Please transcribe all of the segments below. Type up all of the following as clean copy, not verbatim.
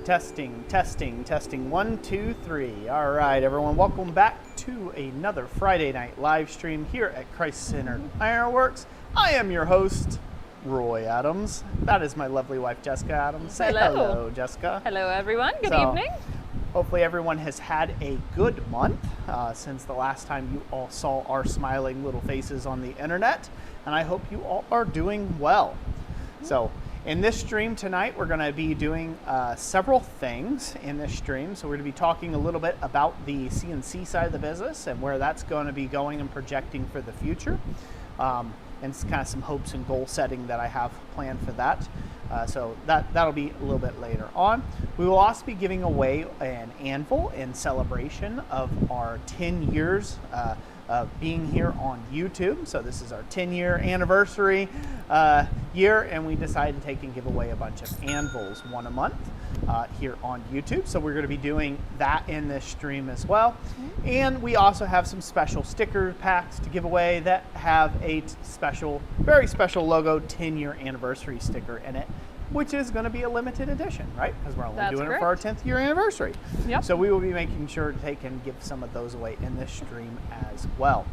Testing, testing, testing. 1, 2, 3. All right, everyone. Welcome back to another Friday night live stream here at Christ Centered Ironworks. I am your host, Roy Adams. That is my lovely wife, Jessica Adams. Say hello, Jessica. Hello, everyone. Good evening. Hopefully everyone has had a good month since the last time you all saw our smiling little faces on the internet. And I hope you all are doing well. So in this stream tonight, we're going to be doing several things in this stream. So we're going to be talking a little bit about the CNC side of the business and where that's going to be going and projecting for the future. And it's kind of some hopes and goal setting that I have planned for that. So that'll be a little bit later on. We will also be giving away an anvil in celebration of our 10 years of being here on YouTube. So this is our 10-year anniversary year, and we decided to take and give away a bunch of anvils, one a month, here on YouTube. So we're going to be doing that in this stream as well. And we also have some special sticker packs to give away that have a special, very special logo 10-year anniversary sticker in it, which is going to be a limited edition, right? Because we're only doing it for our 10th year anniversary. Yep. So we will be making sure to take and give some of those away in this stream as well.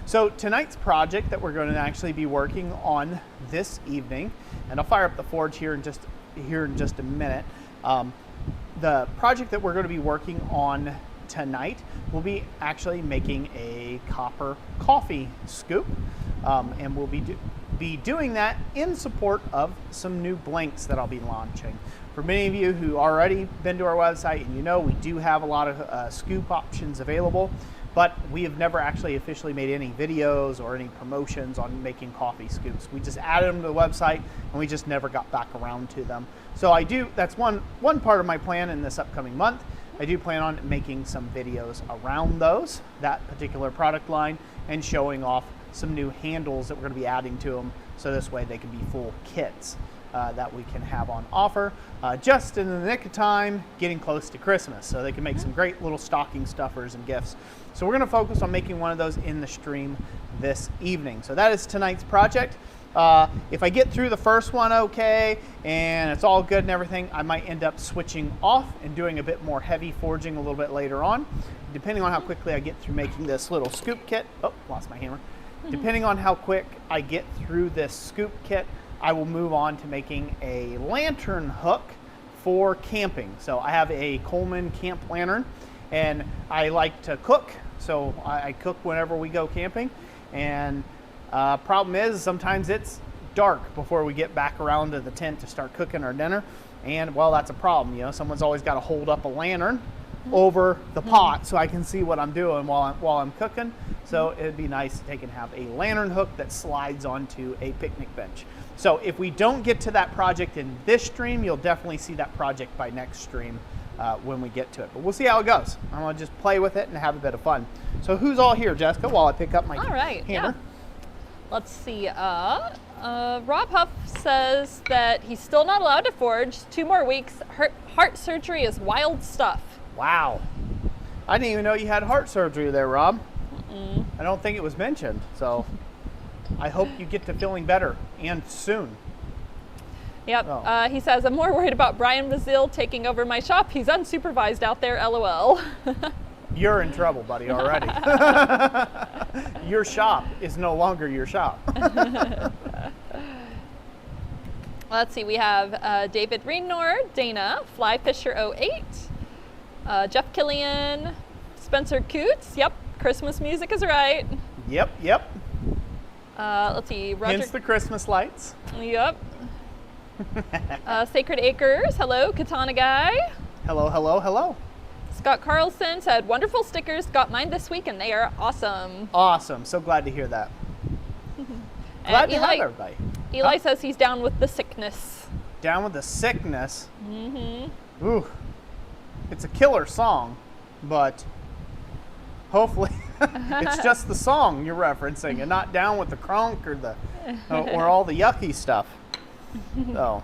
So tonight's project that we're going to actually be working on this evening, and I'll fire up the forge here in just a minute. The project that we're going to be working on tonight will be actually making a copper coffee scoop, and we'll be doing that in support of some new blanks that I'll be launching. For many of you who already been to our website, and you know we do have a lot of scoop options available, but we have never actually officially made any videos or any promotions on making coffee scoops. We just added them to the website and we just never got back around to them. So that's one part of my plan in this upcoming month. I do plan on making some videos around that particular product line, and showing off some new handles that we're going to be adding to them, so this way they can be full kits that we can have on offer just in the nick of time, getting close to Christmas, so they can make some great little stocking stuffers and gifts. So we're going to focus on making one of those in the stream this evening. So that is tonight's project. If I get through the first one okay and it's all good and everything, I might end up switching off and doing a bit more heavy forging a little bit later on, depending on how quickly I get through making this little scoop kit. Oh, lost my hammer. Depending on how quick I get through this scoop kit, I will move on to making a lantern hook for camping. So I have a Coleman camp lantern, and I like to cook, so I cook whenever we go camping. And problem is sometimes it's dark before we get back around to the tent to start cooking our dinner, and well, that's a problem. You know, someone's always got to hold up a lantern over the pot so I can see what I'm doing while I'm cooking. So it'd be nice to take and have a lantern hook that slides onto a picnic bench. So if we don't get to that project in this stream, you'll definitely see that project by next stream when we get to it. But we'll see how it goes. I'm gonna just play with it and have a bit of fun. So who's all here, Jessica, while I pick up my hammer? Yeah. Let's see. Rob Huff says that he's still not allowed to forge. 2 more weeks. Heart surgery is wild stuff. Wow. I didn't even know you had heart surgery there, Rob. I don't think it was mentioned. So I hope you get to feeling better, and soon. Yep. Oh. He says, I'm more worried about Brian Bazil taking over my shop. He's unsupervised out there, LOL. You're in trouble, buddy, already. Your shop is no longer your shop. Let's see. We have David Renor, Dana, Flyfisher08, Jeff Killian, Spencer Coots. Yep. Christmas music is right. Yep. Let's see. Roger. Hence the Christmas lights. Yep. Sacred Acres. Hello, Katana Guy. Hello. Scott Carlson said, wonderful stickers. Got mine this week and they are awesome. Awesome. So glad to hear that. Glad to have everybody. Eli says he's down with the sickness. Down with the sickness? Mm-hmm. Ooh. It's a killer song, but hopefully it's just the song you're referencing and not down with the crunk or all the yucky stuff. So.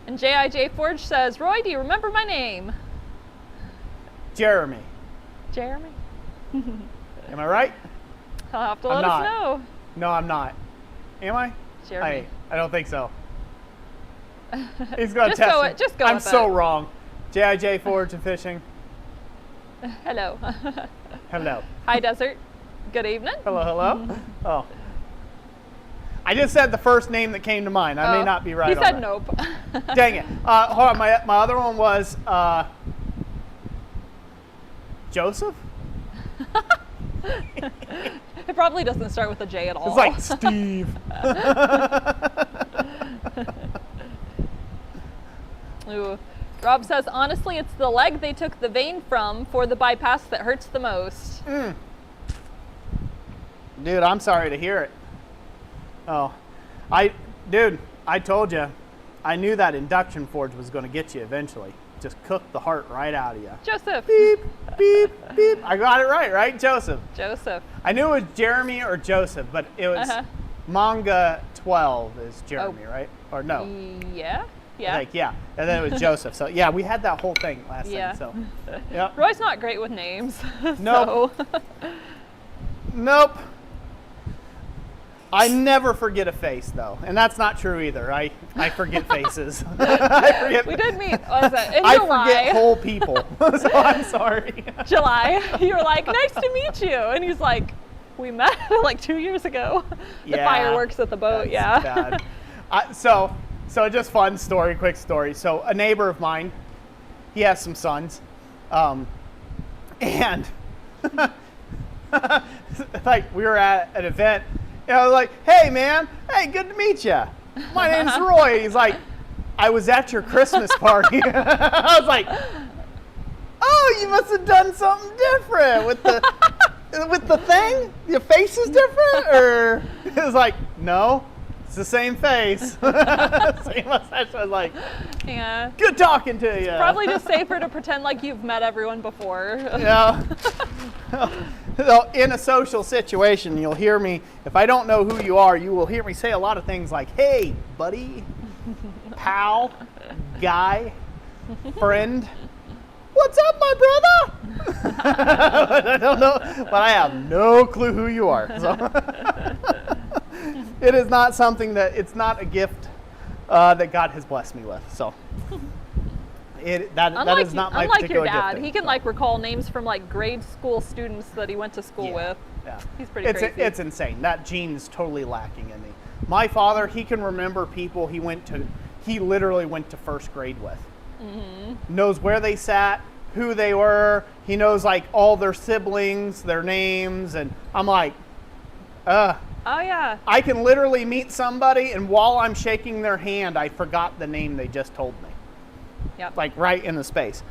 And J.I.J. Forge says, Roy, do you remember my name? Jeremy. Jeremy? Am I right? He'll have to let us know. No, I'm not. Am I? Jeremy. I don't think so. He's going to Just go test me. it- just go I'm with so it. wrong. J.I.J. Forge and Fishing. Hello. Hello. Hi, Desert. Good evening. Hello, hello. Oh. I just said the first name that came to mind. I may not be right He on said that. nope. Dang it. Hold on. My other one was Joseph? It probably doesn't start with a J at all. It's like Steve. Ooh. Rob says, honestly, it's the leg they took the vein from for the bypass that hurts the most. Dude, I'm sorry to hear it. Oh, dude, I told you, I knew that induction forge was going to get you eventually. Just cook the heart right out of you. Joseph. Beep, beep, beep. I got it right? Joseph. Joseph. I knew it was Jeremy or Joseph, but it was Manga 12 is Jeremy, right? Or no? Yeah. Yeah. Like, yeah. And then it was Joseph. So, yeah, we had that whole thing last Yeah. time. So, yep. Roy's not great with names. Nope. So. Nope. I never forget a face, though. And that's not true either. I forget faces. We did meet, what was it, in I July. forget whole people. So I'm sorry. July. You were like, nice to meet you. And he's like, we met like 2 years ago. The Yeah, fireworks at the boat, that's yeah. bad. So just fun story, quick story. So a neighbor of mine, he has some sons. And like we were at an event, and I was like, hey man, hey, good to meet you. My name's Roy. He's like, I was at your Christmas party. I was like, oh, you must have done something different with the thing? Your face is different? Or it was like, no, it's the same face. Same mustache. I was like, Yeah. good talking to you. Probably just safer to pretend like you've met everyone before. Yeah. So in a social situation, you'll hear me, if I don't know who you are, you will hear me say a lot of things like, hey, buddy, pal, guy, friend. What's up, my brother? I don't know, but I have no clue who you are. So it is not something it's not a gift that God has blessed me with. So that is not my unlike particular your dad, gifting. he can like recall names from like grade school students that he went to school with. Yeah. He's pretty crazy. It's insane. That gene's totally lacking in me. My father, he can remember people he literally went to first grade with. Mm-hmm. Knows where they sat, who they were. He knows like all their siblings, their names, and I'm like, Oh yeah. I can literally meet somebody, and while I'm shaking their hand, I forgot the name they just told me. Yep. Like right in the space.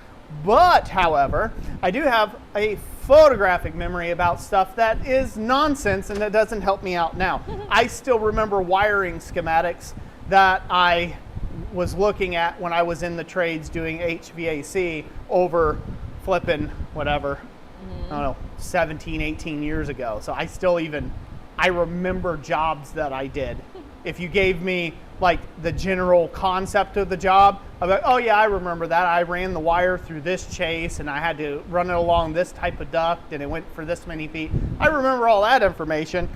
But, however, I do have a photographic memory about stuff that is nonsense and that doesn't help me out now. I still remember wiring schematics that I was looking at when I was in the trades doing HVAC over flipping whatever, I don't know, 17, 18 years ago. So I remember jobs that I did. If you gave me like the general concept of the job, I'm like, oh yeah, I remember that. I ran the wire through this chase and I had to run it along this type of duct and it went for this many feet. I remember all that information.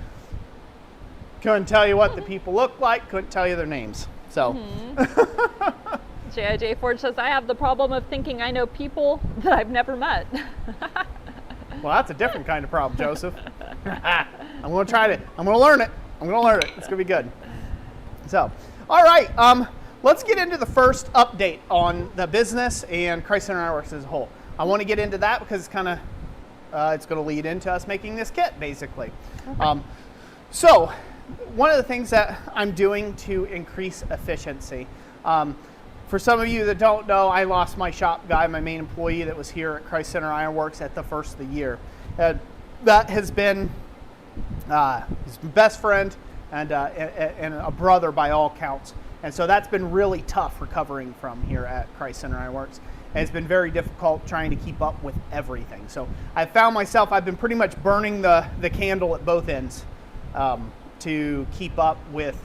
Couldn't tell you what the people looked like, couldn't tell you their names. So. J.I.J. Ford says, I have the problem of thinking I know people that I've never met. Well, that's a different kind of problem, Joseph. I'm going to learn it. It's going to be good. So, all right, let's get into the first update on the business and Christ Center Ironworks as a whole. I want to get into that because it's it's going to lead into us making this kit, basically. Okay. So, one of the things that I'm doing to increase efficiency, for some of you that don't know, I lost my shop guy, my main employee that was here at Christ Center Ironworks at the first of the year. That has been his best friend and a brother by all counts. And so that's been really tough recovering from here at Christ Center Ironworks. And it's been very difficult trying to keep up with everything. So I found myself, I've been pretty much burning the candle at both ends to keep up with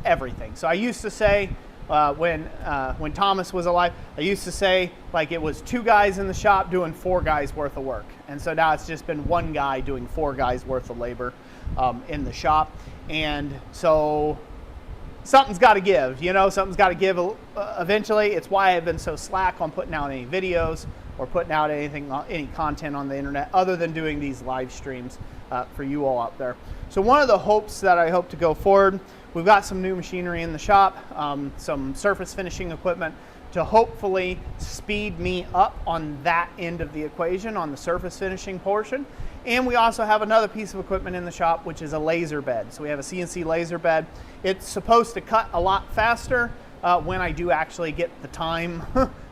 everything. So I used to say, when Thomas was alive, I used to say like it was 2 guys in the shop doing 4 guys worth of work. And so now it's just been 1 guy doing 4 guys worth of labor in the shop. And so something's got to give, something's got to give eventually. It's why I've been so slack on putting out any videos or putting out any content on the internet other than doing these live streams for you all out there. So one of the hopes that I hope to go forward, we've got some new machinery in the shop, some surface finishing equipment to hopefully speed me up on that end of the equation, on the surface finishing portion. And we also have another piece of equipment in the shop, which is a laser bed. So we have a CNC laser bed. It's supposed to cut a lot faster when I do actually get the time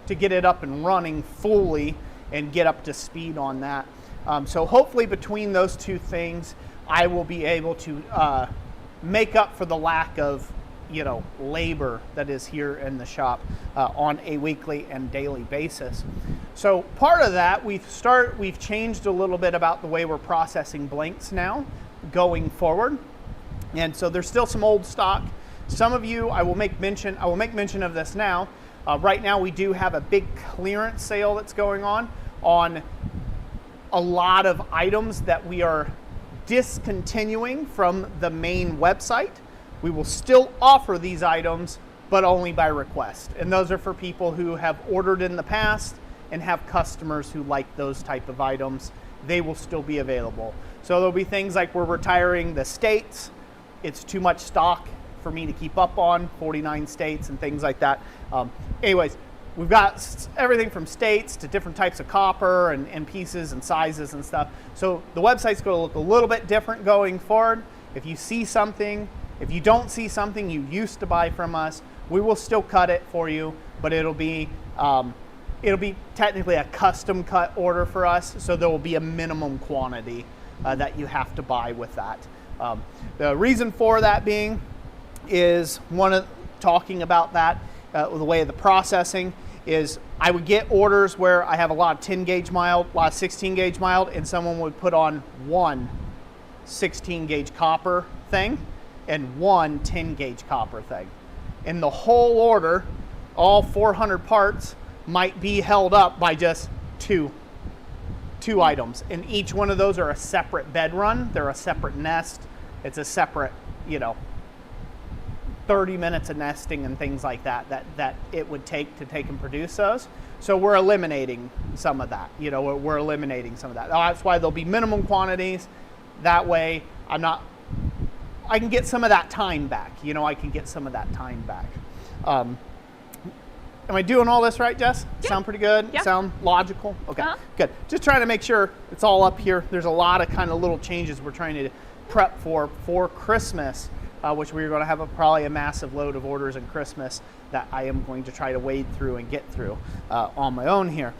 to get it up and running fully and get up to speed on that. So hopefully between those two things, I will be able to make up for the lack of labor that is here in the shop on a weekly and daily basis. So part of that, we've changed a little bit about the way we're processing blanks now going forward. And so there's still some old stock. Some of you, I will make mention of this now. Right now we do have a big clearance sale that's going on a lot of items that we are discontinuing from the main website. We will still offer these items, but only by request. And those are for people who have ordered in the past and have customers who like those type of items. They will still be available. So there'll be things like we're retiring the states. It's too much stock for me to keep up on, 49 states and things like that. Anyways, we've got everything from states to different types of copper and pieces and sizes and stuff. So the website's going to look a little bit different going forward. If you see something, if you don't see something you used to buy from us, we will still cut it for you, but it'll be technically a custom cut order for us, so there will be a minimum quantity that you have to buy with that. The reason for that being is talking about that, the way of the processing is I would get orders where I have a lot of 10 gauge mild, a lot of 16 gauge mild, and someone would put on one 16 gauge copper thing and one 10 gauge copper thing. And the whole order, all 400 parts, might be held up by just two items. And each one of those are a separate bed run. They're a separate nest. It's a separate, 30 minutes of nesting and things like that it would take to take and produce those. So we're eliminating some of that. We're eliminating some of that. That's why there'll be minimum quantities. That way I can get some of that time back. I can get some of that time back. Am I doing all this right, Jess? Yeah. Sound pretty good? Yeah. Sound logical? Okay, Uh-huh. Good. Just trying to make sure it's all up here. There's a lot of kind of little changes we're trying to prep for Christmas, which we're going to have probably a massive load of orders in Christmas that I am going to try to wade through and get through on my own here.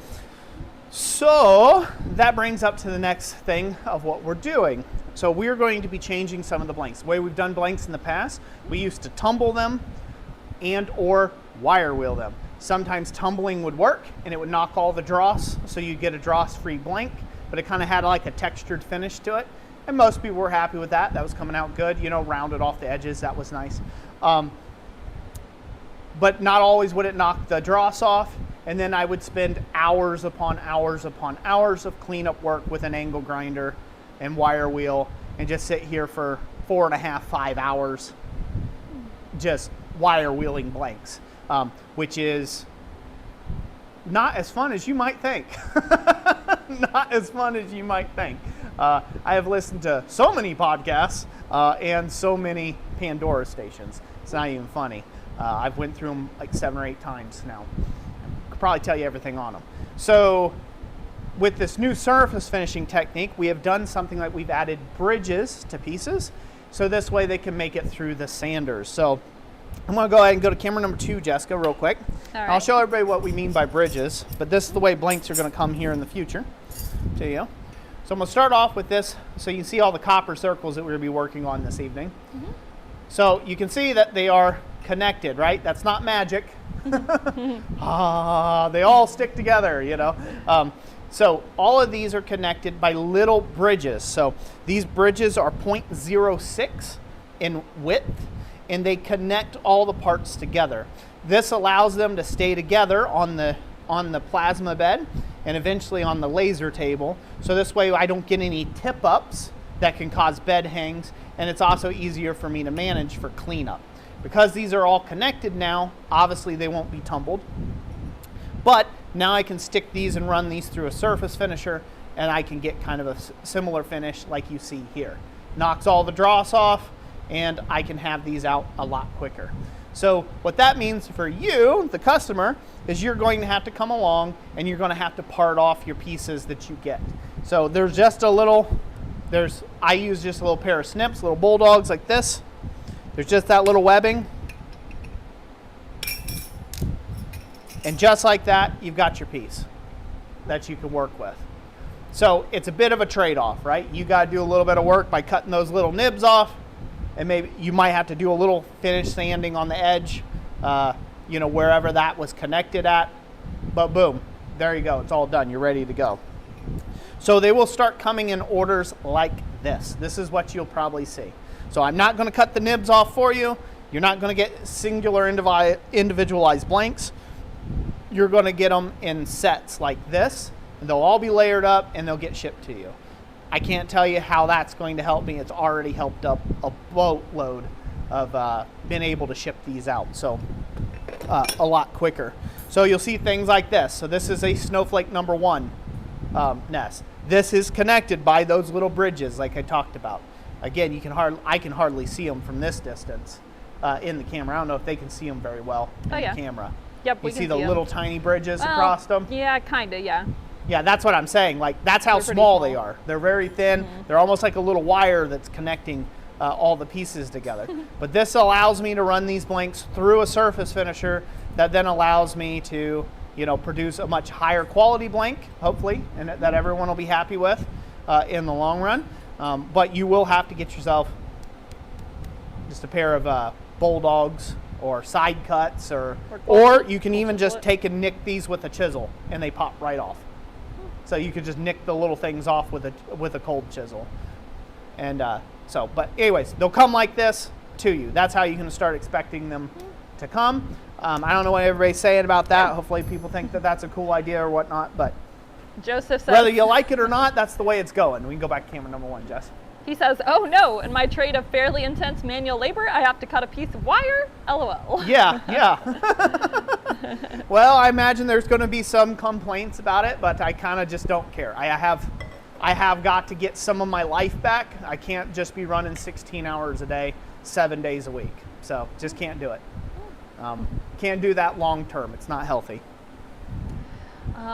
So that brings up to the next thing of what we're doing. So we're going to be changing some of the blanks. The way we've done blanks in the past, we used to tumble them and or wire wheel them. Sometimes tumbling would work and it would knock all the dross, so you get a dross-free blank, but it kind of had like a textured finish to it. And most people were happy with that. That was coming out good, rounded off the edges. That was nice. But not always would it knock the dross off. And then I would spend hours upon hours upon hours of cleanup work with an angle grinder and wire wheel and just sit here for 4.5, 5 hours just wire wheeling blanks, which is not as fun as you might think. Not as fun as you might think. I have listened to so many podcasts and so many Pandora stations. It's not even funny. I've went through them like 7 or 8 times now. Could probably tell you everything on them. So with this new surface finishing technique, we have done something like we've added bridges to pieces. So this way they can make it through the sanders. So I'm going to go ahead and go to camera number 2, Jessica, real quick. All right. I'll show everybody what we mean by bridges, but this is the way blanks are going to come here in the future to you. So I'm going to start off with this so you can see all the copper circles that we're going to be working on this evening. Mm-hmm. So you can see that they are connected, right? That's not magic. They all stick together, So all of these are connected by little bridges. So these bridges are 0.06 in width, and they connect all the parts together. This allows them to stay together on the plasma bed and eventually on the laser table. So this way I don't get any tip-ups that can cause bed hangs, and it's also easier for me to manage for cleanup. Because these are all connected now, obviously they won't be tumbled. But now I can stick these and run these through a surface finisher, and I can get kind of a similar finish like you see here. Knocks all the dross off, and I can have these out a lot quicker. So what that means for you, the customer, is you're going to have to come along and you're going to have to part off your pieces that you get. So there's just a little, I use just a little pair of snips, little bulldogs like this. There's just that little webbing. And just like that, you've got your piece that you can work with. So it's a bit of a trade-off, right? You got to do a little bit of work by cutting those little nibs off, and maybe you might have to do a little finish sanding on the edge, you know, wherever that was connected at. But boom, there you go. It's all done. You're ready to go. So they will start coming in orders like this. This is what you'll probably see. So I'm not going to cut the nibs off for you. You're not going to get singular individualized blanks. You're going to get them in sets like this, and they'll all be layered up and they'll get shipped to you. I can't tell you how that's going to help me. It's already helped up a boatload of being able to ship these out, so a lot quicker. So you'll see things like this. So this is a snowflake number 1 nest. This is connected by those little bridges like I talked about. Again, I can hardly see them from this distance in the camera. I don't know if they can see them very well in the camera. Yep, we can see the little tiny bridges across them. Yeah, kind of, yeah. Yeah, that's what I'm saying. Like, that's how small they are. They're very thin. They're almost like a little wire that's connecting all the pieces together. But this allows me to run these blanks through a surface finisher that then allows me to, you know, produce a much higher quality blank, hopefully, and that everyone will be happy with in the long run. But you will have to get yourself just a pair of bulldogs or side cuts, or you can even just take and nick these with a chisel and they pop right off. So you could just nick the little things off with a cold chisel. And but anyways, they'll come like this to you. That's how you can start expecting them to come. I don't know what everybody's saying about that. Hopefully people think that that's a cool idea or whatnot, but Joseph says, whether you like it or not, that's the way it's going. We can go back to camera number 1, Jess. He says, oh no, in my trade of fairly intense manual labor, I have to cut a piece of wire, LOL. Yeah. Well, I imagine there's going to be some complaints about it, but I kind of just don't care. I have got to get some of my life back. I can't just be running 16 hours a day, 7 days a week. So just can't do it. Can't do that long term. It's not healthy.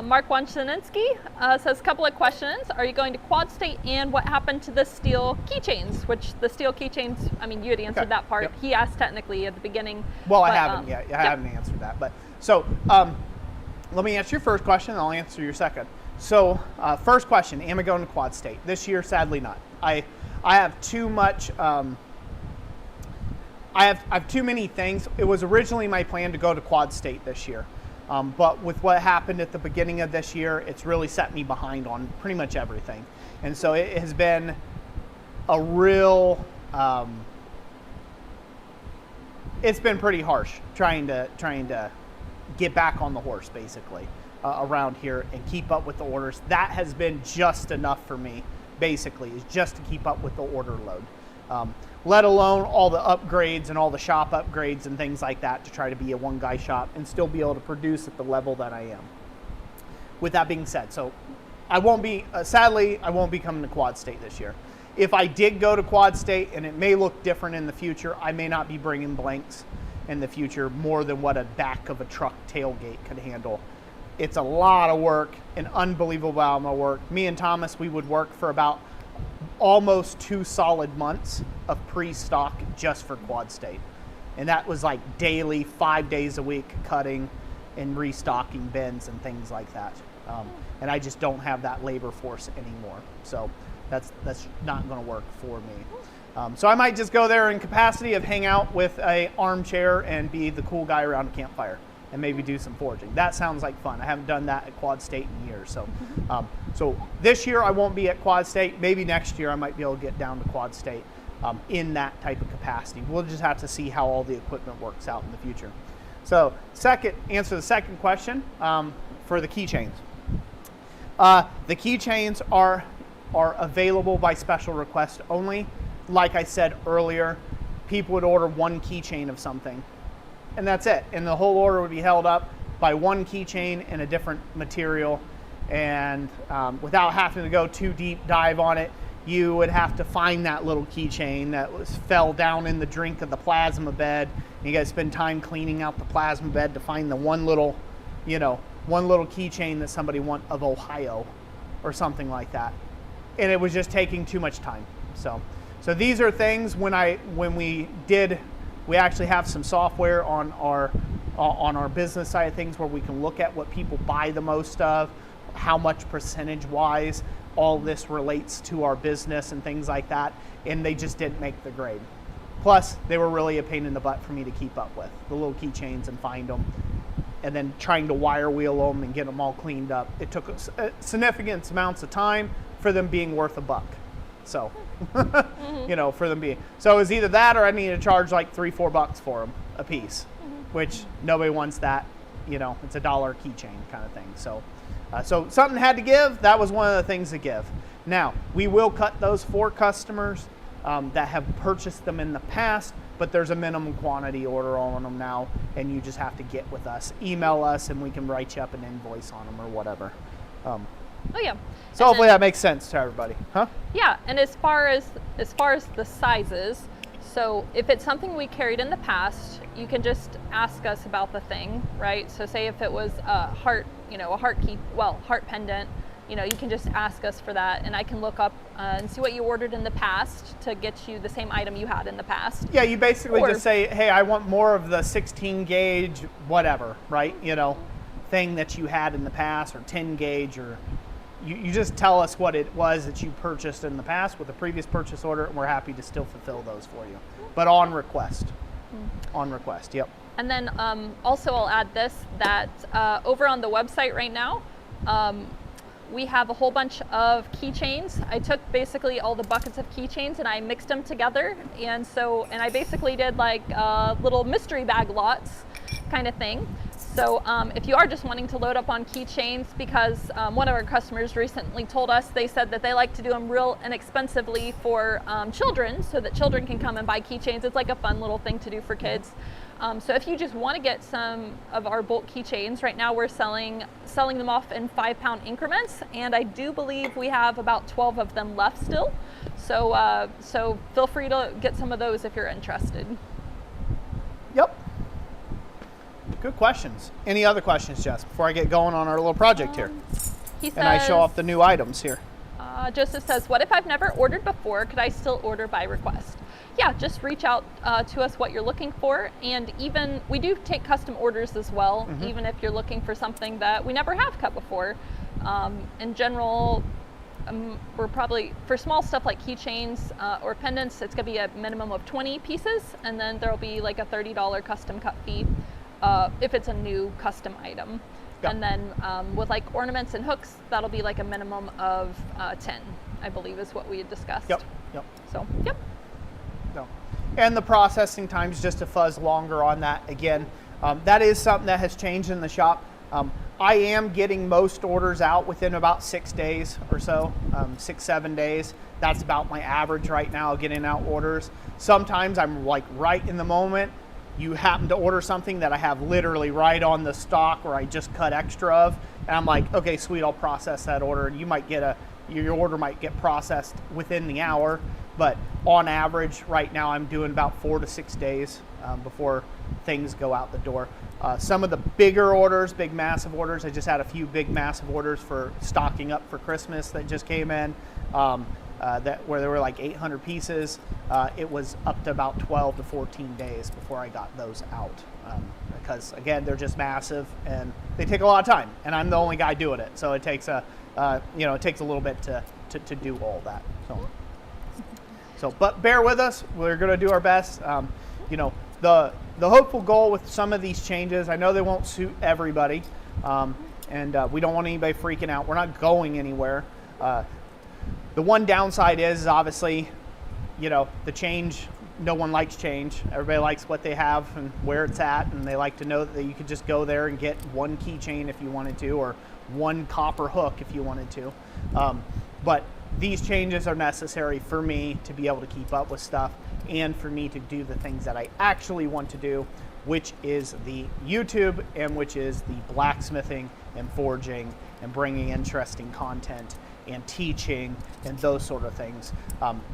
Mark Wanchininsky says, a couple of questions. Are you going to Quad State, and what happened to the steel keychains? Which the steel keychains, I mean, you had answered that part. Yep. He asked technically at the beginning. Well, I haven't yet. I haven't answered that. But so let me answer your first question, and I'll answer your second. So first question, am I going to Quad State? This year, sadly not. I have too much, I have too many things. It was originally my plan to go to Quad State this year. But with what happened at the beginning of this year, it's really set me behind on pretty much everything. And so it has been a real, it's been pretty harsh trying to get back on the horse, basically, around here and keep up with the orders. That has been just enough for me, basically, is just to keep up with the order load. Let alone all the upgrades and all the shop upgrades and things like that to try to be a one-guy shop and still be able to produce at the level that I am. With that being said, so I won't be, sadly, I won't be coming to Quad State this year. If I did go to Quad State, and it may look different in the future, I may not be bringing blanks in the future more than what a back of a truck tailgate could handle. It's a lot of work, an unbelievable amount of work. Me and Thomas, we would work for about almost 2 solid months of pre-stock just for Quad State. And that was like daily, 5 days a week, cutting and restocking bins and things like that. And I just don't have that labor force anymore. So that's not going to work for me. So I might just go there in capacity of hang out with a armchair and be the cool guy around a campfire and maybe do some forging. That sounds like fun. I haven't done that at Quad State in years. So, so this year I won't be at Quad State. Maybe next year I might be able to get down to Quad State in that type of capacity. We'll just have to see how all the equipment works out in the future. So answer the second question for the keychains. The keychains are available by special request only. Like I said earlier, people would order one keychain of something, and that's it. And the whole order would be held up by one keychain in a different material, and without having to go too deep dive on it, you would have to find that little keychain that fell down in the drink of the plasma bed. You guys spend time cleaning out the plasma bed to find the one little keychain that somebody want of Ohio or something like that. And it was just taking too much time. So these are things when we actually have some software on our business side of things where we can look at what people buy the most of, how much percentage wise all this relates to our business and things like that, and they just didn't make the grade. Plus, they were really a pain in the butt for me to keep up with, the little keychains and find them, and then trying to wire wheel them and get them all cleaned up. It took significant amounts of time for them being worth $1. So, for them being, so it was either that or I needed to charge like $3-4 for them a piece, which nobody wants that. It's $1 keychain kind of thing. So something had to give. That was one of the things to give. Now, we will cut those for customers that have purchased them in the past, but there's a minimum quantity order on them now, and you just have to get with us. Email us, and we can write you up an invoice on them or whatever. Oh yeah. So hopefully that makes sense to everybody, huh? Yeah, and as far as the sizes, so if it's something we carried in the past, you can just ask us about the thing, right? So say if it was a heart pendant, you can just ask us for that, and I can look up and see what you ordered in the past to get you the same item you had in the past. Yeah, you basically just say, hey, I want more of the 16 gauge, whatever, right? Thing that you had in the past, or 10 gauge, or you just tell us what it was that you purchased in the past with a previous purchase order, and we're happy to still fulfill those for you, but on request. On request, yep. And then also I'll add this, that over on the website right now, we have a whole bunch of keychains. I took basically all the buckets of keychains and I mixed them together, and I basically did like little mystery bag lots kind of thing. So if you are just wanting to load up on keychains, because one of our customers recently told us, they said that they like to do them real inexpensively for children, so that children can come and buy keychains. It's like a fun little thing to do for kids. So if you just want to get some of our bulk keychains, right now we're selling them off in 5-pound increments, and I do believe we have about 12 of them left still. So feel free to get some of those if you're interested. Yep. Good questions. Any other questions, Jess, before I get going on our little project here? He says, and I show off the new items here. Joseph says, what if I've never ordered before? Could I still order by request? Yeah, just reach out to us what you're looking for. And even, we do take custom orders as well, even if you're looking for something that we never have cut before. In general, we're probably, for small stuff like keychains or pendants, it's going to be a minimum of 20 pieces, and then there'll be like a $30 custom cut fee if it's a new custom item. Yep. And then with like ornaments and hooks, that'll be like a minimum of 10, I believe is what we had discussed. Yep. So, yep. No. And the processing time's just a fuzz longer on that. Again, that is something that has changed in the shop. I am getting most orders out within about 6 days or so, 6-7 days. That's about my average right now, getting out orders. Sometimes I'm like right in the moment. You happen to order something that I have literally right on the stock or I just cut extra of, and I'm like, okay, sweet, I'll process that order. And you might get your order might get processed within the hour, but on average right now I'm doing about 4 to 6 days before things go out the door. Some of the bigger orders, big massive orders, I just had a few big massive orders for stocking up for Christmas that just came in. Where there were like 800 pieces, it was up to about 12 to 14 days before I got those out. Because again, they're just massive and they take a lot of time, and I'm the only guy doing it, so it takes it takes a little bit to do all that. So, but bear with us. We're going to do our best. The hopeful goal with some of these changes, I know they won't suit everybody, and we don't want anybody freaking out. We're not going anywhere. The one downside is obviously, the change, no one likes change. Everybody likes what they have and where it's at, and they like to know that you could just go there and get one keychain if you wanted to, or one copper hook if you wanted to. But these changes are necessary for me to be able to keep up with stuff, and for me to do the things that I actually want to do, which is the YouTube and which is the blacksmithing and forging and bringing interesting content and teaching and those sort of things.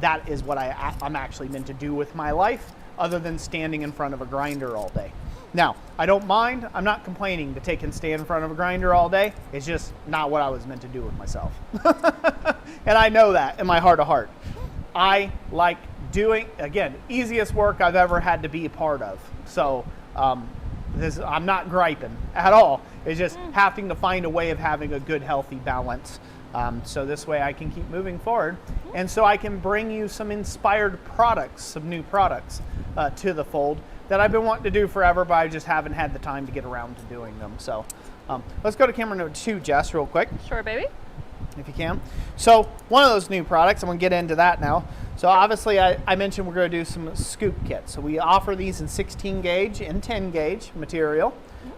That is what I'm actually meant to do with my life, other than standing in front of a grinder all day. Now, I don't mind. I'm not complaining to take and stand in front of a grinder all day. It's just not what I was meant to do with myself. And I know that in my heart of heart. I like doing, again, easiest work I've ever had to be a part of. So I'm not griping at all. It's just having to find a way of having a good, healthy balance. So this way I can keep moving forward. And so I can bring you some inspired products, some new products to the fold that I've been wanting to do forever, but I just haven't had the time to get around to doing them. So let's go to camera number 2, Jess, real quick. Sure, baby. If you can. So one of those new products, I'm going to get into that now. So obviously I mentioned we're going to do some scoop kits. So we offer these in 16 gauge and 10 gauge material.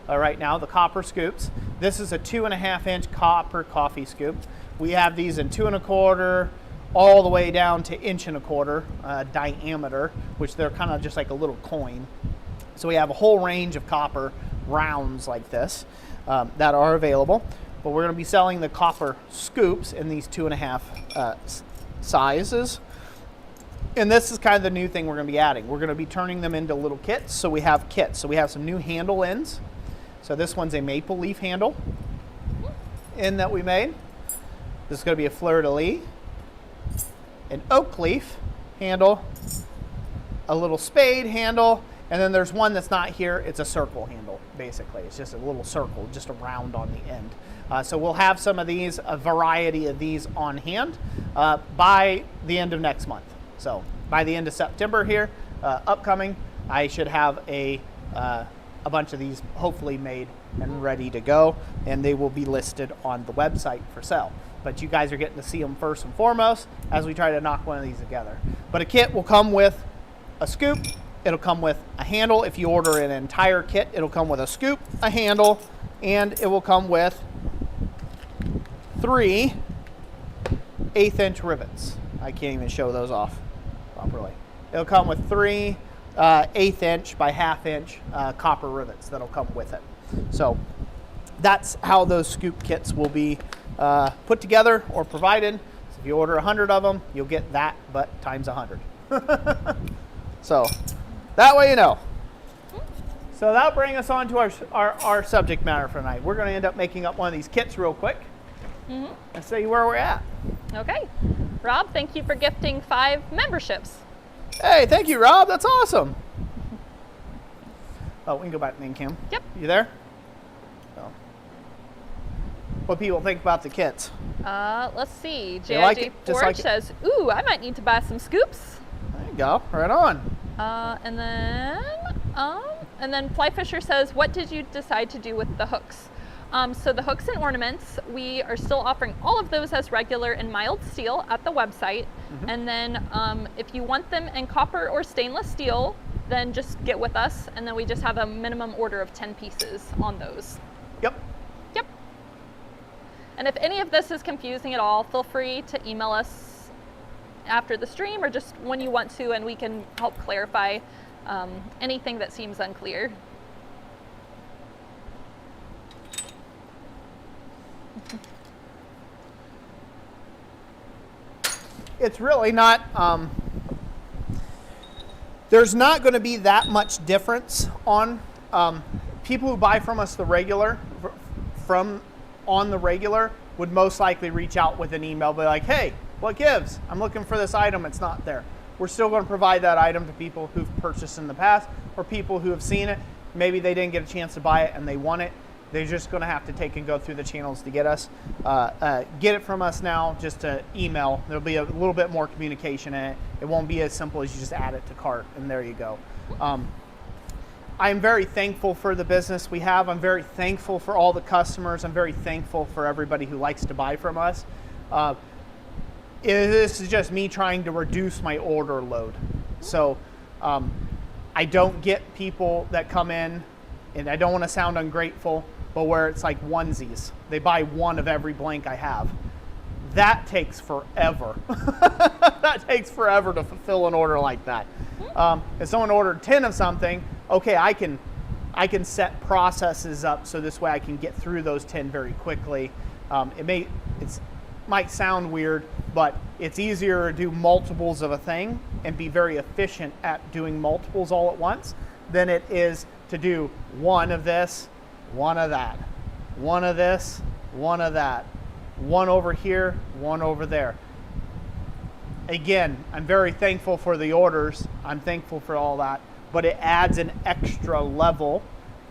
Right now, the copper scoops. This is a 2.5 inch copper coffee scoop. We have these in 2 1/4 all the way down to 1 1/4 diameter, which they're kind of just like a little coin. So we have a whole range of copper rounds like this that are available. But we're going to be selling the copper scoops in these 2.5 sizes. And this is kind of the new thing we're going to be adding. We're going to be turning them into little kits. So we have kits. So we have some new handle ends. So this one's a maple leaf handle end that we made. This is going to be a fleur-de-lis, an oak leaf handle, a little spade handle, and then there's one that's not here. It's a circle handle, basically. It's just a little circle, just a round on the end. So we'll have some of these, a variety of these on hand by the end of next month. So by the end of September here, upcoming, I should have a bunch of these hopefully made and ready to go, and they will be listed on the website for sale. But you guys are getting to see them first and foremost as we try to knock one of these together. But a kit will come with a scoop. It'll come with a handle. If you order an entire kit, it'll come with a scoop, a handle, and it will come with 3 1/8 inch rivets. I can't even show those off properly. It'll come with 3 1/8 inch by 1/2 inch copper rivets that'll come with it. So that's how those scoop kits will be put together or provided. So if you order 100 of them, you'll get that, but times 100. So that way you know. So that'll bring us on to our subject matter for tonight. We're going to end up making up one of these kits real quick and see where we're at. Okay. Rob, thank you for gifting 5 memberships. Hey, thank you, Rob. That's awesome. Oh, we can go back to main cam. Yep. You there? Oh. What people think about the kits? Let's see. They like JIJ it, just Forge like it. says, ooh, I might need to buy some scoops. There you go. Right on. And then Fly Fisher says, what did you decide to do with the hooks? So the hooks and ornaments, we are still offering all of those as regular in mild steel at the website. And then if you want them in copper or stainless steel, then just get with us. And then we just have a minimum order of 10 pieces on those. Yep. Yep. And if any of this is confusing at all, feel free to email us after the stream or just when you want to, and we can help clarify anything that seems unclear. It's really not, there's not going to be that much difference on people who buy from us the regular, on the regular would most likely reach out with an email, be like, hey, what gives? I'm looking for this item, it's not there. We're still going to provide that item to people who've purchased in the past or people who have seen it. Maybe they didn't get a chance to buy it and they want it. They're just going to have to take and go through the channels to get us. Get it from us now, just to email. There'll be a little bit more communication in it. It won't be as simple as you just add it to cart and there you go. I'm very thankful for the business we have. I'm very thankful for all the customers. I'm very thankful for everybody who likes to buy from us. This is just me trying to reduce my order load. So I don't get people that come in, and I don't want to sound ungrateful, but where it's like onesies. They buy one of every blank I have. that takes forever. That takes forever to fulfill an order like that. If someone ordered 10 of something, okay, I can set processes up so this way I can get through those 10 very quickly. It might sound weird, but it's easier to do multiples of a thing and be very efficient at doing multiples all at once than it is to do one of this, one of that, one of this, one of that, one over here, one over there. Again, I'm very thankful for the orders. I'm thankful for all that, but it adds an extra level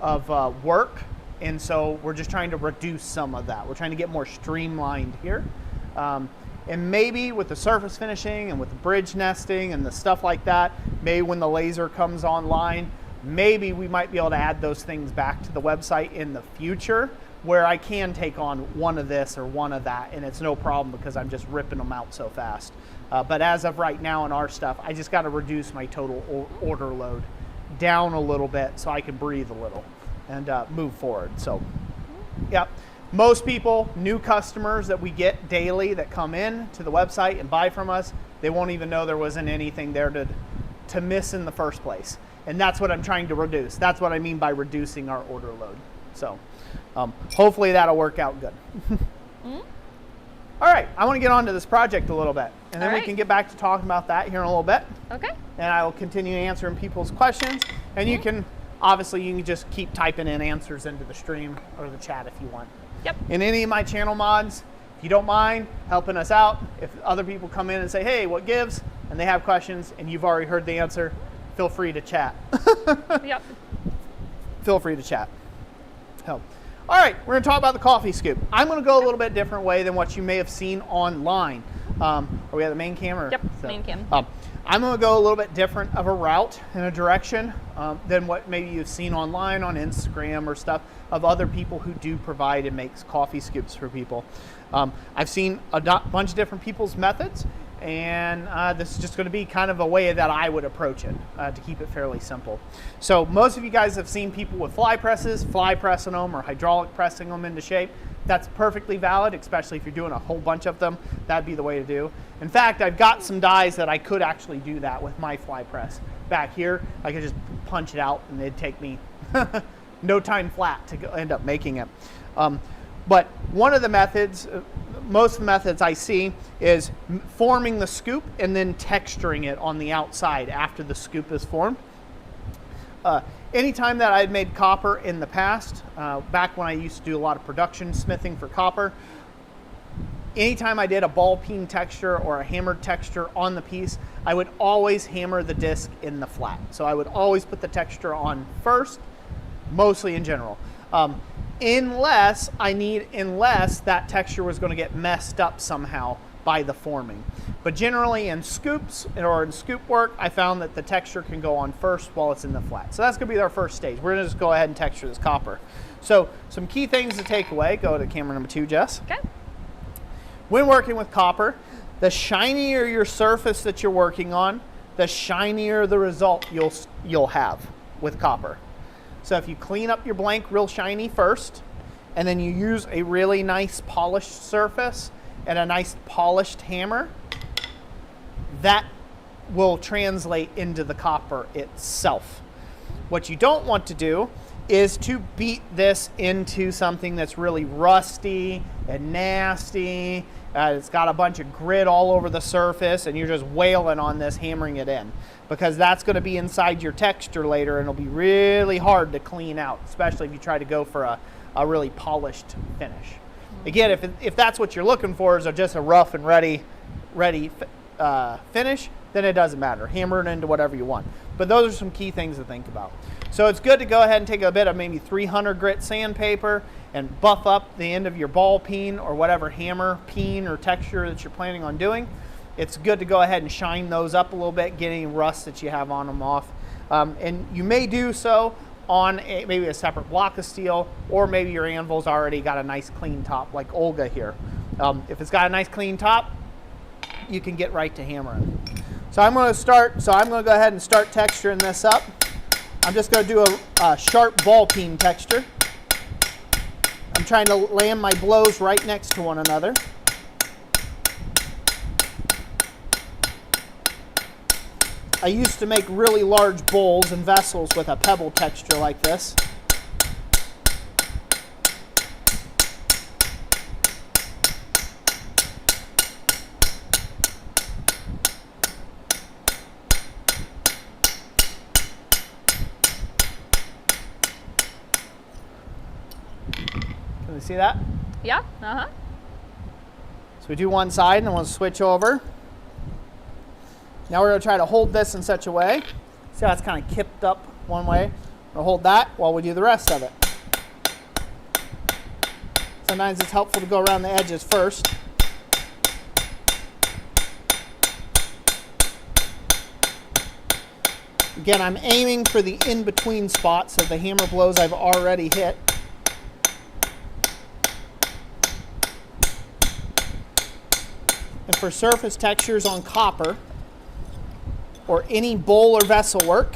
of work. And so we're just trying to reduce some of that. We're trying to get more streamlined here. And maybe with the surface finishing and with the bridge nesting and the stuff like that, maybe when the laser comes online, maybe we might be able to add those things back to the website in the future where I can take on one of this or one of that, and it's no problem because I'm just ripping them out so fast. But as of right now in our stuff, I just got to reduce my total order load down a little bit so I can breathe a little and move forward. So, yeah. Most people, new customers that we get daily that come in to the website and buy from us, they won't even know there wasn't anything there to miss in the first place. And that's what I'm trying to reduce. That's what I mean by reducing our order load. So hopefully that'll work out good. All right, I want to get on to this project a little bit, and then we can get back to talking about that here in a little bit. Okay. And I will continue answering people's questions, and you can, obviously, you can just keep typing in answers into the stream or the chat if you want. Yep. In any of my channel mods, if you don't mind helping us out, if other people come in and say, hey, what gives? And they have questions and you've already heard the answer, feel free to chat. Yep. Feel free to chat. All right, we're going to talk about the coffee scoop. I'm going to go a little bit different way than what you may have seen online. Are we at the main camera? Yep, main cam. I'm going to go a little bit different of a route and a direction than what maybe you've seen online on Instagram or stuff of other people who do provide and makes coffee scoops for people. I've seen a bunch of different people's methods, and this is just going to be kind of a way that I would approach it to keep it fairly simple. So most of you guys have seen people with fly presses, fly pressing them or hydraulic pressing them into shape. That's perfectly valid, especially if you're doing a whole bunch of them. That'd be the way to do. In fact, I've got some dies that I could actually do that with my fly press. Back here, I could just punch it out and it'd take me no time flat to end up making it. But one of the methods, most of the methods I see is forming the scoop and then texturing it on the outside after the scoop is formed. Anytime that I'd made copper in the past, back when I used to do a lot of production smithing for copper, anytime I did a ball peen texture or a hammered texture on the piece, I would always hammer the disc in the flat. So I would always put the texture on first, mostly in general. Unless that texture was going to get messed up somehow by the forming. But generally in scoops or in scoop work, I found that the texture can go on first while it's in the flat. So that's going to be our first stage. We're going to just go ahead and texture this copper. So some key things to take away. Go to camera number 2, Jess. Okay. When working with copper, the shinier your surface that you're working on, the shinier the result you'll have with copper. So if you clean up your blank real shiny first, and then you use a really nice polished surface and a nice polished hammer, that will translate into the copper itself. What you don't want to do is to beat this into something that's really rusty and nasty. It's got a bunch of grit all over the surface and you're just wailing on this, hammering it in, because that's going to be inside your texture later and it'll be really hard to clean out, especially if you try to go for a really polished finish. Again, if that's what you're looking for is just a rough and ready finish, then it doesn't matter. Hammer it into whatever you want. But those are some key things to think about. So it's good to go ahead and take a bit of maybe 300 grit sandpaper and buff up the end of your ball peen or whatever hammer peen or texture that you're planning on doing. It's good to go ahead and shine those up a little bit, get any rust that you have on them off. And you may do so on maybe a separate block of steel, or maybe your anvil's already got a nice clean top like Olga here. If it's got a nice clean top, you can get right to hammering. So I'm going to go ahead and start texturing this up. I'm just going to do a sharp ball peen texture. I'm trying to land my blows right next to one another. I used to make really large bowls and vessels with a pebble texture like this. Can you see that? Yeah, uh-huh. So we do one side and then we'll switch over. Now we're going to try to hold this in such a way. See how it's kind of kipped up one way? We'll hold that while we do the rest of it. Sometimes it's helpful to go around the edges first. Again, I'm aiming for the in-between spots of the hammer blows I've already hit. And for surface textures on copper, or any bowl or vessel work,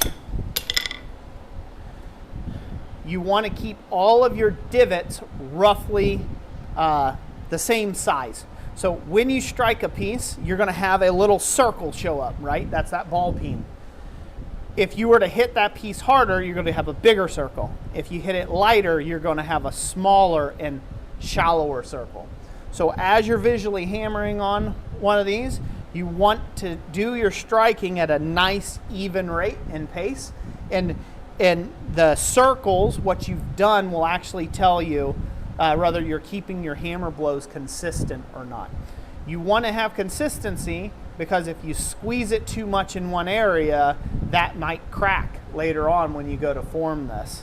you want to keep all of your divots roughly the same size. So when you strike a piece, you're going to have a little circle show up, right? That's that ball peen. If you were to hit that piece harder, you're going to have a bigger circle. If you hit it lighter, you're going to have a smaller and shallower circle. So as you're visually hammering on one of these, you want to do your striking at a nice even rate and pace. And the circles, what you've done will actually tell you whether you're keeping your hammer blows consistent or not. You want to have consistency because if you squeeze it too much in one area, that might crack later on when you go to form this.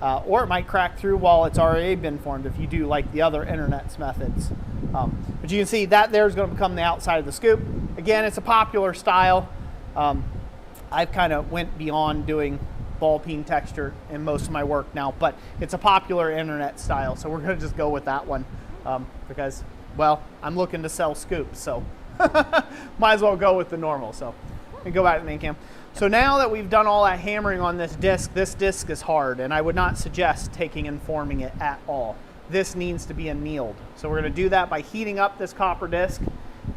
Or it might crack through while it's already been formed if you do like the other internet's methods. But you can see that there is going to become the outside of the scoop. Again, it's a popular style. I've kind of went beyond doing ball peen texture in most of my work now, but it's a popular internet style, so we're going to just go with that one because, well, I'm looking to sell scoops, so might as well go with the normal. So let me go back to the main cam. So now that we've done all that hammering on this disc is hard, and I would not suggest taking and forming it at all. This needs to be annealed. So we're going to do that by heating up this copper disc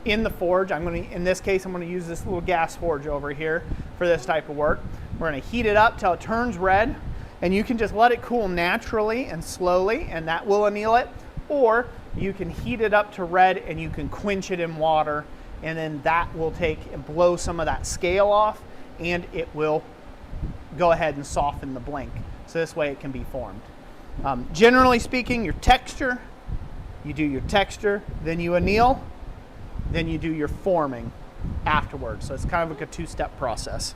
in the forge. In this case, I'm going to use this little gas forge over here for this type of work. We're going to heat it up till it turns red, and you can just let it cool naturally and slowly, and that will anneal it. Or you can heat it up to red and you can quench it in water, and then that will take and blow some of that scale off, and it will go ahead and soften the blink. So this way it can be formed. Generally speaking, your texture, you do your texture, then you anneal, then you do your forming afterwards. So it's kind of like a two-step process.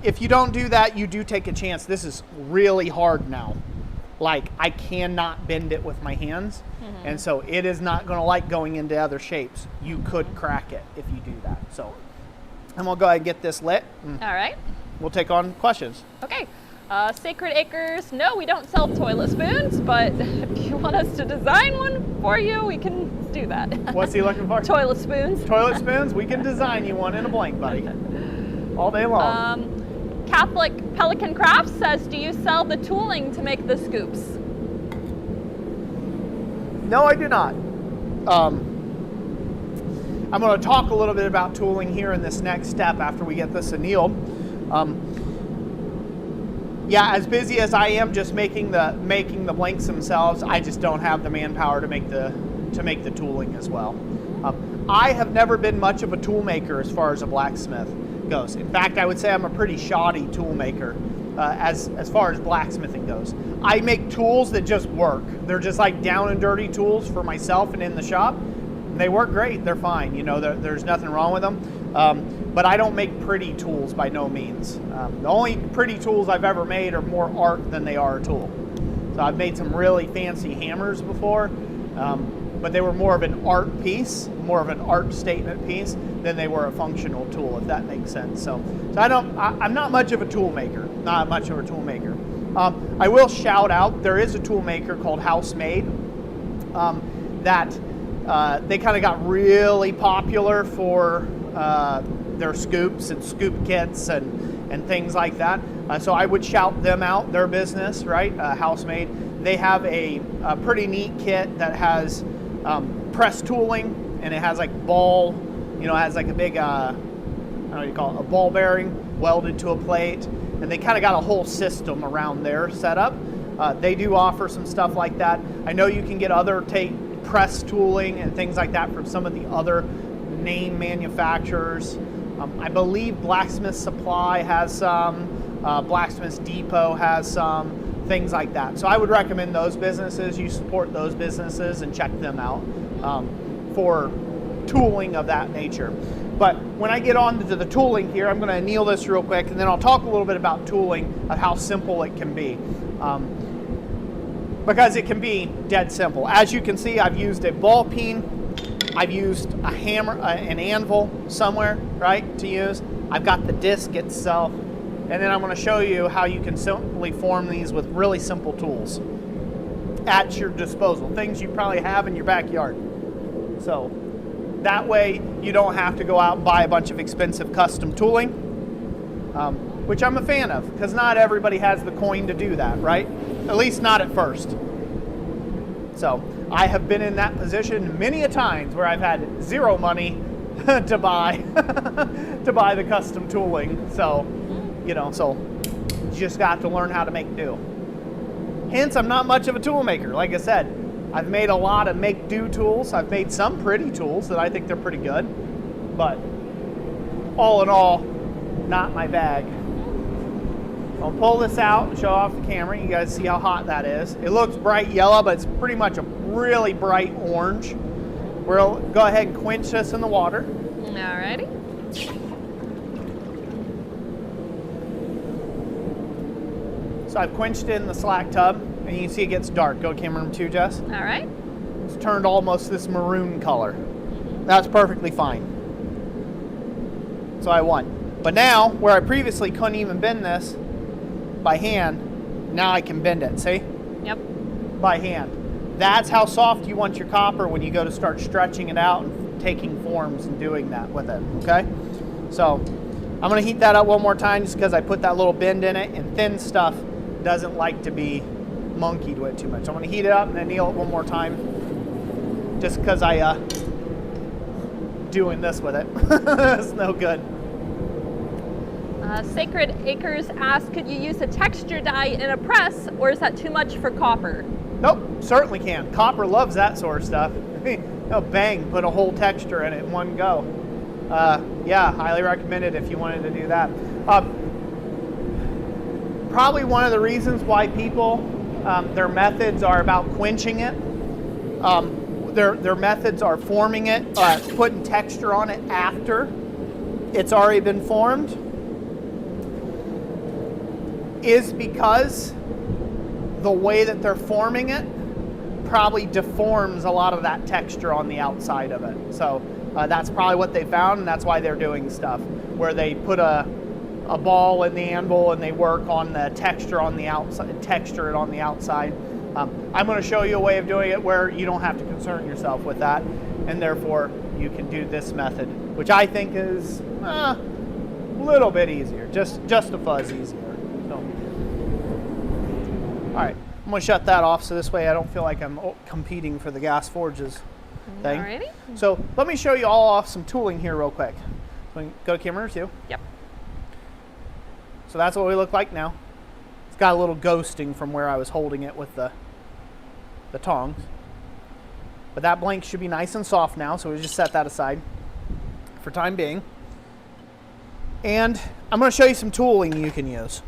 If you don't do that, you do take a chance. This is really hard now. Like, I cannot bend it with my hands, and so it is not going to like going into other shapes. You could crack it if you do that. So, and we'll go ahead and get this lit. All right. We'll take on questions. Okay. Sacred Acres, no, we don't sell toilet spoons, but if you want us to design one for you, we can do that. What's he looking for? Toilet spoons. Toilet spoons? We can design you one in a blank, buddy. All day long. Catholic Pelican Crafts says, do you sell the tooling to make the scoops? No, I do not. I'm going to talk a little bit about tooling here in this next step after we get this annealed. Yeah, as busy as I am just making the blanks themselves, I just don't have the manpower to make the tooling as well. I have never been much of a tool maker as far as a blacksmith goes. In fact, I would say I'm a pretty shoddy tool maker as far as blacksmithing goes. I make tools that just work. They're just like down and dirty tools for myself and in the shop. And they work great. They're fine. You know, there's nothing wrong with them. But I don't make pretty tools by no means. The only pretty tools I've ever made are more art than they are a tool. So I've made some really fancy hammers before, but they were more of an art piece, more of an art statement piece than they were a functional tool, if that makes sense. So I'm not much of a tool maker, I will shout out, there is a tool maker called House Made that they kind of got really popular for their scoops and scoop kits and things like that. So I would shout them out, their business, right? House Made. They have a pretty neat kit that has press tooling, and it has like ball, you know, it has like a big, I don't how do you call it, a ball bearing welded to a plate, and they kind of got a whole system around their setup. They do offer some stuff like that. I know you can get other press tooling and things like that from some of the other name manufacturers. I believe Blacksmith Supply has some, Blacksmith Depot has some, things like that. So I would recommend those businesses. You support those businesses and check them out for tooling of that nature. But when I get on to the tooling here, I'm going to anneal this real quick, and then I'll talk a little bit about tooling, of how simple it can be. Because it can be dead simple. As you can see, I've used a ball peen, I've used a hammer, an anvil somewhere, right, to use. I've got the disc itself, and then I'm going to show you how you can simply form these with really simple tools at your disposal, things you probably have in your backyard. So that way you don't have to go out and buy a bunch of expensive custom tooling, which I'm a fan of, because not everybody has the coin to do that, right? At least not at first. So I have been in that position many a times where I've had zero money to buy the custom tooling. So, you know, so you just got to learn how to make do. Hence, I'm not much of a tool maker. Like I said, I've made a lot of make-do tools. I've made some pretty tools that I think they're pretty good, but all in all, not my bag. I'll pull this out and show off the camera. You guys see how hot that is. It looks bright yellow, but it's pretty much a really bright orange. We'll go ahead and quench this in the water. Alrighty. So I've quenched it in the slack tub, and you can see it gets dark. Go to camera number 2, Jess. All right. It's turned almost this maroon color. That's perfectly fine. So I won. But now, where I previously couldn't even bend this by hand, now I can bend it, see? Yep. By hand. That's how soft you want your copper when you go to start stretching it out and taking forms and doing that with it, okay? So I'm gonna heat that up one more time just because I put that little bend in it, and thin stuff doesn't like to be monkeyed with too much. So I'm gonna heat it up and anneal it one more time just because I doing this with it. It's no good. Sacred Acres asks, could you use a texture die in a press, or is that too much for copper? Nope, certainly can. Copper loves that sort of stuff. Oh, bang, put a whole texture in it in one go. Yeah, highly recommend it if you wanted to do that. Probably one of the reasons why people, their methods are about quenching it. Their methods are forming it, putting texture on it after it's already been formed, is because the way that they're forming it probably deforms a lot of that texture on the outside of it. So that's probably what they found, and that's why they're doing stuff where they put a ball in the anvil and they work on the texture on the outside, texture it on the outside. I'm going to show you a way of doing it where you don't have to concern yourself with that, and therefore you can do this method, which I think is a little bit easier, just a fuzz easier. So, all right, I'm going to shut that off so this way I don't feel like I'm competing for the gas forges thing. Alrighty. So let me show you all off some tooling here real quick. So go to camera 2. Yep. So that's what we look like now. It's got a little ghosting from where I was holding it with the tongs. But that blank should be nice and soft now, so we just set that aside for time being. And I'm going to show you some tooling you can use.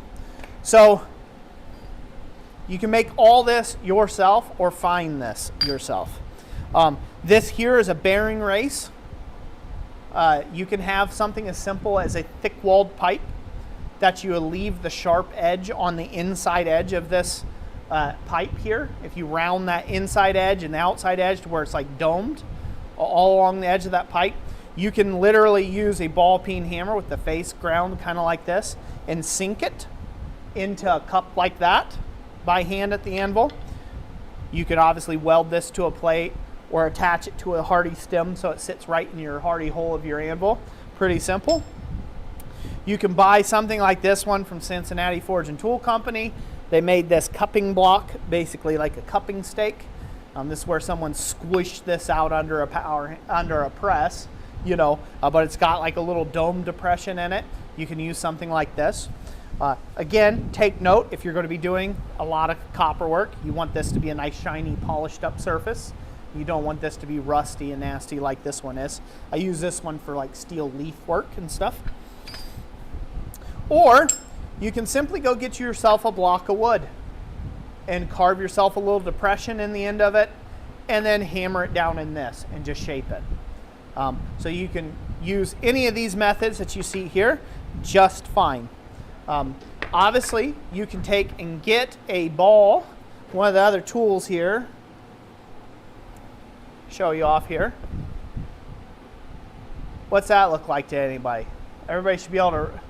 So you can make all this yourself or find this yourself. This here is a bearing race. You can have something as simple as a thick-walled pipe that you leave the sharp edge on the inside edge of this pipe here. If you round that inside edge and the outside edge to where it's like domed all along the edge of that pipe, you can literally use a ball peen hammer with the face ground kind of like this and sink it into a cup like that by hand at the anvil. You can obviously weld this to a plate or attach it to a hardy stem so it sits right in your hardy hole of your anvil. Pretty simple. You can buy something like this one from Cincinnati Forge and Tool Company. They made this cupping block, basically like a cupping stake. This is where someone squished this out under a press you know, but it's got like a little dome depression in it. You can use something like this. Again, take note, if you're going to be doing a lot of copper work, you want this to be a nice, shiny, polished up surface. You don't want this to be rusty and nasty like this one is. I use this one for like steel leaf work and stuff. Or you can simply go get yourself a block of wood and carve yourself a little depression in the end of it, and then hammer it down in this and just shape it. So you can use any of these methods that you see here just fine. Obviously, you can take and get a ball, one of the other tools here, show you off here. What's that look like to anybody? Everybody should be able to,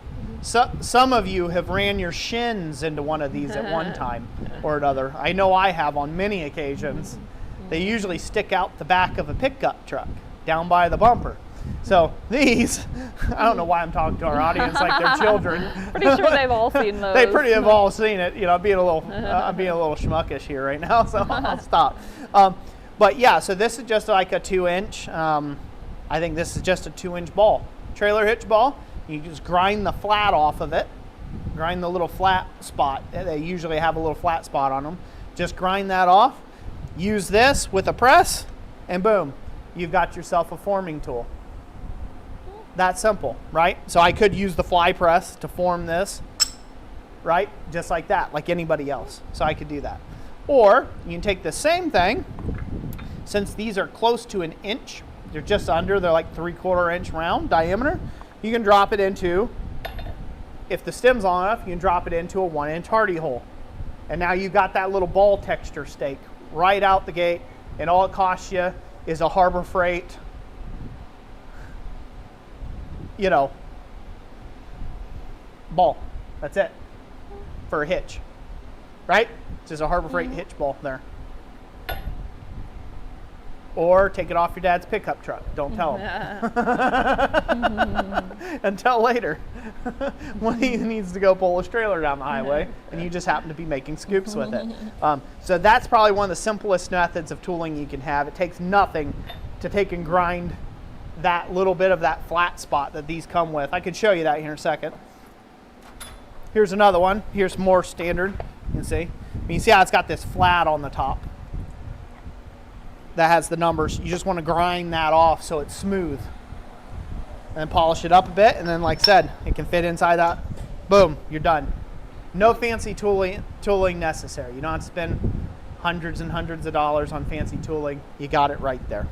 some of you have ran your shins into one of these at one time or another. I know I have on many occasions. They usually stick out the back of a pickup truck down by the bumper. So these, I don't know why I'm talking to our audience like they're children. Pretty sure they've all seen those. They pretty have all seen it. You know, I'm being a little schmuckish here right now, so I'll stop. But yeah, so this is just like a 2-inch. I think this is just a 2-inch ball, trailer hitch ball. You just grind the flat off of it, grind the little flat spot. They usually have a little flat spot on them. Just grind that off. Use this with a press, and boom, you've got yourself a forming tool. That simple, right? So I could use the fly press to form this, right? Just like that, like anybody else. So I could do that. Or you can take the same thing, since these are close to an inch, they're just under, they're like 3/4 inch round diameter, you can drop it into, if the stem's long enough, you can drop it into a 1-inch hardy hole. And now you've got that little ball texture stake right out the gate, and all it costs you is a Harbor Freight, you know, ball. That's it for a hitch, right? It's just a Harbor Freight hitch ball there. Or take it off your dad's pickup truck. Don't tell him. Until later when he needs to go pull his trailer down the highway and you just happen to be making scoops with it. So that's probably one of the simplest methods of tooling you can have. It takes nothing to take and grind that little bit of that flat spot that these come with. I could show you that here in a second. Here's another one. Here's more standard. You can see. You can see how it's got this flat on the top that has the numbers. You just want to grind that off so it's smooth and polish it up a bit, and then like I said, it can fit inside that. Boom, you're done. No fancy tooling necessary. You don't have to spend hundreds and hundreds of dollars on fancy tooling. You got it right there.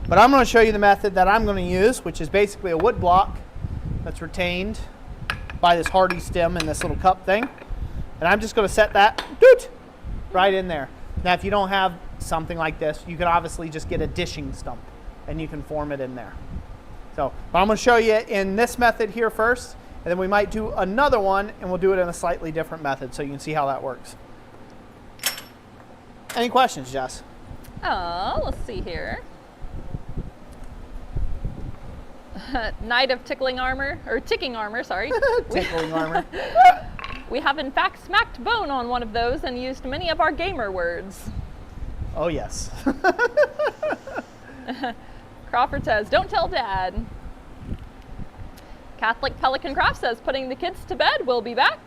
But I'm going to show you the method that I'm going to use, which is basically a wood block that's retained by this hardy stem in this little cup thing. And I'm just going to set that right in there. Now, if you don't have something like this, you can obviously just get a dishing stump and you can form it in there. So, but I'm going to show you in this method here first, and then we might do another one and we'll do it in a slightly different method so you can see how that works. Any questions, Jess? Oh, let's see here. Knight of tickling armor, or ticking armor, sorry. Tickling armor. We have in fact smacked bone on one of those and used many of our gamer words. Oh yes. Crawford says, don't tell Dad. Catholic Pelican Craft says, putting the kids to bed, we'll be back.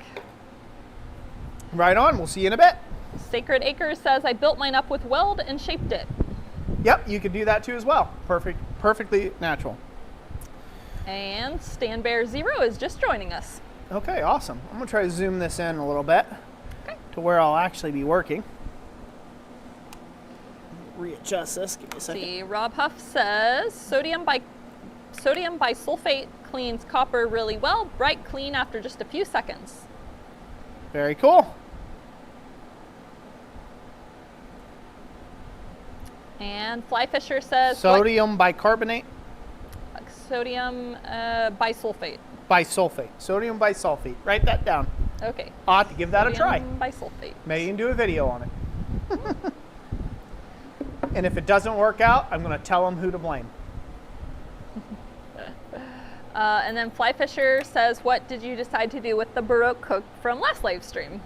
Right on, we'll see you in a bit. Sacred Acres says, I built mine up with weld and shaped it. Yep, you can do that too as well. Perfectly natural. And Stan Bear Zero is just joining us. Okay, awesome. I'm gonna try to zoom this in a little bit to where I'll actually be working. Readjust this, give me a second. See, Rob Huff says, sodium bisulfate cleans copper really well, bright clean after just a few seconds. Very cool. And Fly Fisher says, sodium bicarbonate? Sodium bisulfate. Bisulfate. Sodium bisulfate. Write that down. Okay. I'll have to give that a try. Sodium bisulfate. Maybe you can do a video on it. And if it doesn't work out, I'm going to tell them who to blame. And then Fly Fisher says, what did you decide to do with the Baroque cook from last live stream?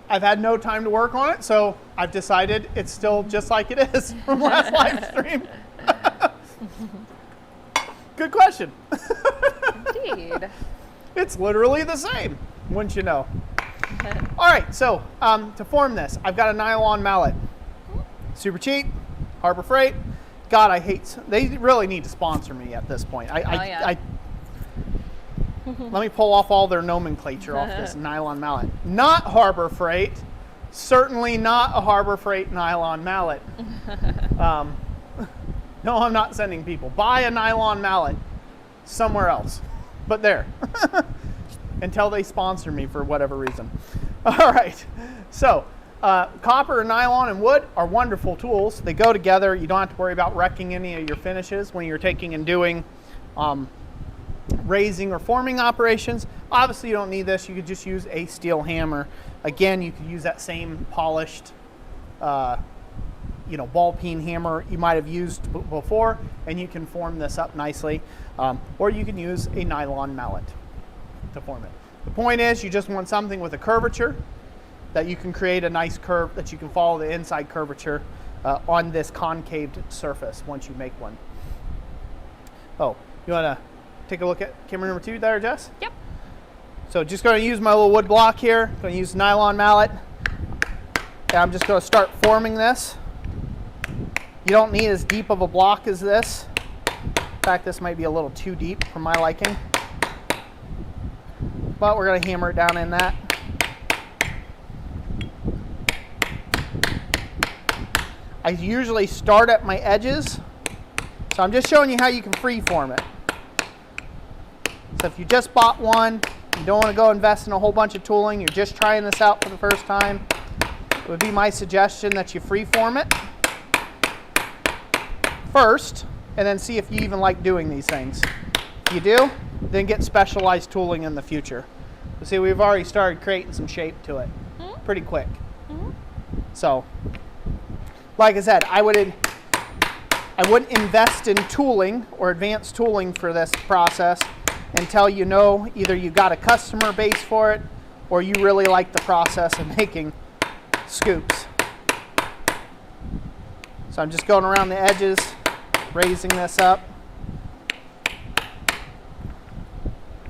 I've had no time to work on it, so I've decided it's still just like it is from last live stream. Good question. Indeed. It's literally the same, wouldn't you know? All right, so to form this, I've got a nylon mallet. Super cheap, Harbor Freight. God, I hate, they really need to sponsor me at this point. Let me pull off all their nomenclature off this nylon mallet. Not Harbor Freight, certainly not a Harbor Freight nylon mallet. No, I'm not sending people. Buy a nylon mallet somewhere else, but there, until they sponsor me for whatever reason. All right, so copper, nylon, and wood are wonderful tools. They go together. You don't have to worry about wrecking any of your finishes when you're taking and doing raising or forming operations. Obviously, you don't need this. You could just use a steel hammer. Again, you could use that same polished ball peen hammer you might have used before, and you can form this up nicely. Or you can use a nylon mallet to form it. The point is, you just want something with a curvature that you can create a nice curve that you can follow the inside curvature on this concaved surface once you make one. Oh, you want to take a look at camera number 2 there, Jess? Yep. So just going to use my little wood block here. Going to use nylon mallet. And I'm just going to start forming this. You don't need as deep of a block as this. In fact, this might be a little too deep for my liking. But we're going to hammer it down in that. I usually start at my edges. So I'm just showing you how you can freeform it. So if you just bought one, you don't want to go invest in a whole bunch of tooling, you're just trying this out for the first time, it would be my suggestion that you freeform it first, and then see if you even like doing these things. If you do, then get specialized tooling in the future. You see, we've already started creating some shape to it pretty quick. So, like I said, I wouldn't invest in tooling or advanced tooling for this process until you know either you got a customer base for it or you really like the process of making scoops. So I'm just going around the edges, raising this up,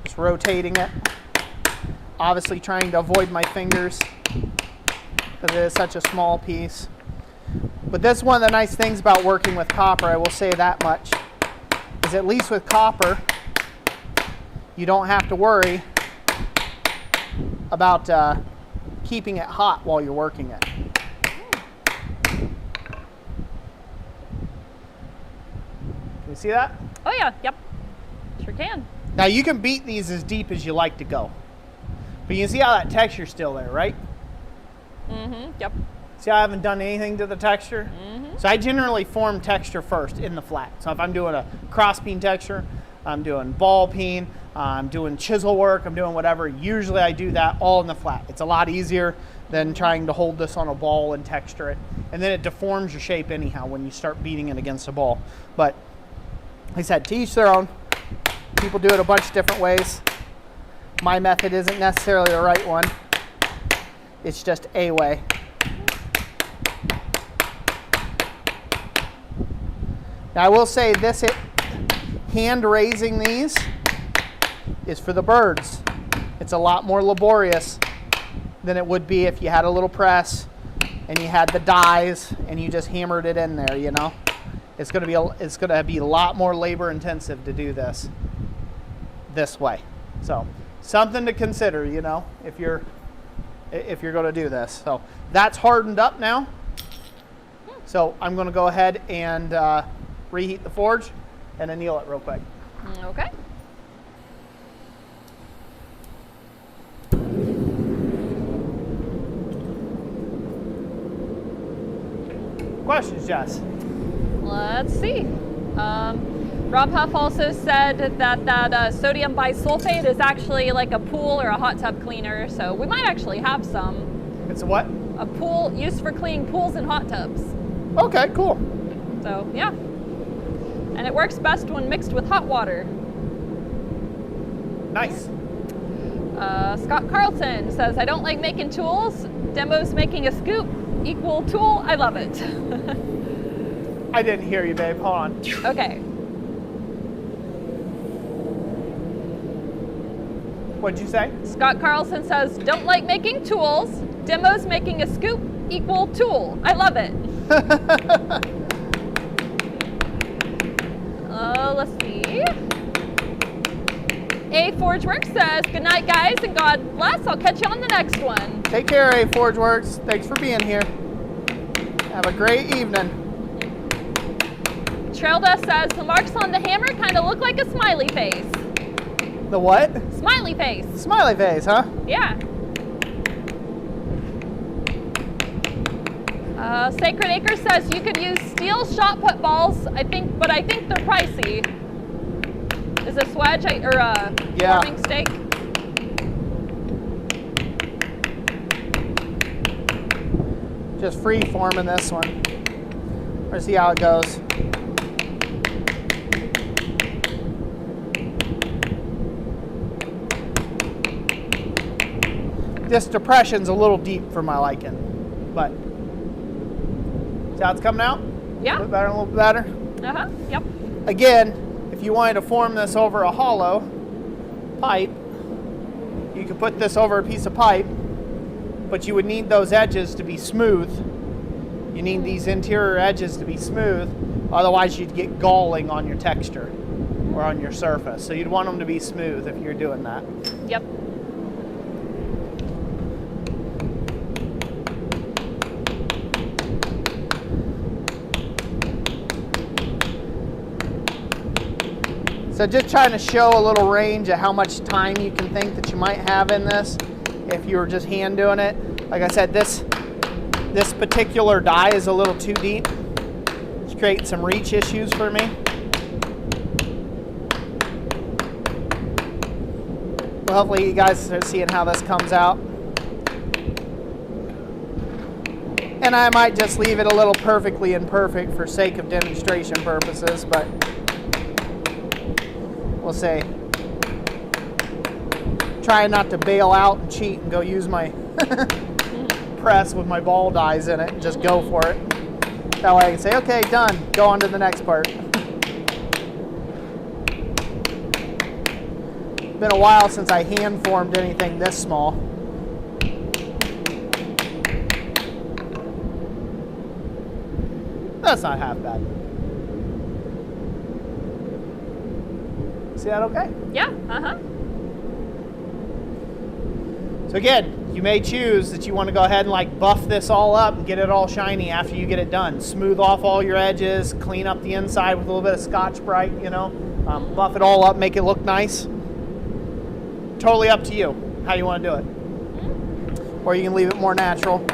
just rotating it, obviously trying to avoid my fingers because it is such a small piece. But that's one of the nice things about working with copper, I will say that much, is at least with copper, you don't have to worry about keeping it hot while you're working it. Can you see that? Oh yeah, yep, sure can. Now you can beat these as deep as you like to go, but you can see how that texture's still there, right? Yep. See, I haven't done anything to the texture. So I generally form texture first in the flat. So if I'm doing a cross peen texture, I'm doing ball peen, I'm doing chisel work, I'm doing whatever, usually I do that all in the flat. It's a lot easier than trying to hold this on a ball and texture it. And then it deforms your shape anyhow when you start beating it against a ball. But like I said, to each their own. People do it a bunch of different ways. My method isn't necessarily the right one. It's just a way. Now I will say this, hand raising these is for the birds. It's a lot more laborious than it would be if you had a little press and you had the dies and you just hammered it in there, you know. It's going to be a lot more labor intensive to do this way. So something to consider, you know, if you're going to do this. So that's hardened up now. So I'm going to go ahead and reheat the forge and anneal it real quick. Okay. Questions, Jess? Let's see. Rob Huff also said that sodium bisulfate is actually like a pool or a hot tub cleaner, so we might actually have some. It's a what? A pool used for cleaning pools and hot tubs. Okay, cool. So, yeah. And it works best when mixed with hot water. Nice. Scott Carlton says, I don't like making tools. Demos making a scoop equal tool. I love it. I didn't hear you, babe. Hold on. Okay. What'd you say? Scott Carlson says, don't like making tools. Demos making a scoop equal tool. I love it. Let's see. A Forgeworks says, good night, guys, and God bless. I'll catch you on the next one. Take care, A Forgeworks. Thanks for being here. Have a great evening. Trailda says, the marks on the hammer kind of look like a smiley face. The what? Smiley face. Smiley face, huh? Yeah. Sacred Acre says you could use steel shot put balls, but I think they're pricey. Is a swedge or a forming stake? Just free forming this one. Let's see how it goes. This depression's a little deep for my liking, but see how it's coming out? Yeah. A little bit better. Yep. Again, if you wanted to form this over a hollow pipe, you could put this over a piece of pipe, but you would need those edges to be smooth. You need these interior edges to be smooth, otherwise you'd get galling on your texture or on your surface. So you'd want them to be smooth if you're doing that. Yep. So just trying to show a little range of how much time you can think that you might have in this if you were just hand doing it. Like I said, this particular die is a little too deep. It's creating some reach issues for me. Well, hopefully you guys are seeing how this comes out. And I might just leave it a little perfectly imperfect for sake of demonstration purposes, but we'll see. Trying not to bail out and cheat and go use my press with my ball dies in it and just go for it. That way I can say, okay, done. Go on to the next part. Been a while since I hand formed anything this small. That's not half bad. See that okay? Yeah, So again, you may choose that you want to go ahead and like buff this all up and get it all shiny after you get it done. Smooth off all your edges, clean up the inside with a little bit of Scotch-Brite, you know. Buff it all up, make it look nice. Totally up to you how you want to do it. Or you can leave it more natural.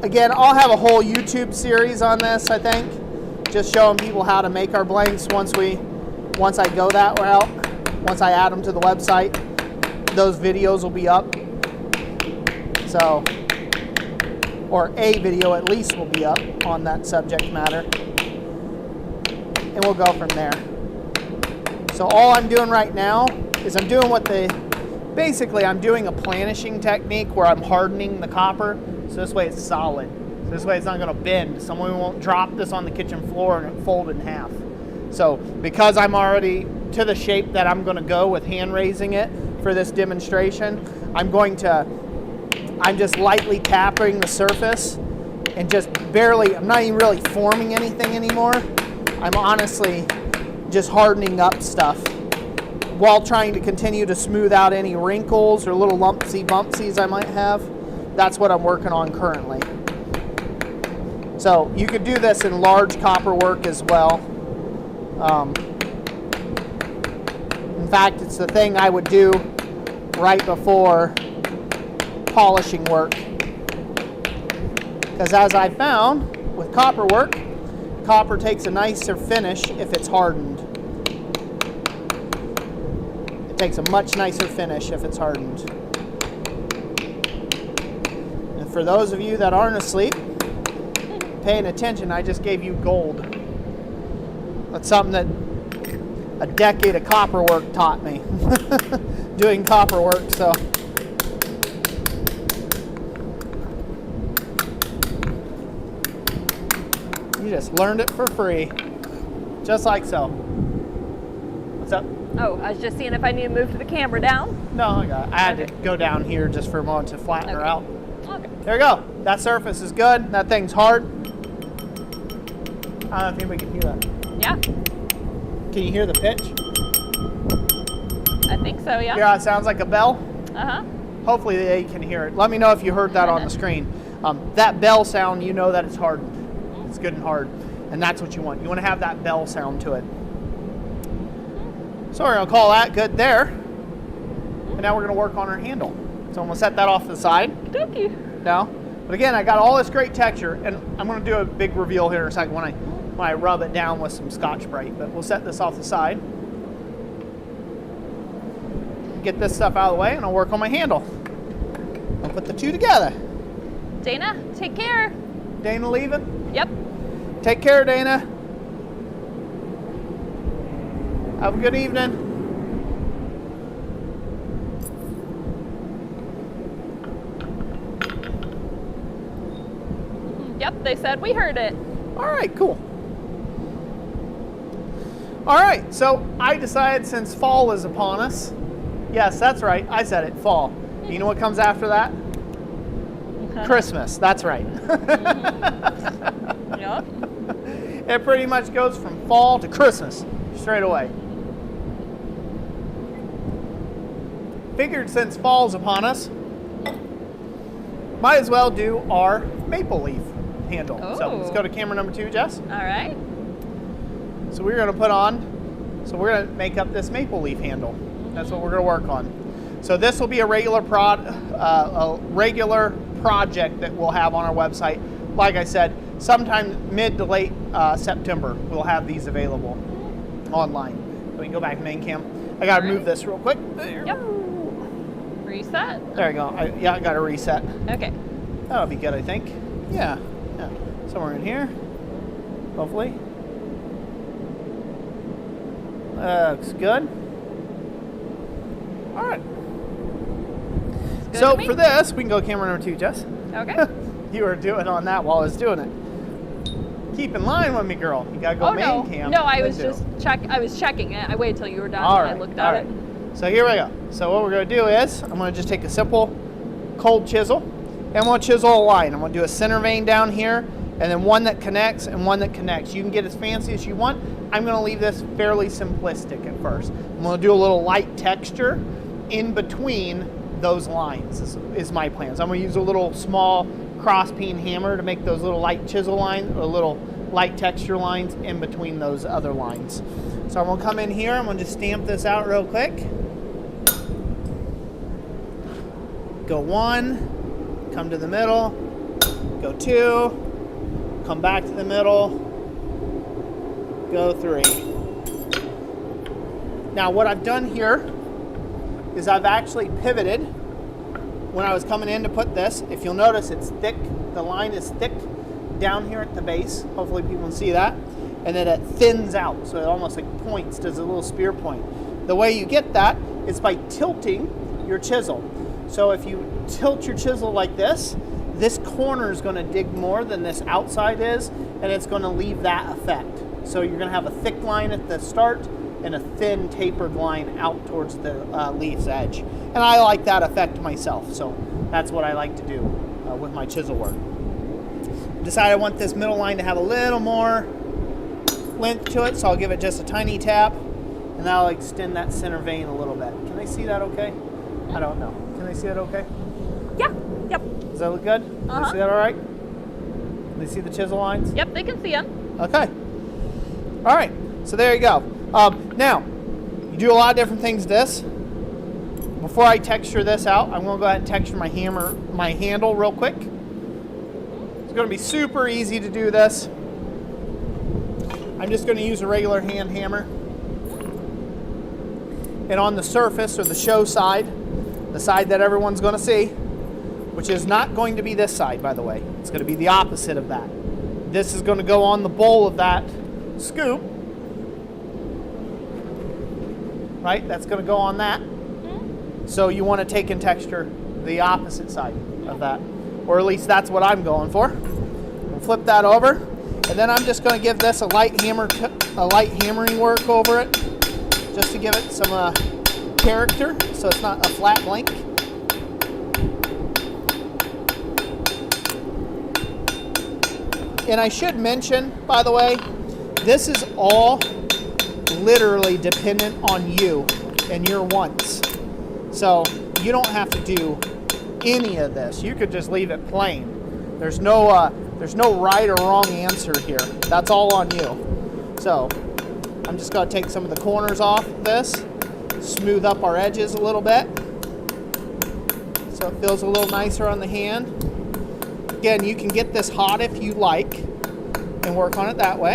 Again, I'll have a whole YouTube series on this, I think. Just showing people how to make our blanks once I go that route. Once I add them to the website, those videos will be up. So, or a video at least will be up on that subject matter. And we'll go from there. So all I'm doing right now is I'm doing basically I'm doing a planishing technique where I'm hardening the copper. So this way it's solid. So this way it's not going to bend. Someone won't drop this on the kitchen floor and it fold in half. So because I'm already to the shape that I'm going to go with hand raising it for this demonstration, I'm just lightly tapping the surface and just barely, I'm not even really forming anything anymore. I'm honestly just hardening up stuff while trying to continue to smooth out any wrinkles or little lumpsy bumpsies I might have. That's what I'm working on currently. So you could do this in large copper work as well. In fact, it's the thing I would do right before polishing work. Because as I found with copper work, copper takes a nicer finish if it's hardened. It takes a much nicer finish if it's hardened. And for those of you that aren't asleep, paying attention, I just gave you gold. That's something that a decade of copper work taught me. Doing copper work, so. You just learned it for free. Just like so. What's up? Oh, I was just seeing if I need to move the camera down. No, I got it. I had to go down here just for a moment to flatten her out. Okay. There we go. That surface is good. That thing's hard. I don't know if anybody can hear that. Yeah. Can you hear the pitch? I think so, yeah. Yeah, it sounds like a bell. Uh-huh. Hopefully they can hear it. Let me know if you heard that on the screen. That bell sound, you know that it's hard. It's good and hard. And that's what you want. You want to have that bell sound to it. So we're going to call that good there. And now we're going to work on our handle. So I'm going to set that off to the side. Thank you. No. But again, I got all this great texture, and I'm going to do a big reveal here in a second when I rub it down with some Scotch-Brite. But we'll set this off the side. Get this stuff out of the way, and I'll work on my handle. I'll put the two together. Dana, take care. Dana leaving? Yep. Take care, Dana. Have a good evening. Yep, they said we heard it. All right, cool. All right, so I decided since fall is upon us, yes, that's right, I said it, fall. You know what comes after that? Christmas, that's right. Yep. It pretty much goes from fall to Christmas, straight away. Figured since fall's upon us, might as well do our maple leaf handle. So let's go to camera number 2, Jess. All right. So we're going to we're going to make up this maple leaf handle. That's what we're going to work on. So this will be a regular project that we'll have on our website. Like I said, sometime mid to late September, we'll have these available online. So we can go back to main cam. I got to move this real quick. Yep. Reset. There we go. I got to reset. Okay. That'll be good, I think. Yeah. Somewhere in here, hopefully. Looks good. All right. So for this, we can go camera number 2, Jess. Okay. You were doing on that while I was doing it. Keep in line with me, girl. You gotta go main cam. No, I was just checking it. I waited till you were done. All right. I looked at it. So here we go. So what we're gonna do is I'm gonna just take a simple cold chisel, and I'm gonna chisel a line. I'm gonna do a center vein down here, and then one that connects and one that connects. You can get as fancy as you want. I'm gonna leave this fairly simplistic at first. I'm gonna do a little light texture in between those lines is my plan. So I'm gonna use a little small cross peen hammer to make those little light chisel lines, or little light texture lines in between those other lines. So I'm gonna come in here, I'm gonna just stamp this out real quick. Go 1, come to the middle, go 2, come back to the middle, go 3. Now what I've done here is I've actually pivoted when I was coming in to put this. If you'll notice, it's thick. The line is thick down here at the base. Hopefully people can see that. And then it thins out, so it almost like points, does a little spear point. The way you get that is by tilting your chisel. So if you tilt your chisel like this corner is going to dig more than this outside is, and it's going to leave that effect. So you're going to have a thick line at the start and a thin tapered line out towards the leaf's edge. And I like that effect myself, so that's what I like to do with my chisel work. Decided I want this middle line to have a little more length to it, so I'll give it just a tiny tap, and that'll extend that center vein a little bit. Can they see that okay? I don't know. Can they see that okay? Yeah. Yep. Does that look good? Can they see that all right? Can they see the chisel lines? Yep, they can see them. Okay. All right. So there you go. Now, you do a lot of different things to this. Before I texture this out, I'm going to go ahead and texture my handle real quick. It's going to be super easy to do this. I'm just going to use a regular hand hammer. And on the surface, or the show side, the side that everyone's going to see, which is not going to be this side, by the way. It's going to be the opposite of that. This is going to go on the bowl of that scoop. Right? That's going to go on that. So you want to take and texture the opposite side of that. Or at least that's what I'm going for. We'll flip that over. And then I'm just going to give this a light hammering work over it. just to give it some character, so it's not a flat blank. And I should mention, by the way, this is all literally dependent on you and your wants. So you don't have to do any of this. You could just leave it plain. There's no right or wrong answer here. That's all on you. So I'm just going to take some of the corners off this, smooth up our edges a little bit so it feels a little nicer on the hand. Again, you can get this hot if you like and work on it that way.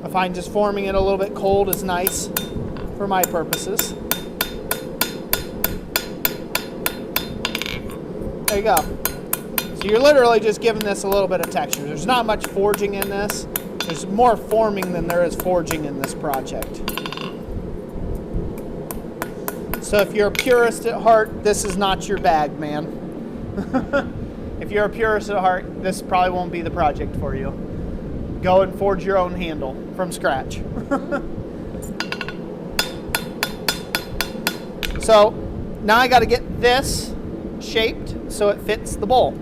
I find just forming it a little bit cold is nice for my purposes. There you go. So you're literally just giving this a little bit of texture. There's not much forging in this. There's more forming than there is forging in this project. So if you're a purist at heart, this is not your bag, man. If you're a purist at heart, this probably won't be the project for you. Go and forge your own handle from scratch. So now I got to get this shaped so it fits the bowl,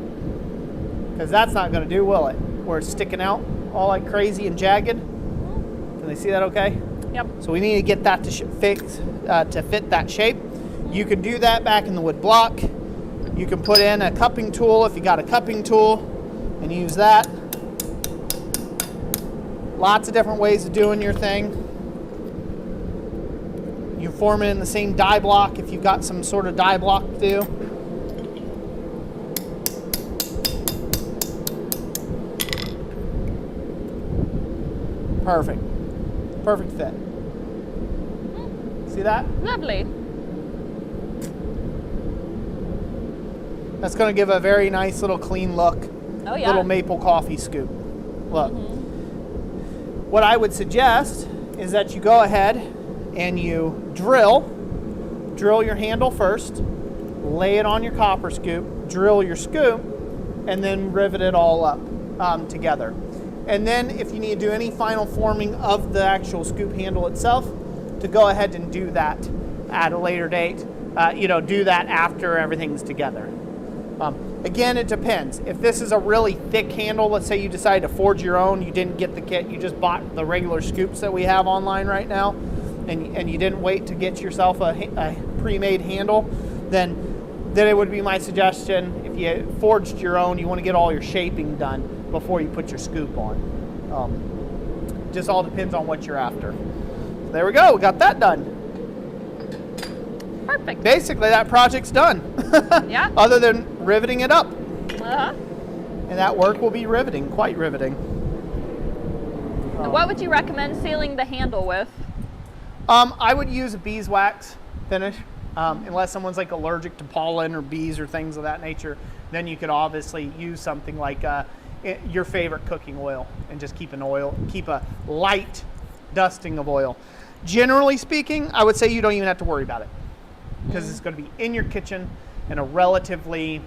because that's not going to do, will it? Where it's sticking out all like crazy and jagged. Can they see that okay? Yep. So we need to get that to fit that shape. You can do that back in the wood block. You can put in a cupping tool if you got a cupping tool and use that. Lots of different ways of doing your thing. You form it in the same die block if you've got some sort of die block to do. Perfect. Perfect fit. See that? Lovely. That's going to give a very nice little clean look. Oh yeah. Little maple coffee scoop. Look. What I would suggest is that you go ahead and you drill your handle first, lay it on your copper scoop, drill your scoop, and then rivet it all up together. And then if you need to do any final forming of the actual scoop handle itself, to go ahead and do that at a later date. Do that after everything's together. Again, it depends. If this is a really thick handle, let's say you decide to forge your own, you didn't get the kit, you just bought the regular scoops that we have online right now, and you didn't wait to get yourself a pre-made handle, then it would be my suggestion, if you forged your own, you want to get all your shaping done before you put your scoop on. Just all depends on what you're after. So there we go, we got that done. Perfect. Basically, that project's done. Yeah. Other than riveting it up. Uh-huh. And that work will be riveting, quite riveting. And what would you recommend sealing the handle with? I would use a beeswax finish, unless someone's like allergic to pollen or bees or things of that nature. Then you could obviously use something like your favorite cooking oil and just keep a light dusting of oil. Generally speaking, I would say you don't even have to worry about it, because it's going to be in your kitchen in a relatively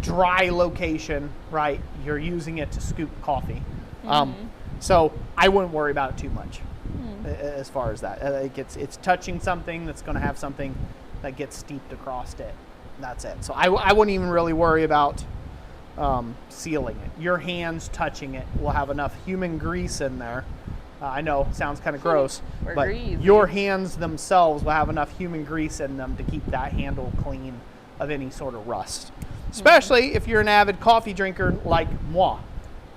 dry location, right? You're using it to scoop coffee. So I wouldn't worry about it too much as far as that. It's touching something that's going to have something that gets steeped across it. That's it. So I wouldn't even really worry about sealing it. Your hands touching it will have enough human grease in there. I know, sounds kind of gross, but greasy. Your hands themselves will have enough human grease in them to keep that handle clean of any sort of rust. Especially if you're an avid coffee drinker like moi,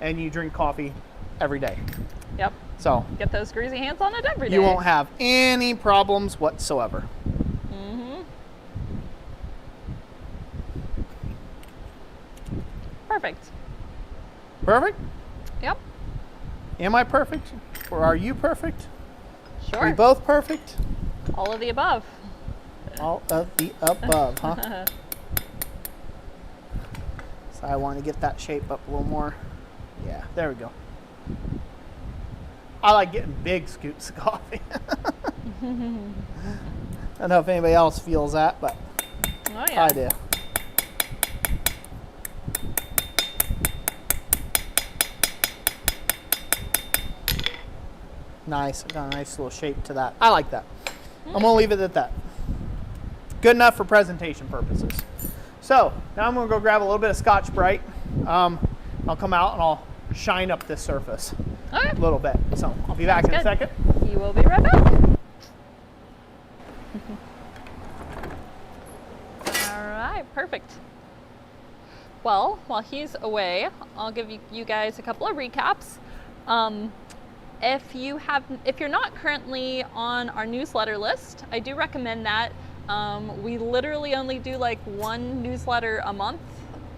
and you drink coffee every day. Yep. So get those greasy hands on it every day. You won't have any problems whatsoever. Perfect. Perfect? Yep. Am I perfect? Or are you perfect? Sure. Are we both perfect? All of the above. All of the above, huh? So I want to get that shape up a little more. Yeah, there we go. I like getting big scoops of coffee. I don't know if anybody else feels that, but I do. Nice, got a nice little shape to that. I like that. I'm gonna leave it at that. Good enough for presentation purposes. So now I'm gonna go grab a little bit of Scotch-Brite. I'll come out and I'll shine up this surface a little bit. So I'll be back in a second. You will be right back. All right, perfect. Well, while he's away, I'll give you guys a couple of recaps. If you're not currently on our newsletter list, I do recommend that. We literally only do like one newsletter a month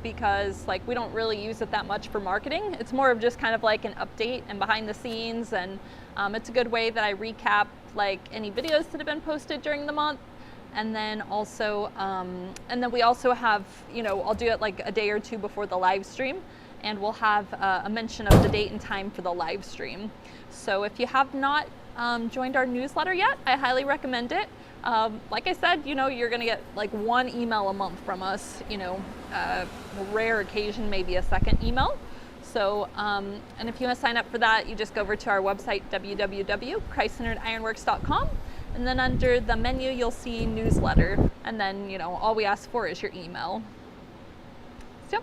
because like we don't really use it that much for marketing. It's more of just kind of like an update and behind the scenes, and it's a good way that I recap like any videos that have been posted during the month. And then also, we also have, I'll do it like a day or two before the live stream, and we'll have a mention of the date and time for the live stream. So if you have not joined our newsletter yet, I highly recommend it. Like I said, you're gonna get like one email a month from us, a rare occasion, maybe a second email. So, and if you want to sign up for that, you just go over to our website, www.christcentedironworks.com. And then under the menu, you'll see newsletter. And then, all we ask for is your email. Yep.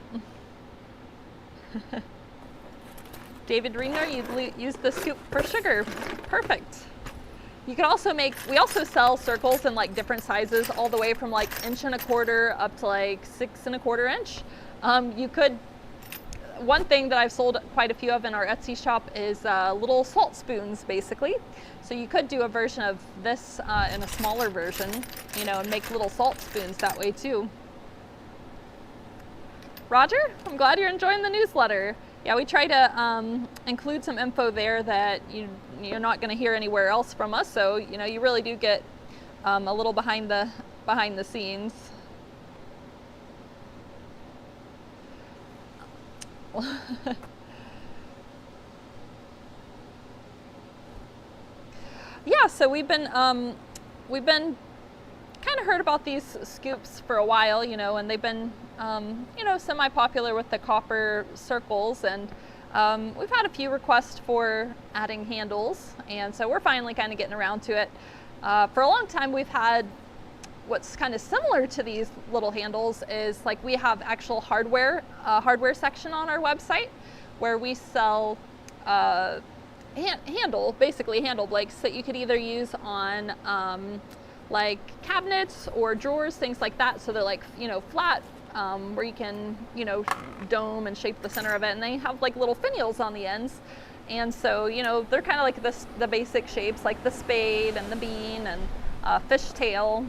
David Reno, you used the scoop for sugar. Perfect. You can also we also sell circles in like different sizes, all the way from like 1.25 inches up to like 6.25 inches. One thing that I've sold quite a few of in our Etsy shop is little salt spoons, basically. So you could do a version of this in a smaller version, and make little salt spoons that way too. Roger, I'm glad you're enjoying the newsletter. Yeah, we try to include some info there that you're not going to hear anywhere else from us. So you really do get a little behind the scenes. Yeah, so we've been kind of heard about these scoops for a while, and they've been semi-popular with the copper circles, and we've had a few requests for adding handles, and so we're finally kind of getting around to it. For a long time, we've had what's kind of similar to these little handles is like we have actual hardware section on our website where we sell handle blades that you could either use on like cabinets or drawers, things like that. So they're like flat, where you can dome and shape the center of it, and they have like little finials on the ends. And so they're kind of like the basic shapes, like the spade and the bean and fishtail,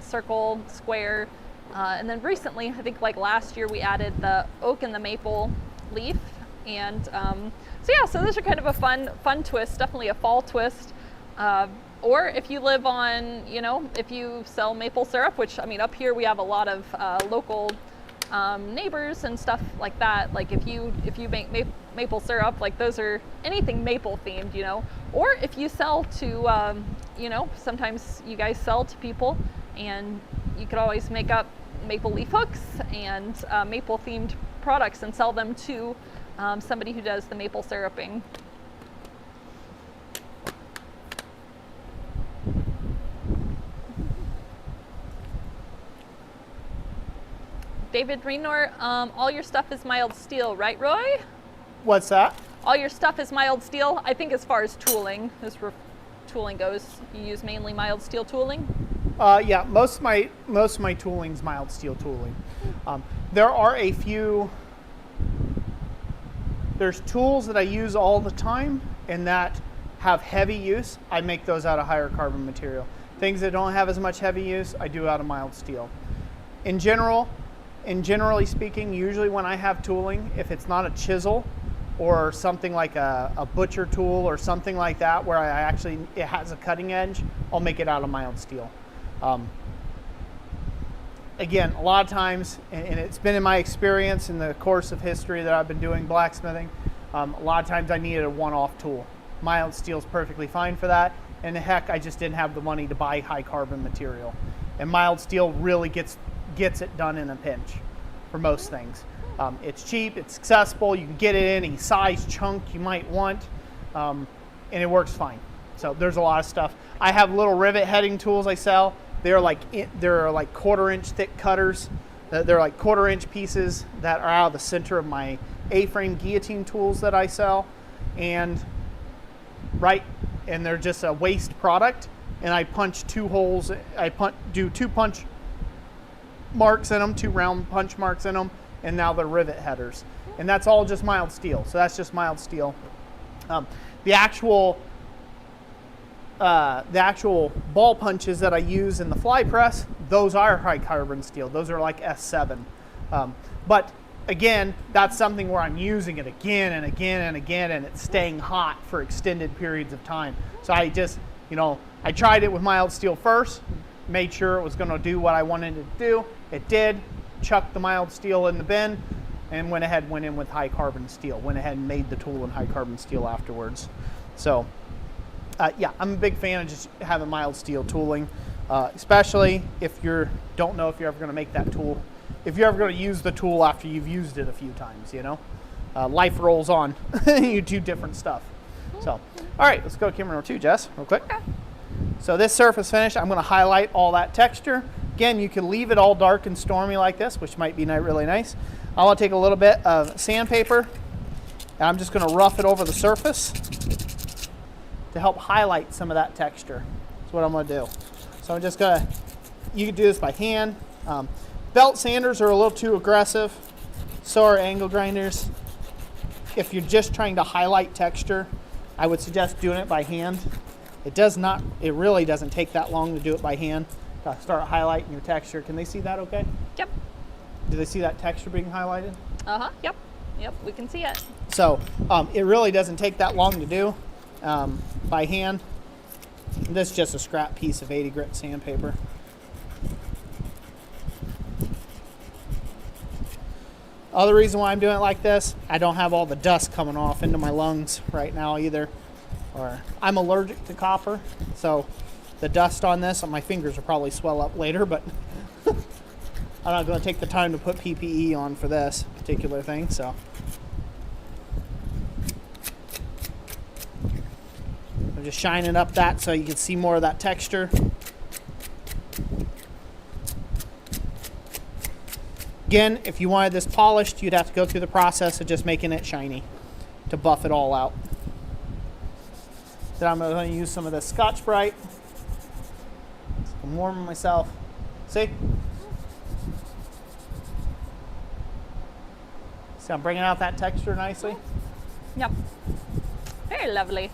circle, square, and then recently, I think like last year, we added the oak and the maple leaf, and so those are kind of a fun twist, definitely a fall twist. Or if you live on, if you sell maple syrup, which up here we have a lot of local neighbors and stuff like that. Like if you make maple syrup, like those are anything maple themed, Or if you sell to, sometimes you guys sell to people, and you could always make up maple leaf hooks and maple themed products and sell them to somebody who does the maple syruping. David Renor, all your stuff is mild steel, right, Roy? What's that? All your stuff is mild steel. I think as far as tooling, tooling goes, you use mainly mild steel tooling. Yeah, most of my tooling's mild steel tooling. There are a few. There's tools that I use all the time and that have heavy use. I make those out of higher carbon material. Things that don't have as much heavy use, I do out of mild steel. Generally speaking, usually when I have tooling, if it's not a chisel or something like a butcher tool or something like that where it has a cutting edge, I'll make it out of mild steel. Again, a lot of times, and it's been in my experience in the course of history that I've been doing blacksmithing, a lot of times I needed a one-off tool. Mild steel is perfectly fine for that, and heck, I just didn't have the money to buy high carbon material. And mild steel really gets it done in a pinch for most things. It's cheap, it's accessible, you can get it in any size chunk you might want, and it works fine. So there's a lot of stuff. I have little rivet heading tools I sell. They're like 1/4-inch thick cutters. They're like 1/4-inch pieces that are out of the center of my A-frame guillotine tools that I sell, and they're just a waste product. And I punch 2 holes. Do 2 punch marks in them, 2 round punch marks in them, and now they're rivet headers. And that's all just mild steel. So that's just mild steel. The actual ball punches that I use in the fly press, those are high carbon steel. Those are like S7. But again, that's something where I'm using it again and again and again, and it's staying hot for extended periods of time. So I just, I tried it with mild steel first, made sure it was going to do what I wanted it to do. It did. Chucked the mild steel in the bin, and went in with high carbon steel. Went ahead and made the tool in high carbon steel afterwards. So yeah, I'm a big fan of just having mild steel tooling, especially if you don't know if you're ever going to make that tool, if you're ever going to use the tool after you've used it a few times. Life rolls on. You do different stuff. So, all right, let's go to camera number 2, Jess, real quick. Okay. So this surface finish, I'm going to highlight all that texture. Again, you can leave it all dark and stormy like this, which might be really nice. I want to take a little bit of sandpaper, and I'm just going to rough it over the surface to help highlight some of that texture. That's what I'm going to do. So I'm just going to, you can do this by hand. Belt sanders are a little too aggressive. So are angle grinders. If you're just trying to highlight texture, I would suggest doing it by hand. It really doesn't take that long to do it by hand. Start highlighting your texture. Can they see that okay? Yep. Do they see that texture being highlighted? Uh-huh, yep, we can see it. So it really doesn't take that long to do by hand. This is just a scrap piece of 80 grit sandpaper. Other reason why I'm doing it like this, I don't have all the dust coming off into my lungs right now either. Or I'm allergic to copper, so the dust on this, my fingers will probably swell up later, but I'm not going to take the time to put PPE on for this particular thing. So I'm just shining up that so you can see more of that texture. Again, if you wanted this polished, you'd have to go through the process of just making it shiny to buff it all out. Then I'm going to use some of this Scotch-Brite. I'm warming myself. See? See, I'm bringing out that texture nicely. Yep. Very lovely.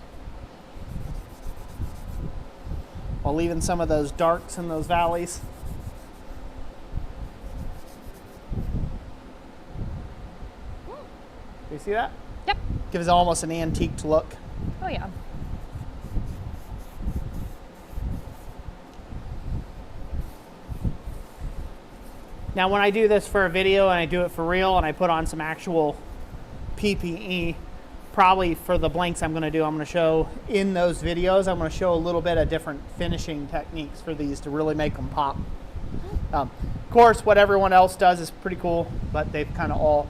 While leaving some of those darks in those valleys. Do you see that? Yep. Gives it almost an antiqued look. Oh yeah. Now when I do this for a video and I do it for real and I put on some actual PPE, probably for the blanks I'm going to show in those videos, I'm going to show a little bit of different finishing techniques for these to really make them pop. Of course, what everyone else does is pretty cool, but they've kind of all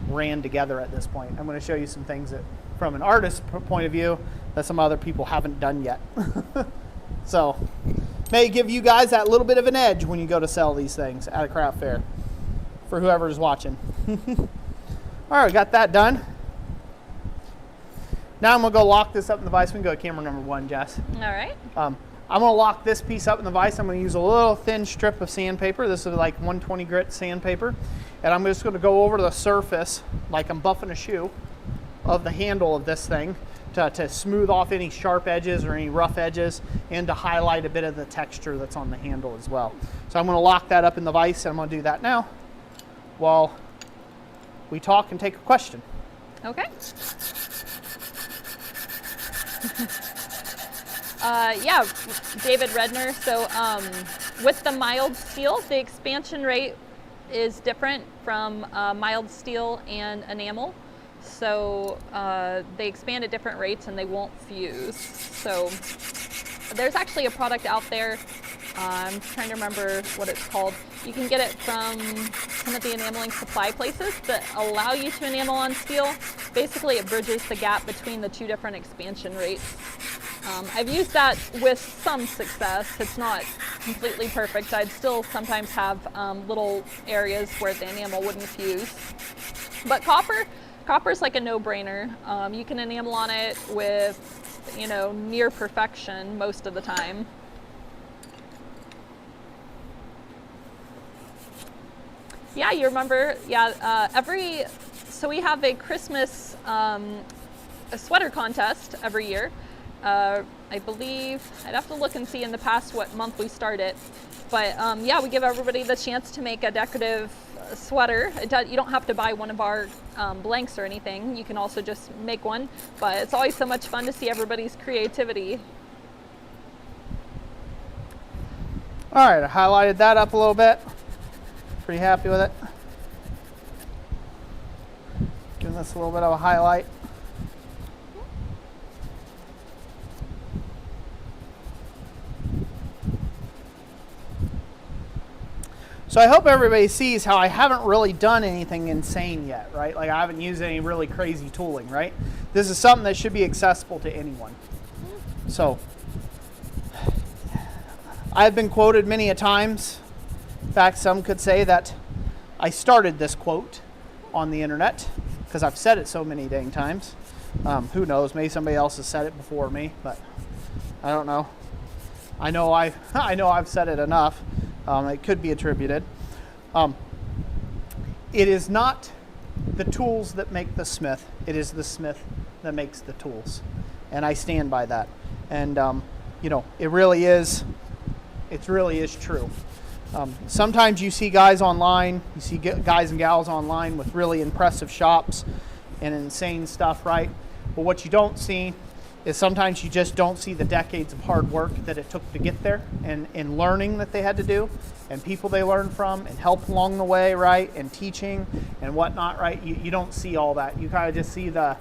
ran together at this point. I'm going to show you some things that, from an artist's point of view, that some other people haven't done yet. So, may give you guys that little bit of an edge when you go to sell these things at a craft fair, for whoever's watching. All right, got that done. Now I'm going to go lock this up in the vise. We can go to camera number 1, Jess. All right. I'm going to lock this piece up in the vise. I'm going to use a little thin strip of sandpaper. This is like 120 grit sandpaper. And I'm just going to go over the surface, like I'm buffing a shoe, of the handle of this thing to smooth off any sharp edges or any rough edges, and to highlight a bit of the texture that's on the handle as well. So I'm going to lock that up in the vise, and I'm going to do that now while we talk and take a question. Okay. Yeah, David Redner. So with the mild steel, the expansion rate is different from mild steel and enamel. So they expand at different rates and they won't fuse. So there's actually a product out there. I'm trying to remember what it's called. You can get it from some of the enameling supply places that allow you to enamel on steel. Basically, it bridges the gap between the two different expansion rates. I've used that with some success. It's not completely perfect. I'd still sometimes have little areas where the enamel wouldn't fuse. But copper's like a no-brainer. You can enamel on it with, near perfection most of the time. Yeah, you remember, so we have a Christmas a sweater contest every year. I believe, I'd have to look and see in the past what month we started. But we give everybody the chance to make a decorative sweater. You don't have to buy one of our blanks or anything. You can also just make one. But it's always so much fun to see everybody's creativity. All right, I highlighted that up a little bit. Pretty happy with it. Giving this a little bit of a highlight. So I hope everybody sees how I haven't really done anything insane yet, right? Like I haven't used any really crazy tooling, right? This is something that should be accessible to anyone. So I've been quoted many a times. In fact, some could say that I started this quote on the internet because I've said it so many dang times. Who knows? Maybe somebody else has said it before me, but I don't know. I know I've said it enough. It could be attributed. It is not the tools that make the smith. It is the smith that makes the tools, and I stand by that. And it really is. It really is true. Sometimes you see guys online. You see guys and gals online with really impressive shops and insane stuff, right? But what you don't see is sometimes you just don't see the decades of hard work that it took to get there, and learning that they had to do, and people they learned from, and help along the way, right? And teaching and whatnot, right? You don't see all that. You kind of just see the,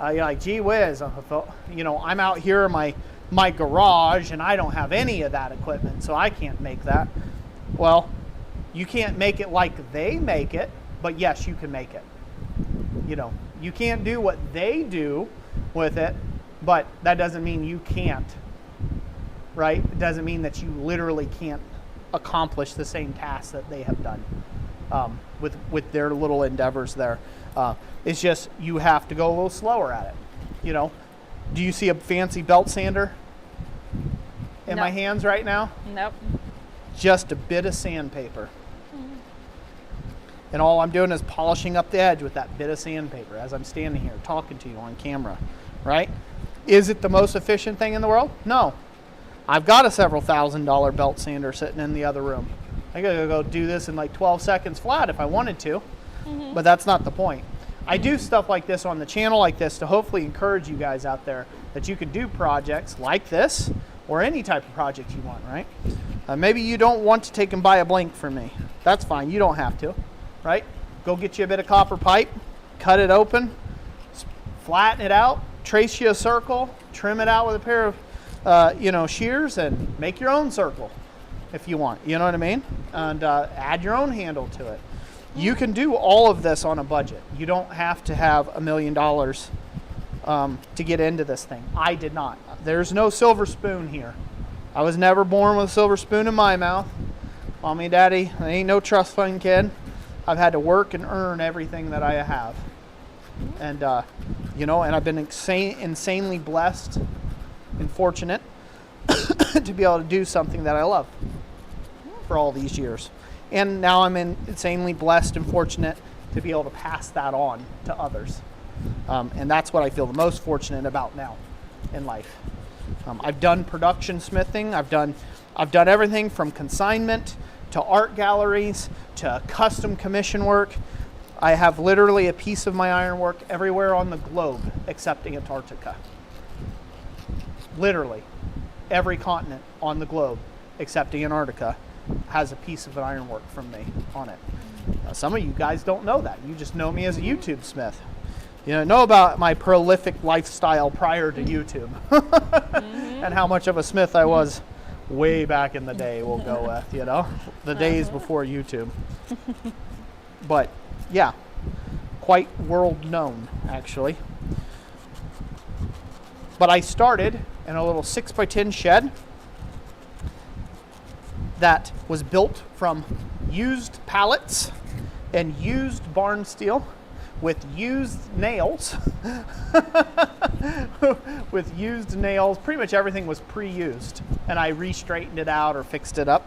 you're like, gee whiz, I'm out here in my garage and I don't have any of that equipment, so I can't make that. Well, you can't make it like they make it, but yes, you can make it. You can't do what they do with it, but that doesn't mean you can't, right? It doesn't mean that you literally can't accomplish the same tasks that they have done with their little endeavors there. It's just you have to go a little slower at it. Do you see a fancy belt sander in my hands right now? Nope. Just a bit of sandpaper. And all I'm doing is polishing up the edge with that bit of sandpaper as I'm standing here talking to you on camera, right? Is it the most efficient thing in the world? No. I've got a several $1,000 belt sander sitting in the other room. I gotta go do this in like 12 seconds flat if I wanted to, but that's not the point. I do stuff like this on the channel like this to hopefully encourage you guys out there that you can do projects like this or any type of project you want, right? Maybe you don't want to take and buy a blank from me. That's fine, you don't have to, right? Go get you a bit of copper pipe, cut it open, flatten it out, trace you a circle, trim it out with a pair of shears, and make your own circle if you want. You know what I mean? And add your own handle to it. You can do all of this on a budget. You don't have to have $1 million to get into this thing. I did not. There's no silver spoon here. I was never born with a silver spoon in my mouth. Mommy and Daddy, I ain't no trust fund kid. I've had to work and earn everything that I have. And, and I've been insanely blessed and fortunate to be able to do something that I love for all these years. And now I'm insanely blessed and fortunate to be able to pass that on to others. And that's what I feel the most fortunate about now in life. I've done production smithing. I've done everything from consignment to art galleries to custom commission work. I have literally a piece of my ironwork everywhere on the globe except Antarctica. Literally every continent on the globe except Antarctica has a piece of an ironwork from me on it. Now, some of you guys don't know that. You just know me as a YouTube smith. You know about my prolific lifestyle prior to YouTube and how much of a smith I was way back in the day, we'll go with, the days before YouTube. But yeah, quite world known actually. But I started in a little 6x10 shed that was built from used pallets and used barn steel with used nails. With used nails, pretty much everything was pre-used, and I re-straightened it out or fixed it up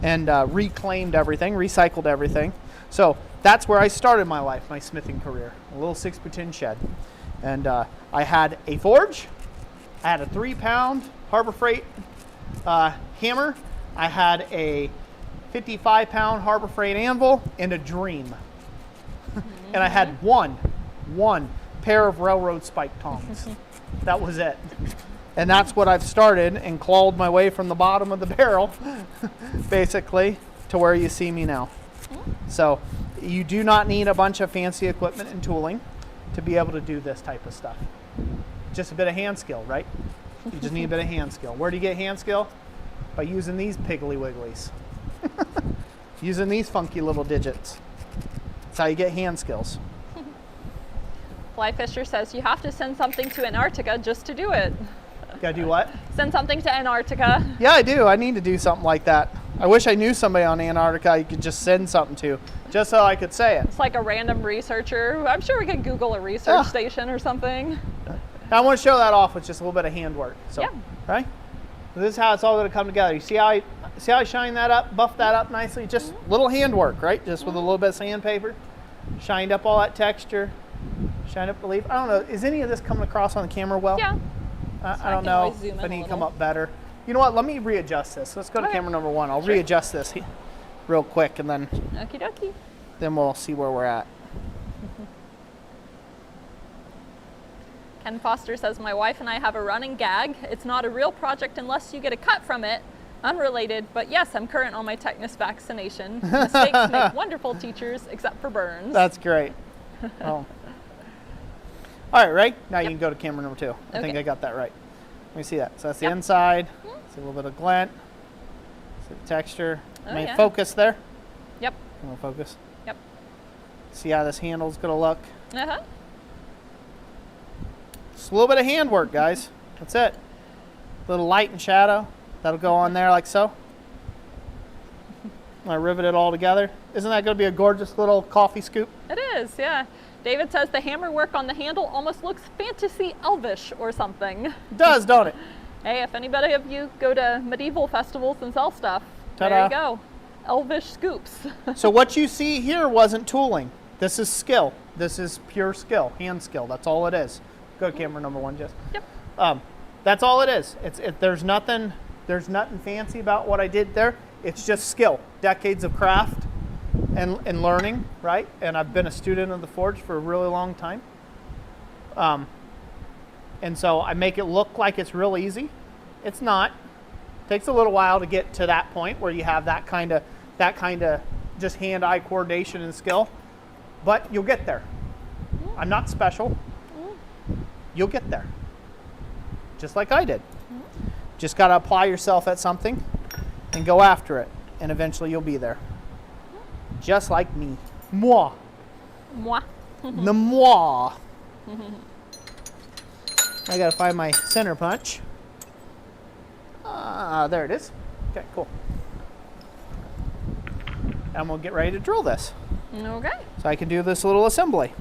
and reclaimed everything, recycled everything. So that's where I started my life, my smithing career, a little 6x10 shed. And I had a forge, I had a 3-pound Harbor Freight hammer, I had a 55-pound Harbor Freight anvil, and a dream. And I had one pair of railroad spike tongs. That was it. And that's what I've started and clawed my way from the bottom of the barrel, basically, to where you see me now. So you do not need a bunch of fancy equipment and tooling to be able to do this type of stuff. Just a bit of hand skill, right? You just need a bit of hand skill. Where do you get hand skill? By using these piggly wigglies. Using these funky little digits. That's how you get hand skills. Fly Fisher says you have to send something to Antarctica just to do it. Gotta do what? Send something to Antarctica. Yeah, I do. I need to do something like that. I wish I knew somebody on Antarctica I could just send something to, just so I could say it. It's like a random researcher. I'm sure we could Google a research station or something. Now, I want to show that off with just a little bit of handwork. So, yeah. Right? So this is how it's all going to come together. You see how I shine that up, buff that up nicely? Just little handwork, right? Just with a little bit of sandpaper. Shined up all that texture. Shined up the leaf. I don't know. Is any of this coming across on the camera well? Yeah. I don't know if I need to come up better. You know what? Let me readjust this. Let's go to camera number 1. I'll readjust this real quick, and then Okie dokie. Then we'll see where we're at. Ken Foster says, my wife and I have a running gag. It's not a real project unless you get a cut from it. Unrelated, but yes, I'm current on my tetanus vaccination. Mistakes make wonderful teachers, except for burns. That's great. Oh. All right, right? Now you can go to camera number 2. I think I got that right. Let me see that. So that's the inside. See a little bit of glint. See the texture. May focus there. Yep. Come on, focus. Yep. See how this handle's going to look. Uh-huh. Just a little bit of handwork, guys. That's it. A little light and shadow. That'll go on there like so. I rivet it all together. Isn't that going to be a gorgeous little coffee scoop? It is, yeah. David says the hammer work on the handle almost looks fantasy elvish or something. It does, don't it? Hey, if anybody of you go to medieval festivals and sell stuff, there you go. Elvish scoops. So what you see here wasn't tooling. This is skill. This is pure skill, hand skill. That's all it is. Go to camera number 1, Jess. Yep. That's all it is. There's nothing fancy about what I did there. It's just skill, decades of craft and learning, right? And I've been a student of the forge for a really long time. And so I make it look like it's real easy. It's not. It takes a little while to get to that point where you have that kind of just hand-eye coordination and skill, but you'll get there. I'm not special. You'll get there, just like I did. Just got to apply yourself at something and go after it, and eventually you'll be there. Just like me. Moi. Moi. The moi. I got to find my center punch. There it is. Okay, cool. And we'll get ready to drill this. Okay. So I can do this little assembly.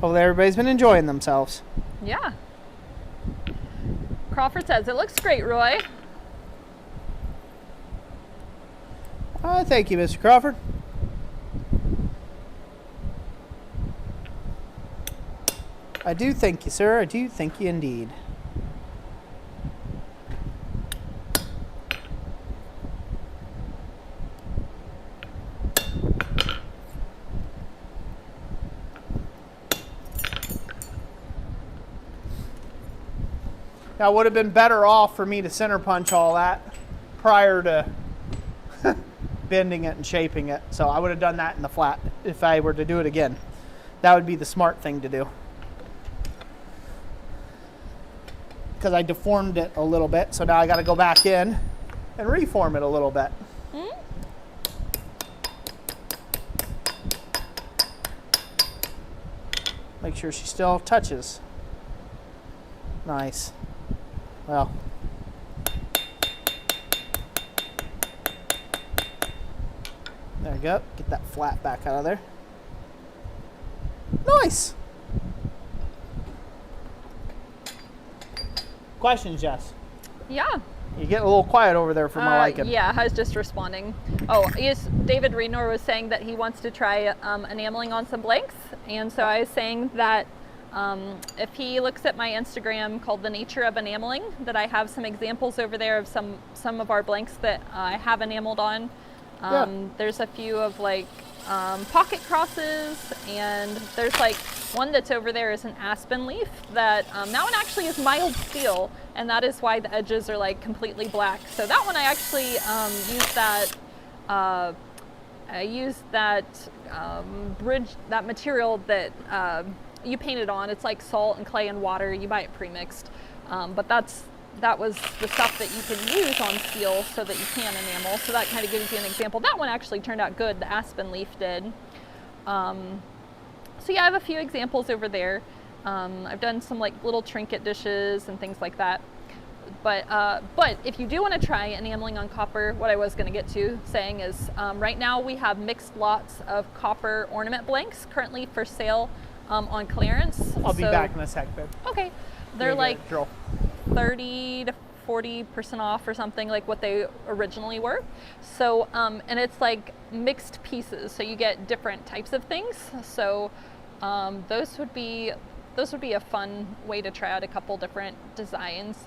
Hopefully everybody's been enjoying themselves. Yeah. Crawford says, it looks great, Roy. Thank you, Mr. Crawford. I do thank you, sir. I do thank you indeed. Now, it would have been better off for me to center punch all that prior to bending it and shaping it. So I would have done that in the flat if I were to do it again. That would be the smart thing to do. Because I deformed it a little bit, so now I got to go back in and reform it a little bit. Make sure she still touches. Nice. Well. There we go. Get that flat back out of there. Nice. Questions, Jess? Yeah. You get a little quiet over there for my liking. Yeah, I was just responding. Oh, yes, David Renor was saying that he wants to try enameling on some blanks. And so I was saying that if he looks at my Instagram called The Nature of Enameling, that I have some examples over there of some of our blanks that I have enameled on. There's a few of like pocket crosses, and there's like one that's over there is an aspen leaf that that one actually is mild steel, and that is why the edges are like completely black. So that one I actually used that bridge, that material that you painted on. It's like salt and clay and water. You buy it pre-mixed, but that was the stuff that you can use on steel so that you can enamel. So that kind of gives you an example. That one actually turned out good. The aspen leaf did. So yeah, I have a few examples over there. I've done some like little trinket dishes and things like that. But if you do want to try enameling on copper, what I was going to get to saying is right now we have mixed lots of copper ornament blanks currently for sale on clearance. I'll be back in a sec, babe. Okay. They're like 30 to 40% off or something, like what they originally were. So and it's like mixed pieces, so you get different types of things. So those would be a fun way to try out a couple different designs,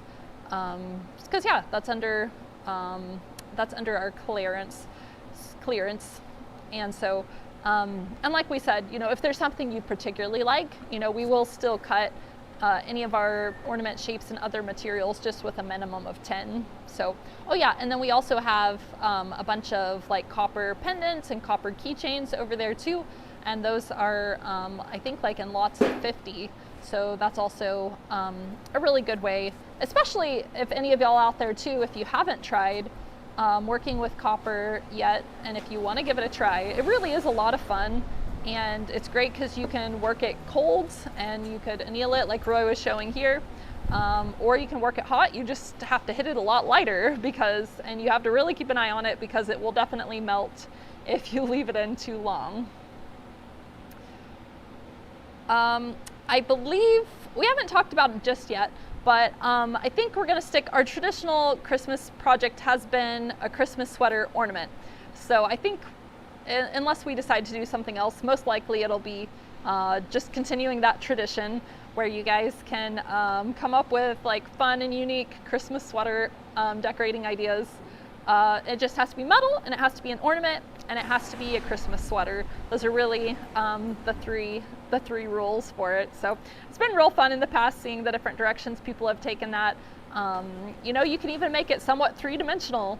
because yeah, that's under our clearance. And so and like we said, you know, if there's something you particularly like, you know, we will still cut any of our ornament shapes and other materials just with a minimum of 10. So, oh yeah, and then we also have a bunch of like copper pendants and copper keychains over there too, and those are I think like in lots of 50. So that's also a really good way, especially if any of y'all out there too, if you haven't tried working with copper yet, and if you want to give it a try, it really is a lot of fun. And it's great because you can work it cold and you could anneal it like Roy was showing here, or you can work it hot. You just have to hit it a lot lighter and you have to really keep an eye on it because it will definitely melt if you leave it in too long. I believe we haven't talked about it just yet, but I think we're going to stick, our traditional Christmas project has been a Christmas sweater ornament. So I think unless we decide to do something else, most likely it'll be just continuing that tradition where you guys can come up with like fun and unique Christmas sweater decorating ideas. It just has to be metal, and it has to be an ornament, and it has to be a Christmas sweater. Those are really the three rules for it. So it's been real fun in the past seeing the different directions people have taken that. You know, you can even make it somewhat three-dimensional.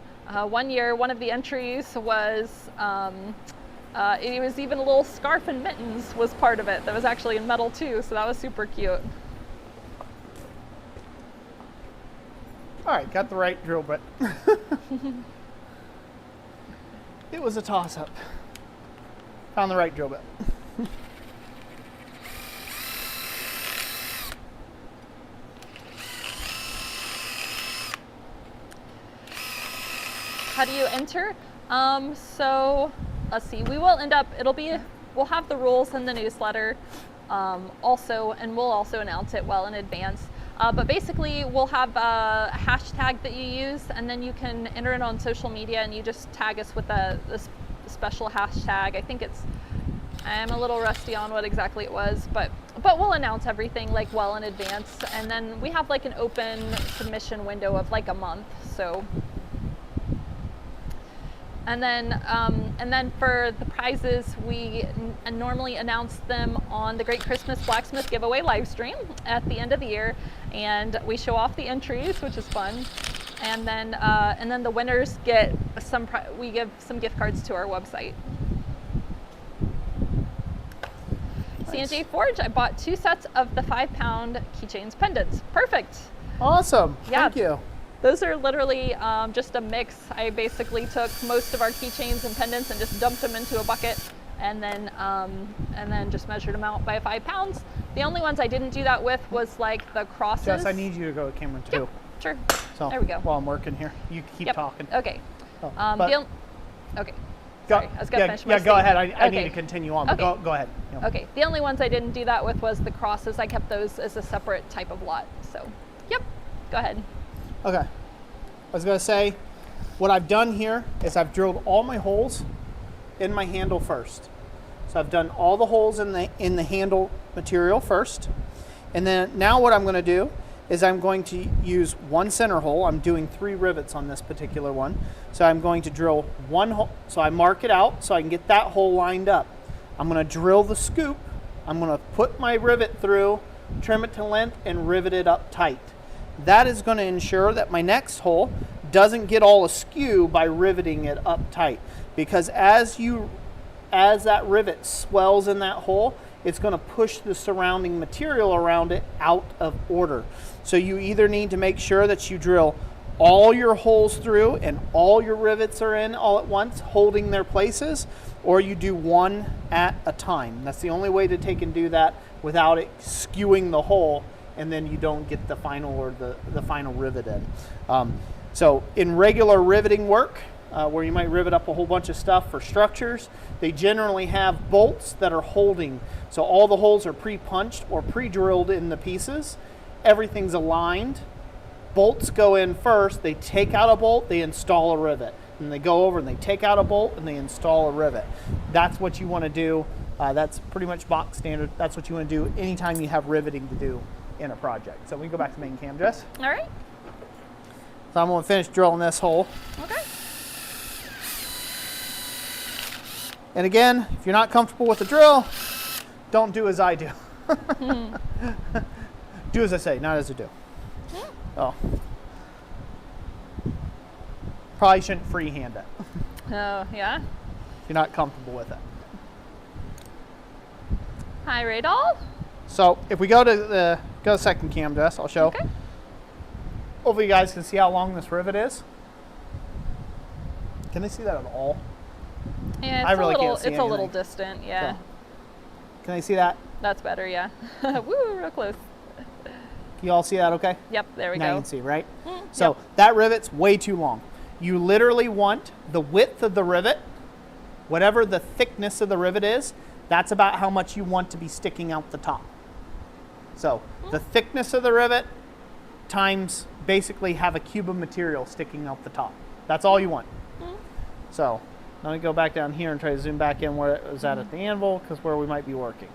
One year, one of the entries was, it was even a little scarf and mittens was part of it that was actually in metal too, so that was super cute. All right, got the right drill bit. It was a toss-up. Found the right drill bit. How do you enter? So let's see, we'll have the rules in the newsletter also, and we'll also announce it well in advance. But basically we'll have a hashtag that you use, and then you can enter it on social media and you just tag us with a special hashtag. I think I'm a little rusty on what exactly it was, but we'll announce everything like well in advance, and then we have like an open submission window of like a month. So and then for the prizes, we normally announce them on the Great Christmas Blacksmith giveaway live stream at the end of the year, and we show off the entries, which is fun. And then the winners get we give some gift cards to our website. Nice. C&J Forge, I bought 2 sets of the 5-pound keychains pendants. Perfect. Awesome. Yeah. Thank you. Those are literally just a mix. I basically took most of our keychains and pendants and just dumped them into a bucket and then just measured them out by 5 pounds. The only ones I didn't do that with was like the crosses. Jess, I need you to go to camera too. Yep, sure. So there we go. While I'm working here, you keep talking. Okay. Oh, Okay. Sorry, I was gonna finish my go ahead. statement. I need to continue on. But go ahead. Yeah. Okay. The only ones I didn't do that with was the crosses. I kept those as a separate type of lot. So, yep. Go ahead. Okay. I was gonna say, what I've done here is I've drilled all my holes in my handle first. So I've done all the holes in the handle material first, and then now what I'm going to do is I'm going to use one center hole. I'm doing 3 rivets on this particular one. So I'm going to drill one hole. So I mark it out so I can get that hole lined up. I'm going to drill the scoop. I'm going to put my rivet through, trim it to length, and rivet it up tight. That is going to ensure that my next hole doesn't get all askew by riveting it up tight. Because as that rivet swells in that hole, it's going to push the surrounding material around it out of order. So you either need to make sure that you drill all your holes through and all your rivets are in all at once, holding their places, or you do one at a time. That's the only way to take and do that without it skewing the hole, and then you don't get the final or the final rivet in. So in regular riveting work, where you might rivet up a whole bunch of stuff for structures, they generally have bolts that are holding. So all the holes are pre-punched or pre-drilled in the pieces. Everything's aligned. Bolts go in first, they take out a bolt, they install a rivet. And they go over and they take out a bolt and they install a rivet. That's what you want to do. That's pretty much box standard. That's what you want to do anytime you have riveting to do in a project. So we can go back to main cam, Jess. All right. So I'm going to finish drilling this hole. Okay. And again, if you're not comfortable with the drill, don't do as I do. Do as I say, not as I do. Oh. Probably shouldn't freehand it. Oh, yeah? If you're not comfortable with it. Hi, Radol. So if we go to the second cam, Jess, I'll show. Okay. Hopefully you guys can see how long this rivet is. Can they see that at all? Yeah, I really can't see it's a little anything. distant, yeah. So, can they see that? That's better, yeah. Woo, real close. Can you all see that okay? Yep, there we Now go. you can see, right? So Yep. that rivet's way too long. You literally want the width of the rivet, whatever the thickness of the rivet is, that's about how much you want to be sticking out the top. So the thickness of the rivet times basically have a cube of material sticking out the top. That's all you want. So let me go back down here and try to zoom back in where it was at the anvil, because where we might be working.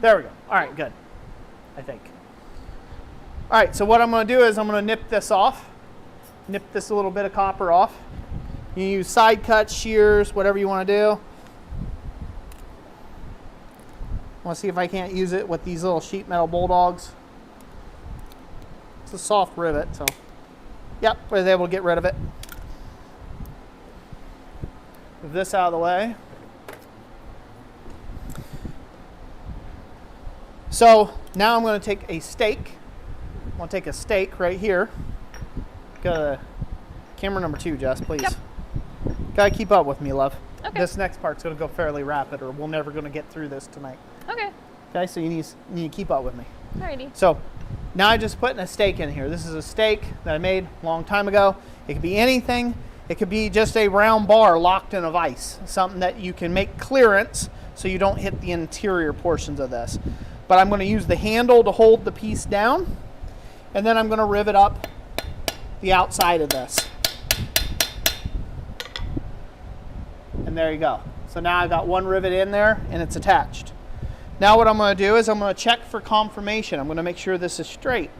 There we go. All right, good, I think. All right, so what I'm going to do is I'm going to nip this off, nip this a little bit of copper off. You use side cuts, shears, whatever you want to do. I want to see if I can't use it with these little sheet metal bulldogs. It's a soft rivet, so yep, I was able to get rid of it. Move this out of the way. So now I'm going to take a stake. I'm going to take a stake right here. Go to camera number 2, Jess, please. Yep. Gotta keep up with me, love. Okay. This next part's going to go fairly rapid, or we're never going to get through this tonight. Okay. Okay, so you need to keep up with me. Alrighty. So now I'm just putting a stake in here. This is a stake that I made a long time ago. It could be anything. It could be just a round bar locked in a vise, something that you can make clearance so you don't hit the interior portions of this. But I'm going to use the handle to hold the piece down, and then I'm going to rivet up the outside of this. And there you go. So now I've got one rivet in there and it's attached. Now what I'm going to do is I'm going to check for confirmation. I'm going to make sure this is straight.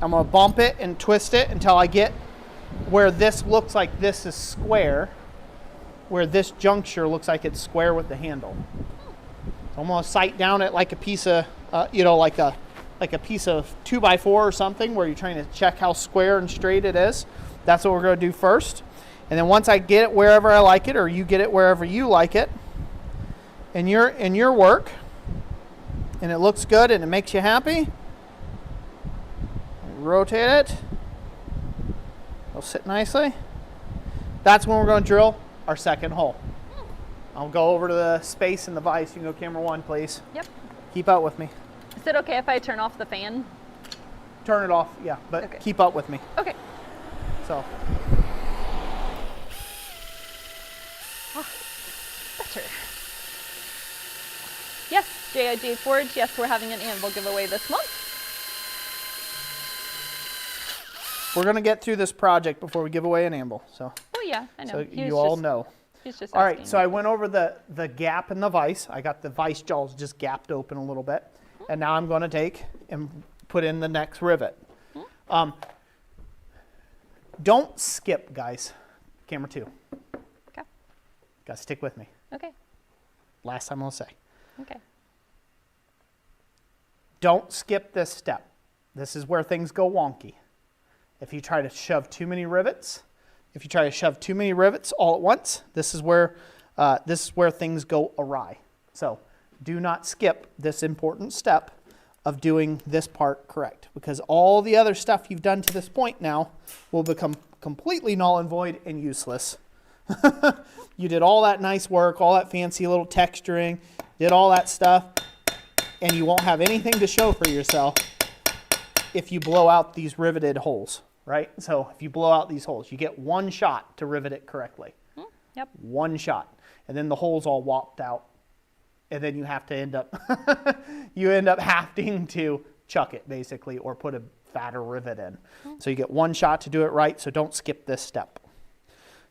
I'm going to bump it and twist it until I get where this looks like this is square, where this juncture looks like it's square with the handle. So I'm going to sight down it like a piece of, like a piece of 2x4 or something, where you're trying to check how square and straight it is. That's what we're going to do first. And then once I get it wherever I like it, or you get it wherever you like it, in your work, and it looks good and it makes you happy, rotate it. It'll sit nicely. That's when we're going to drill our second hole. I'll go over to the space in the vise. You can go camera 1, please. Yep. Keep up with me. Is it okay if I turn off the fan? Turn it off, yeah, but Okay. keep up with me. Okay. So. Better. Yes, JIG Forge, yes, we're having an anvil giveaway this month. We're going to get through this project before we give away an anvil. So, Oh yeah, I know. so you all know. He's just All right, asking. so I went over the gap in the vise. I got the vise jaws just gapped open a little bit. And now I'm going to take and put in the next rivet. Don't skip, guys. Camera 2. Okay. Got to stick with me. Okay. Last time I'll say. Okay. Don't skip this step. This is where things go wonky. If you try to shove too many rivets, all at once, this is where things go awry. So do not skip this important step of doing this part correct, because all the other stuff you've done to this point now will become completely null and void and useless. You did all that nice work, all that fancy little texturing, did all that stuff, and you won't have anything to show for yourself if you blow out these riveted holes, right? So if you blow out these holes, you get one shot to rivet it correctly. Yep. One shot. And then the hole's all whopped out. And then you have to end up, having to chuck it basically, or put a fatter rivet in. So you get one shot to do it right, so don't skip this step.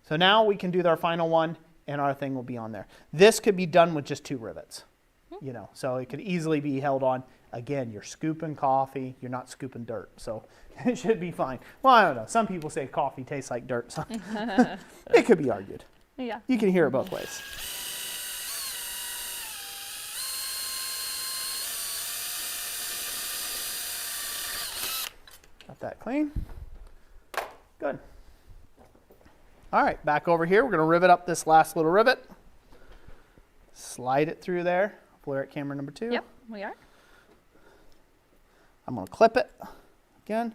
So now we can do our final one, and our thing will be on there. This could be done with just 2 rivets, you know, so it could easily be held on. Again, you're scooping coffee, you're not scooping dirt, so it should be fine. Well, I don't know. Some people say coffee tastes like dirt, so it could be argued. Yeah. You can hear it both ways. Got that clean. Good. All right, back over here. We're going to rivet up this last little rivet. Slide it through there. We're at camera number 2. Yep, we are. I'm going to clip it again.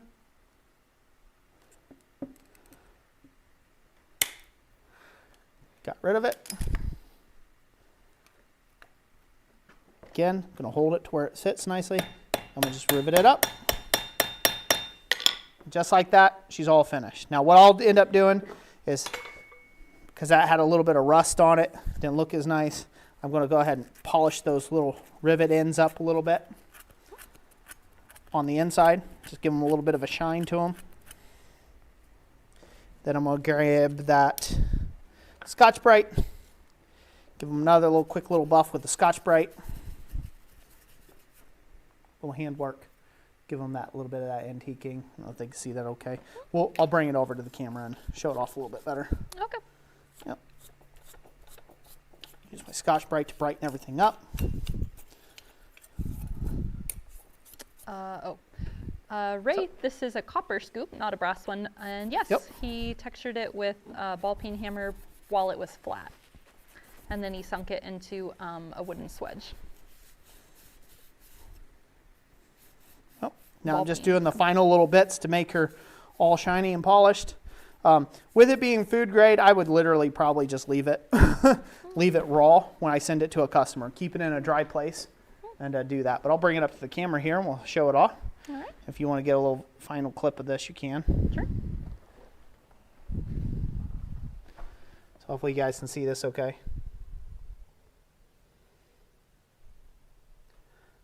Got rid of it. Again, going to hold it to where it sits nicely. I'm going to just rivet it up. Just like that, she's all finished. Now what I'll end up doing is, because that had a little bit of rust on it, didn't look as nice, I'm going to go ahead and polish those little rivet ends up a little bit on the inside. Just give them a little bit of a shine to them. Then I'm going to grab that Scotch-Brite, give them another little quick little buff with the Scotch-Brite. Little handwork. Give them that little bit of that antiquing. I don't know if they can see that okay. Well, I'll bring it over to the camera and show it off a little bit better. Okay. Yep. Use my Scotch-Brite to brighten everything up. Ray, this is a copper scoop, not a brass one. And yes, Yep. he textured it with a ball peen hammer while it was flat. And then he sunk it into a wooden swedge. Now Ball I'm just peen. doing the final little bits to make her all shiny and polished. With it being food grade, I would literally probably just leave it leave it raw when I send it to a customer. Keep it in a dry place and do that. But I'll bring it up to the camera here and we'll show it off. All right. If you want to get a little final clip of this, you can. Sure. So hopefully you guys can see this okay.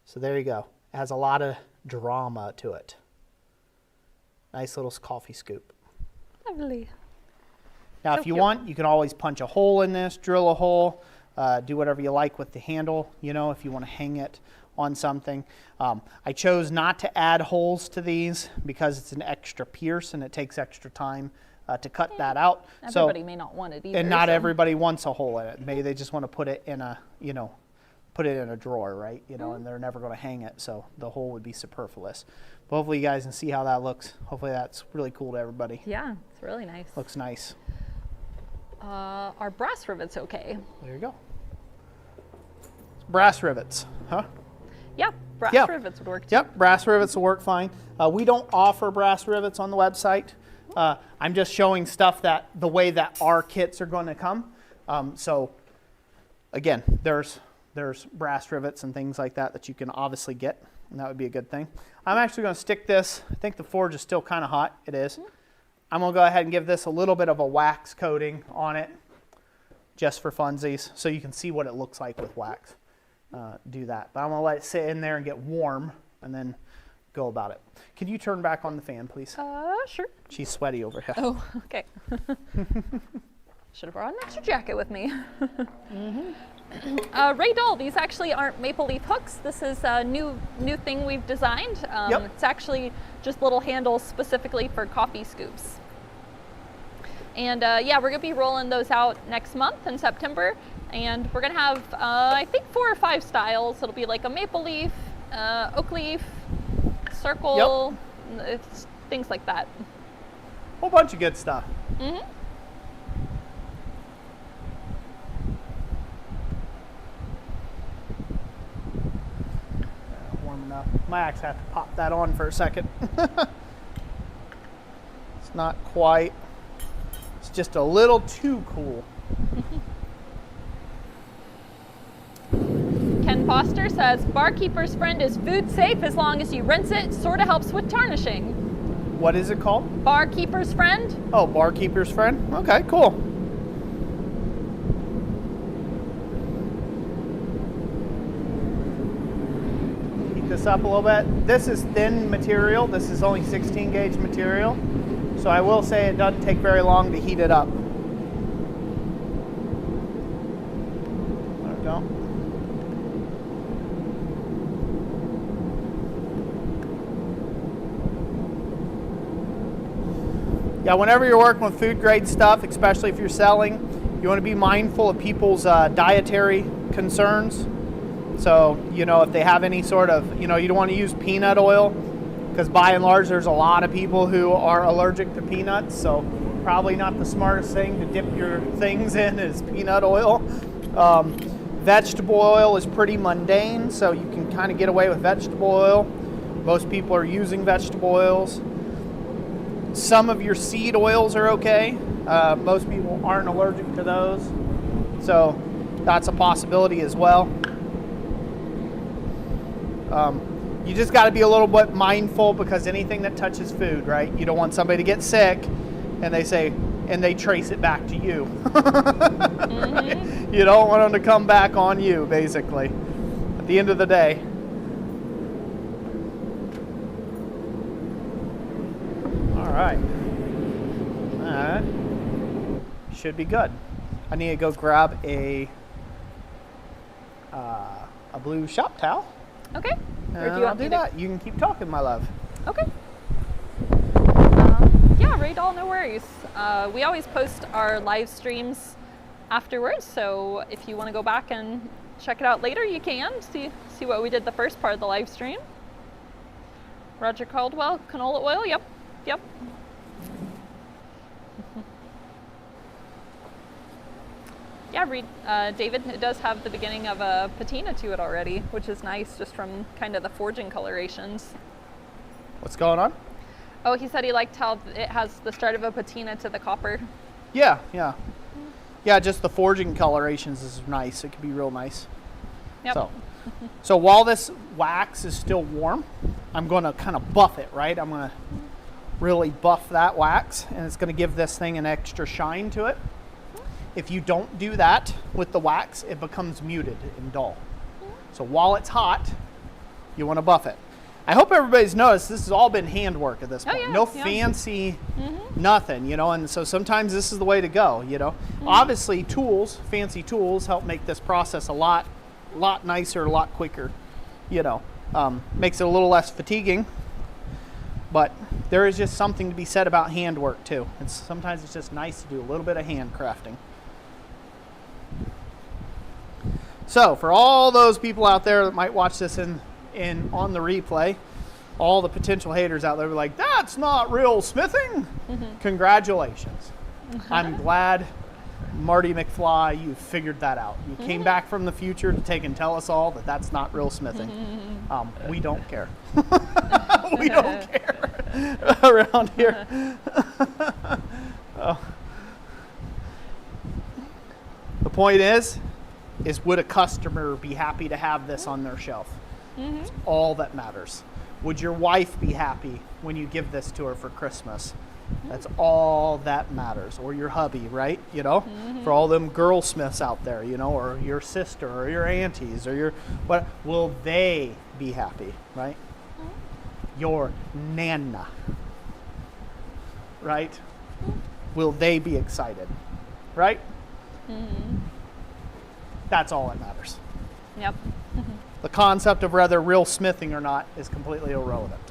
So there you go. It has a lot of drama to it. Nice little coffee scoop. Lovely. Now So if you cute. want, you can always punch a hole in this, drill a hole, do whatever you like with the handle, you know, if you want to hang it on something. I chose not to add holes to these because it's an extra pierce and it takes extra time to cut that out. Everybody may not want it either. And not so- everybody wants a hole in it. Maybe they just want to put it in a, you know, put it in a drawer, right? You know, and they're never going to hang it, so the hole would be superfluous. But hopefully you guys can see how that looks. Hopefully that's really cool to everybody. Yeah, it's really nice. Looks nice. Are brass rivets okay? There you go. Brass rivets, huh? Yeah, brass Yeah. rivets would work too. Yep, brass rivets will work fine. We don't offer brass rivets on the website. I'm just showing stuff that the way that our kits are going to come. So again, there's brass rivets and things like that you can obviously get, and that would be a good thing. I'm actually going to stick this, I think the forge is still kind of hot. It is. I'm going to go ahead and give this a little bit of a wax coating on it, just for funsies, so you can see what it looks like with wax. Do that. But I'm going to let it sit in there and get warm, and then go about it. Can you turn back on the fan, please? Sure. She's sweaty over here. Oh, okay. Should have brought an extra jacket with me. Ray Doll, these actually aren't maple leaf hooks. This is a new thing we've designed. It's actually just little handles specifically for coffee scoops. And yeah, we're gonna be rolling those out next month in September. And we're gonna have, I think 4 or 5 styles. It'll be like a maple leaf, oak leaf, circle, things like that. Whole bunch of good stuff. Warm enough. My axe have to pop that on for a second. It's not quite. It's just a little too cool. Ken Foster says, Barkeeper's Friend is food safe as long as you rinse it. Sort of helps with tarnishing. What is it called? Barkeeper's Friend. Oh, Barkeeper's Friend? Okay, cool. Heat this up a little bit. This is thin material. This is only 16 gauge material. So I will say it doesn't take very long to heat it up. There we go. Yeah, whenever you're working with food grade stuff, especially if you're selling, you want to be mindful of people's dietary concerns. So, you know, if they have any sort of, you know, you don't want to use peanut oil, because by and large there's a lot of people who are allergic to peanuts, so probably not the smartest thing to dip your things in is peanut oil. Vegetable oil is pretty mundane, so you can kind of get away with vegetable oil. Most people are using vegetable oils. Some of your seed oils are okay. Most people aren't allergic to those, so that's a possibility as well. You just got to be a little bit mindful, because anything that touches food, right? You don't want somebody to get sick and they trace it back to you. You don't want them to come back on you, basically, at the end of the day. All right. Should be good. I need to go grab a blue shop towel. Okay. And I'll do that. You can keep talking, my love. Okay. Yeah, Ray Doll, no worries. We always post our live streams afterwards, so if you want to go back and check it out later, you can see what we did the first part of the live stream. Roger Caldwell, canola oil. Yep. Yeah, David, it does have the beginning of a patina to it already, which is nice, just from kind of the forging colorations. What's going on? Oh, he said he liked how it has the start of a patina to the copper. Yeah, just the forging colorations is nice. It can be real nice. Yep. So while this wax is still warm, I'm going to kind of buff it, right? I'm going to really buff that wax, and it's going to give this thing an extra shine to it. If you don't do that with the wax, it becomes muted and dull. So while it's hot, you want to buff it. I hope everybody's noticed this has all been handwork at this point. Yeah, no fancy nothing, you know, and so sometimes this is the way to go, you know. Obviously tools, fancy tools, help make this process a lot nicer, a lot quicker, you know. Makes it a little less fatiguing, but there is just something to be said about handwork too. Sometimes it's just nice to do a little bit of handcrafting. So for all those people out there that might watch this on the replay, all the potential haters out there are like, that's not real smithing. Congratulations. I'm glad, Marty McFly, you figured that out. You came back from the future to take and tell us all that that's not real smithing. We don't care. We don't care around here. The point is, is, would a customer be happy to have this on their shelf? It's all that matters. Would your wife be happy when you give this to her for Christmas? That's all that matters. Or your hubby, right? You know, for all them girlsmiths out there, you know, or your sister or your aunties or your, what, will they be happy, right? Your nana, right? Will they be excited, right? That's all that matters. Yep. The concept of whether real smithing or not is completely irrelevant.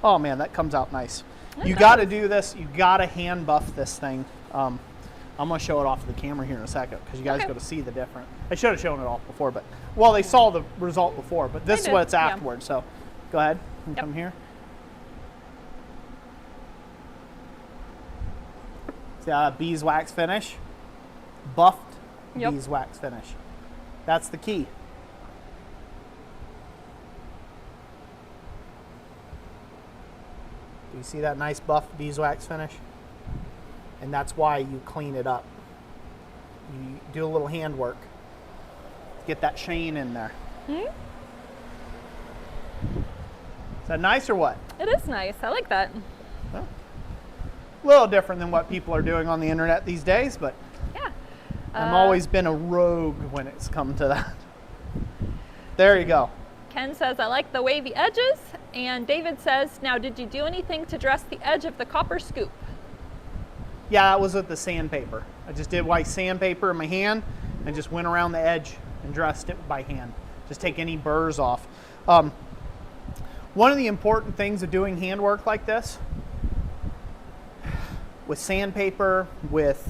Oh man, that comes out nice. You got to do this. You got to hand buff this thing. I'm going to show it off to the camera here in a second because you guys got to see the difference. I should have shown it off before, but well, they saw the result before, but this is what it's afterwards. So go ahead and come here. See beeswax finish, buffed beeswax finish. That's the key. Do you see that nice buffed beeswax finish? And that's why you clean it up. You do a little handwork. Get that sheen in there. Is that nice or what? It is nice. I like that. Well, a little different than what people are doing on the internet these days, but yeah. I've always been a rogue when it's come to that. There you go. Ken says, I like the wavy edges. And David says, now did you do anything to dress the edge of the copper scoop? Yeah, that was with the sandpaper. I just did white sandpaper in my hand and just went around the edge and dressed it by hand. Just take any burrs off. One of the important things of doing handwork like this, with sandpaper, with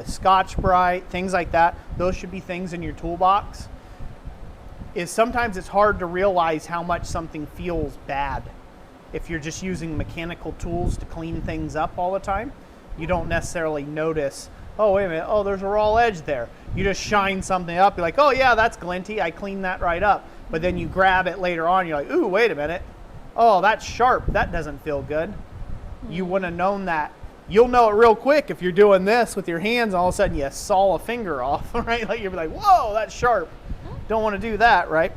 Scotch-Brite, things like that, those should be things in your toolbox, is sometimes it's hard to realize how much something feels bad if you're just using mechanical tools to clean things up all the time. You don't necessarily notice, oh, wait a minute, oh, there's a raw edge there. You just shine something up, you're like, oh yeah, that's glinty, I cleaned that right up. But then you grab it later on, you're like, ooh, wait a minute. Oh, that's sharp, that doesn't feel good. You wouldn't have known that. You'll know it real quick if you're doing this with your hands, and all of a sudden you saw a finger off, right? Like you'll be like, whoa, that's sharp. Don't want to do that, right?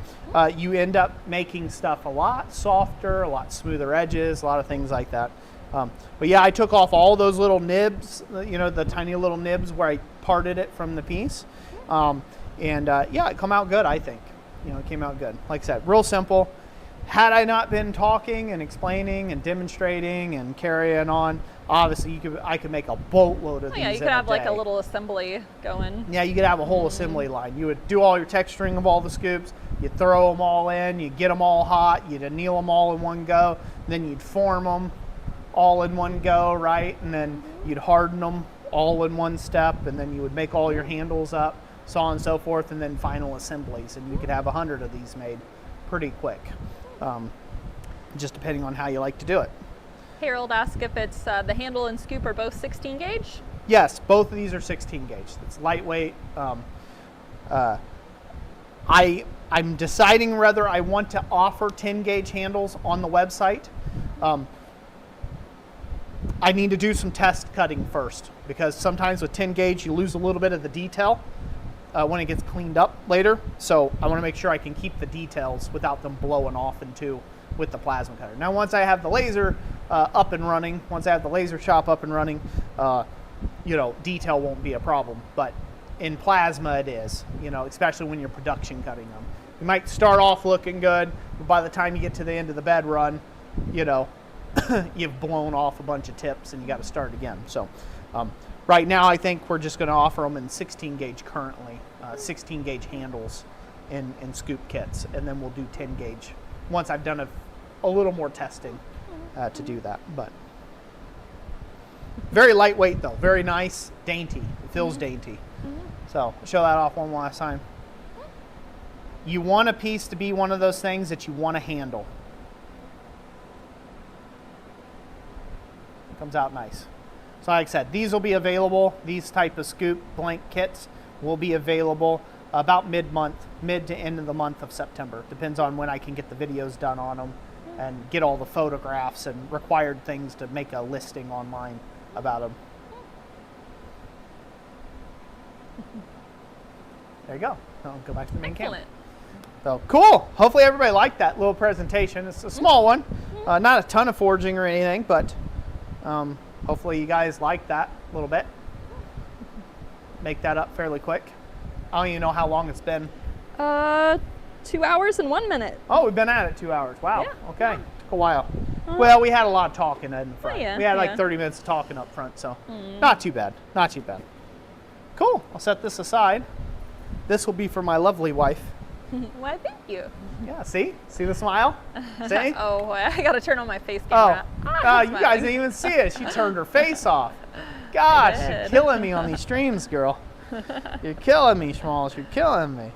You end up making stuff a lot softer, a lot smoother edges, a lot of things like that. But yeah, I took off all those little nibs, you know, the tiny little nibs where I parted it from the piece. Yeah, it come out good, I think. You know, it came out good. Like I said, real simple. Had I not been talking and explaining and demonstrating and carrying on, obviously I could make a boatload of these. Yeah, you could have like a little assembly going. Yeah, you could have a whole assembly line. You would do all your texturing of all the scoops, you throw them all in, you get them all hot, you'd anneal them all in one go, then you'd form them all in one go, right? And then you'd harden them all in one step, and then you would make all your handles up, so on and so forth, and then final assemblies. And you could have 100 of these made pretty quick, just depending on how you like to do it. Harold asked if it's the handle and scoop are both 16 gauge? Yes, both of these are 16 gauge. It's lightweight. I'm deciding whether I want to offer 10 gauge handles on the website. I need to do some test cutting first, because sometimes with 10 gauge you lose a little bit of the detail when it gets cleaned up later. So I want to make sure I can keep the details without them blowing off in two with the plasma cutter. Now once I have the laser up and running, once I have the laser shop up and running, you know, detail won't be a problem. But in plasma it is, you know, especially when you're production cutting them. You might start off looking good, but by the time you get to the end of the bed run, you know, you've blown off a bunch of tips and you got to start again. So right now I think we're just going to offer them in 16 gauge currently, 16 gauge handles in scoop kits, and then we'll do 10 gauge once I've done a little more testing to do that. But very lightweight though, very nice, dainty. It feels dainty. So I'll show that off one last time. You want a piece to be one of those things that you want to handle. It comes out nice. So like I said, these will be available. These type of scoop blank kits will be available about mid to end of the month of September. Depends on when I can get the videos done on them and get all the photographs and required things to make a listing online about them. There you go. I'll go back to the main camera. Excellent. So cool. Hopefully everybody liked that little presentation. It's a small one, not a ton of forging or anything, but hopefully you guys liked that a little bit. Make that up fairly quick. I don't even know how long it's been. 2 hours and 1 minute. Oh, we've been at it 2 hours. Wow. Yeah. Okay. Took a while. Well, we had a lot of talking in the front. Yeah, we had like yeah. 30 minutes of talking up front, so not too bad. Not too bad. Cool. I'll set this aside. This will be for my lovely wife. Why, thank you. Yeah, see? See the smile? See? Oh, I gotta turn on my face Oh, camera. you guys didn't even see it. She turned her face off. Gosh, you're did. killing me on these streams, girl. You're killing me, Schmalls. You're killing me.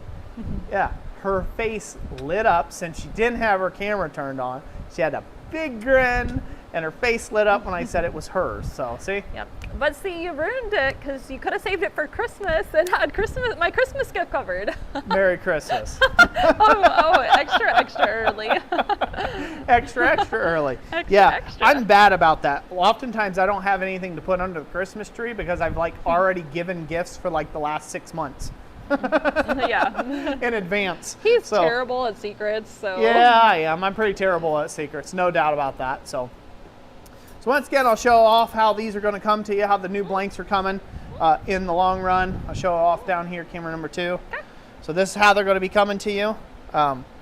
Yeah, her face lit up since she didn't have her camera turned on. She had a big grin, and her face lit up when I said it was hers. So, see? Yep. But see, you ruined it because you could have saved it for Christmas and had my Christmas gift covered. Merry Christmas. Extra early. extra early. Extra. I'm bad about that. Oftentimes I don't have anything to put under the Christmas tree because I've like already given gifts for like the last 6 months. Yeah. In advance. He's terrible at secrets, so. Yeah, I am. I'm pretty terrible at secrets, no doubt about that. So once again, I'll show off how these are going to come to you, how the new blanks are coming in the long run. I'll show off down here, camera number 2. Okay. So this is how they're going to be coming to you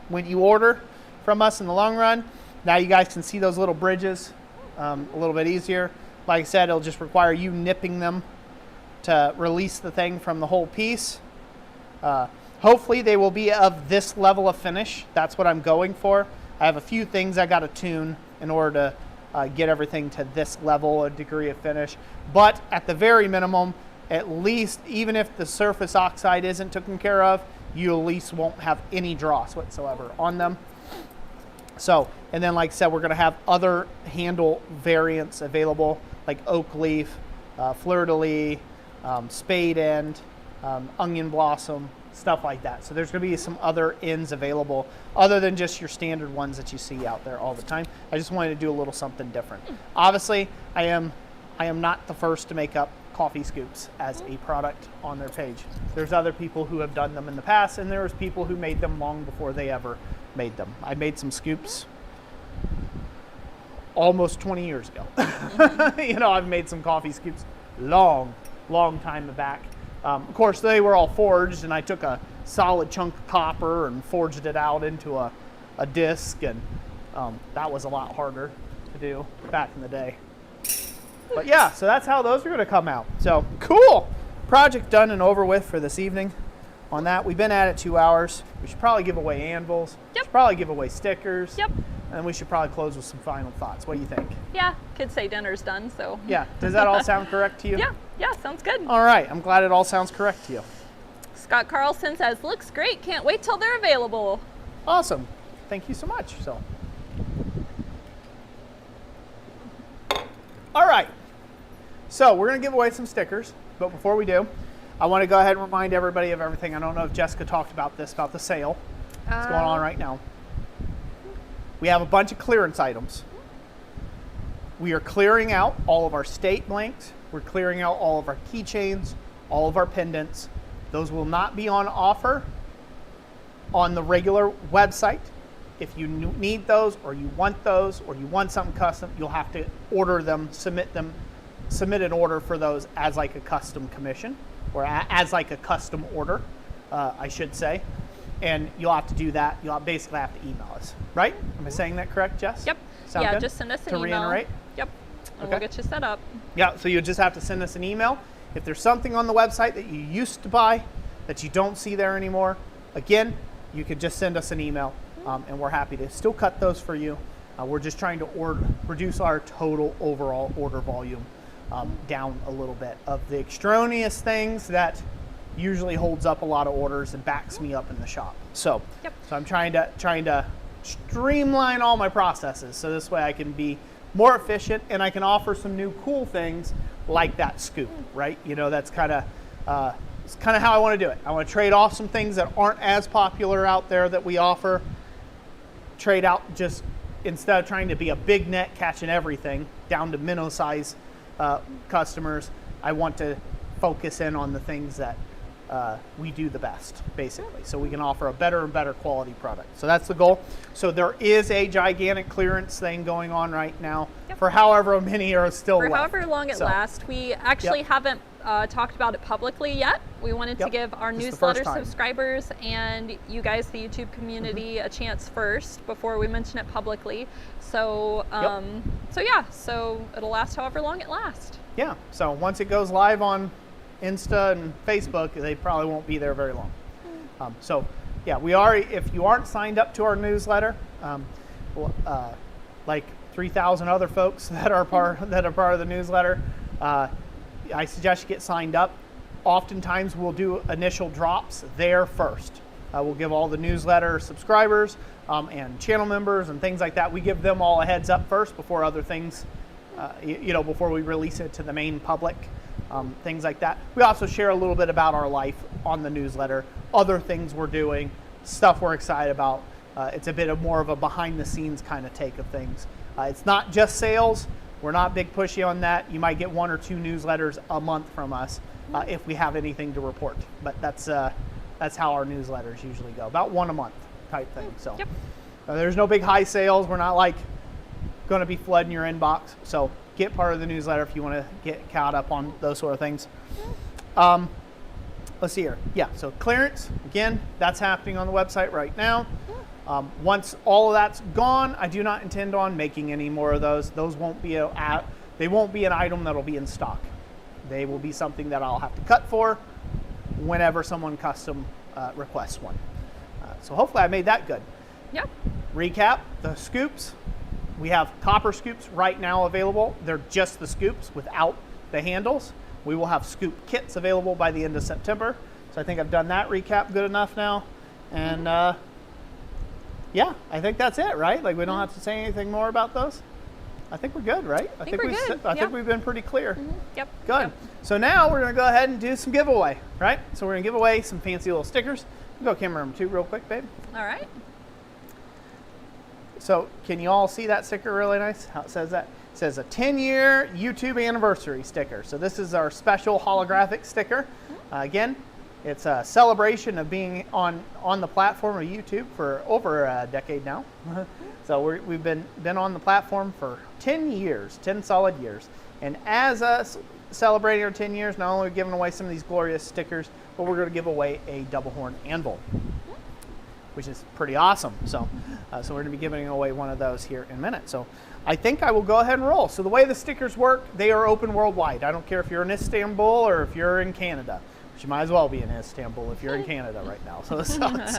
when you order from us in the long run. Now you guys can see those little bridges a little bit easier. Like I said, it'll just require you nipping them to release the thing from the whole piece. Hopefully they will be of this level of finish. That's what I'm going for. I have a few things I got to tune in order to get everything to this level, a degree of finish. But at the very minimum, at least, even if the surface oxide isn't taken care of, you at least won't have any dross whatsoever on them. So, and then like I said, we're going to have other handle variants available, like oak leaf, fleur-de-lis, spade end, onion blossom, stuff like that. So there's going to be some other ends available other than just your standard ones that you see out there all the time. I just wanted to do a little something different. Obviously, I am not the first to make up coffee scoops as a product on their page. There's other people who have done them in the past, and there's people who made them long before they ever made them. I made some scoops almost 20 years ago. I've made some coffee scoops long time back. Of course, they were all forged, and I took a solid chunk of copper and forged it out into a disc, and that was a lot harder to do back in the day. But yeah, so that's how those are going to come out. So cool. Project done and over with for this evening. On that, we've been at it 2 hours. We should probably give away anvils. Yep. Should probably give away stickers. Yep. And we should probably close with some final thoughts. What do you think? Yeah, kids say dinner's done, so. Yeah. Does that all sound correct to you? Yeah, sounds good. All right. I'm glad it all sounds correct to you. Scott Carlson says, looks great. Can't wait till they're available. Awesome. Thank you so much. So. All right. So we're going to give away some stickers, but before we do, I want to go ahead and remind everybody of everything. I don't know if Jessica talked about this, about the sale that's going on right now. We have a bunch of clearance items. We are clearing out all of our state blanks. We're clearing out all of our keychains, all of our pendants. Those will not be on offer on the regular website. If you need those, or you want those, or you want something custom, you'll have to order them, submit an order for those as like a custom commission, or as like a custom order, I should say. And you'll have to do that. You'll basically have to email us, right? Am I saying that correct, Jess? Yep. Sound good? Just send us an to email. Reiterate? Yep. And Okay. we'll get you set up. Yeah, so you just have to send us an email. If there's something on the website that you used to buy that you don't see there anymore, again, you could just send us an email, and we're happy to still cut those for you. We're just trying to reduce our total overall order volume down a little bit of the extraneous things that usually holds up a lot of orders and backs me up in the shop. So, Yep. so I'm trying to streamline all my processes so this way I can be more efficient and I can offer some new cool things like that scoop, right? That's kind of how I want to do it. I want to trade off some things that aren't as popular out there that we offer, trade out just instead of trying to be a big net catching everything down to minnow size customers, I want to focus in on the things that we do the best, basically, so we can offer a better and better quality product. So that's the goal. So there is a gigantic clearance thing going on right now for however many are still left. For however long it lasts. We actually haven't talked about it publicly yet. We wanted to give our newsletter subscribers and you guys, the YouTube community, a chance first before we mention it publicly. So, so it'll last however long it lasts. Yeah. So once it goes live on Insta and Facebook, they probably won't be there very long. So yeah, we are. If you aren't signed up to our newsletter, like 3,000 other folks that are part of the newsletter, I suggest you get signed up. Oftentimes we'll do initial drops there first. We'll give all the newsletter subscribers and channel members and things like that. We give them all a heads up first before other things, before we release it to the main public. Things like that. We also share a little bit about our life on the newsletter, other things we're doing, stuff we're excited about. It's a bit of more of a behind the scenes kind of take of things. It's not just sales. We're not big pushy on that. You might get 1 or 2 newsletters a month from us if we have anything to report. But that's how our newsletters usually go, about 1 a month type thing. So there's no big high sales. We're not like going to be flooding your inbox. So get part of the newsletter if you want to get caught up on those sort of things. Let's see here. Yeah, so clearance, again, that's happening on the website right now. Once all of that's gone, I do not intend on making any more of those. Those won't be they won't be an item that'll be in stock. They will be something that I'll have to cut for whenever someone custom requests one. So hopefully I made that good. Yep. Recap, the scoops. We have copper scoops right now available. They're just the scoops without the handles. We will have scoop kits available by the end of September. So I think I've done that recap good enough now. And yeah, I think that's it, right? Like we don't have to say anything more about those. I think we're good, right? I think we've been pretty clear. Yep. Good. Yep. So now we're going to go ahead and do some giveaway, right? So we're going to give away some fancy little stickers. Go camera number 2 real quick, babe. All right. So can you all see that sticker really nice? How it says that? It says a 10-year YouTube anniversary sticker. So this is our special holographic sticker. Again, it's a celebration of being on the platform of YouTube for over a decade now. So we've been on the platform for 10 years, 10 solid years. And as us celebrating our 10 years, not only are we giving away some of these glorious stickers, but we're going to give away a double horn anvil, which is pretty awesome. So we're going to be giving away one of those here in a minute. So I think I will go ahead and roll. So the way the stickers work, they are open worldwide. I don't care if you're in Istanbul or if you're in Canada. But you might as well be in Istanbul if you're in Canada right now. So this sucks.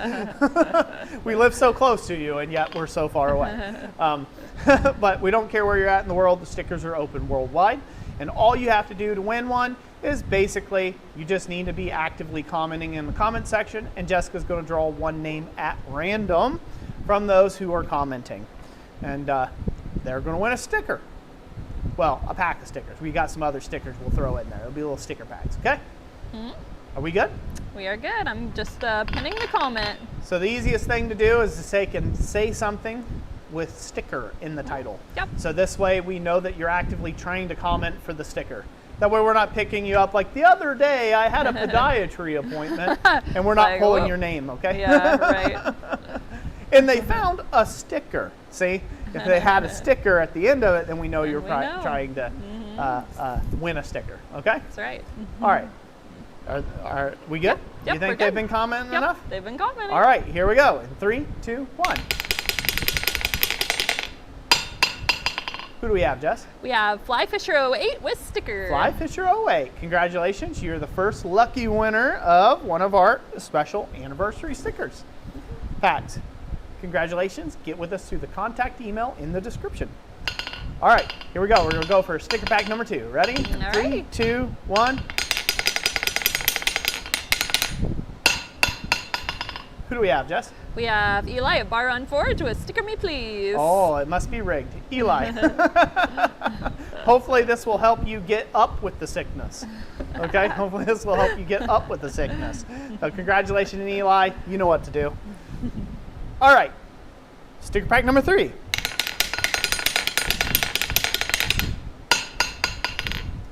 We live so close to you, and yet we're so far away. But we don't care where you're at in the world. The stickers are open worldwide. And all you have to do to win one is basically you just need to be actively commenting in the comment section, and Jessica's going to draw one name at random from those who are commenting. And they're going to win a sticker. Well, a pack of stickers. We got some other stickers we'll throw in there. It'll be little sticker packs, okay? Are we good? We are good. I'm just pinning the comment. So the easiest thing to do is to say something with sticker in the title. Yep. So this way we know that you're actively trying to comment for the sticker. That way we're not picking you up like the other day I had a podiatry appointment and we're not pulling your name, okay? Yeah, right. And they found a sticker. See, if they had a sticker at the end of it, then we know you're trying to win a sticker, okay? That's right. All right. Are we good? Yep, you think they've been commenting enough? They've been commenting. All right, here we go. In 3, 2, 1. Who do we have, Jess? We have Flyfisher08 with sticker. Flyfisher08. Congratulations. You're the first lucky winner of one of our special anniversary stickers. Pat, congratulations. Get with us through the contact email in the description. All right, here we go. We're going to go for sticker pack number 2. Ready? All 3, right. 2, 1. Who do we have, Jess? We have Eli at Bar on Forge with sticker me please. Oh, it must be rigged. Eli. Hopefully this will help you get up with the sickness. Okay? Hopefully this will help you get up with the sickness. So congratulations, Eli. You know what to do. All right. Sticker pack number 3.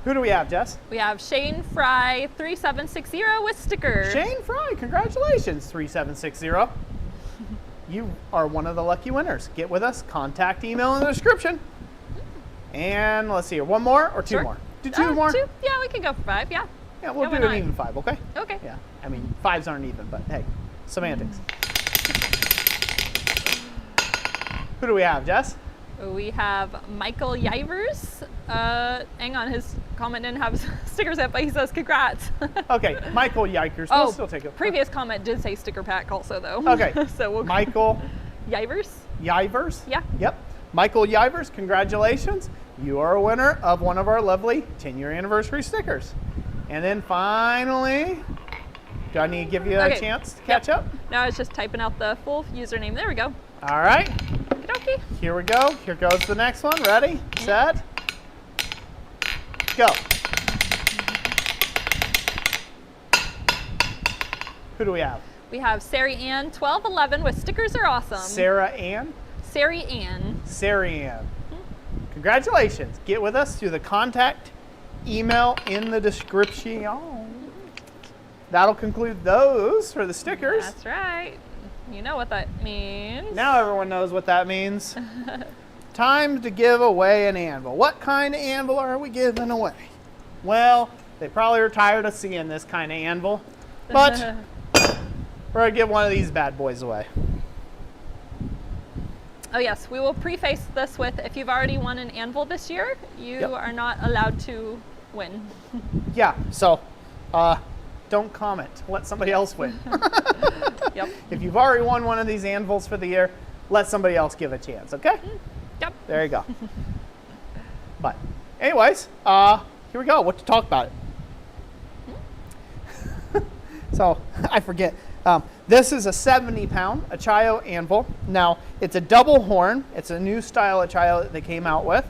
Who do we have, Jess? We have Shane Fry 3760 with sticker. Shane Fry, congratulations, 3760. You are one of the lucky winners. Get with us, contact email in the description. And let's see here, one more or two more? Do two more? Two? Yeah, we can go for 5, yeah. Yeah, we'll do an even 5, okay? Okay. Yeah, I mean, 5s aren't even, but hey, semantics. Who do we have, Jess? We have Michael Yivers. Hang on, his comment didn't have stickers yet, but he says congrats. Okay, Michael Yikers. We'll still take it. Previous comment did say sticker pack also, though. Okay. So we'll Michael Yivers. Yivers? Yeah. Yep. Michael Yivers, congratulations. You are a winner of one of our lovely 10-year anniversary stickers. And then finally, do I need to give you a chance to catch up? No, I was just typing out the full username. There we go. All right. Okey-dokey. Here we go. Here goes the next one. Ready, set, go. Who do we have? We have Sari Ann 1211 with stickers are awesome. Sarah Ann? Sari Ann. Sari Ann. Congratulations. Get with us through the contact email in the description. That'll conclude those for the stickers. That's right. You know what that means. Now everyone knows what that means. Time to give away an anvil. What kind of anvil are we giving away? Well, they probably are tired of seeing this kind of anvil, but we're going to give one of these bad boys away. Oh yes, we will preface this with, if you've already won an anvil this year, you are not allowed to win. Yeah, so don't comment. Let somebody else win. Yep. If you've already won one of these anvils for the year, let somebody else give a chance, okay? Yep. There you go. But anyways, here we go. What to talk about it. So I forget. This is a 70-pound Achaio anvil. Now it's a double horn. It's a new style Achaio that they came out with.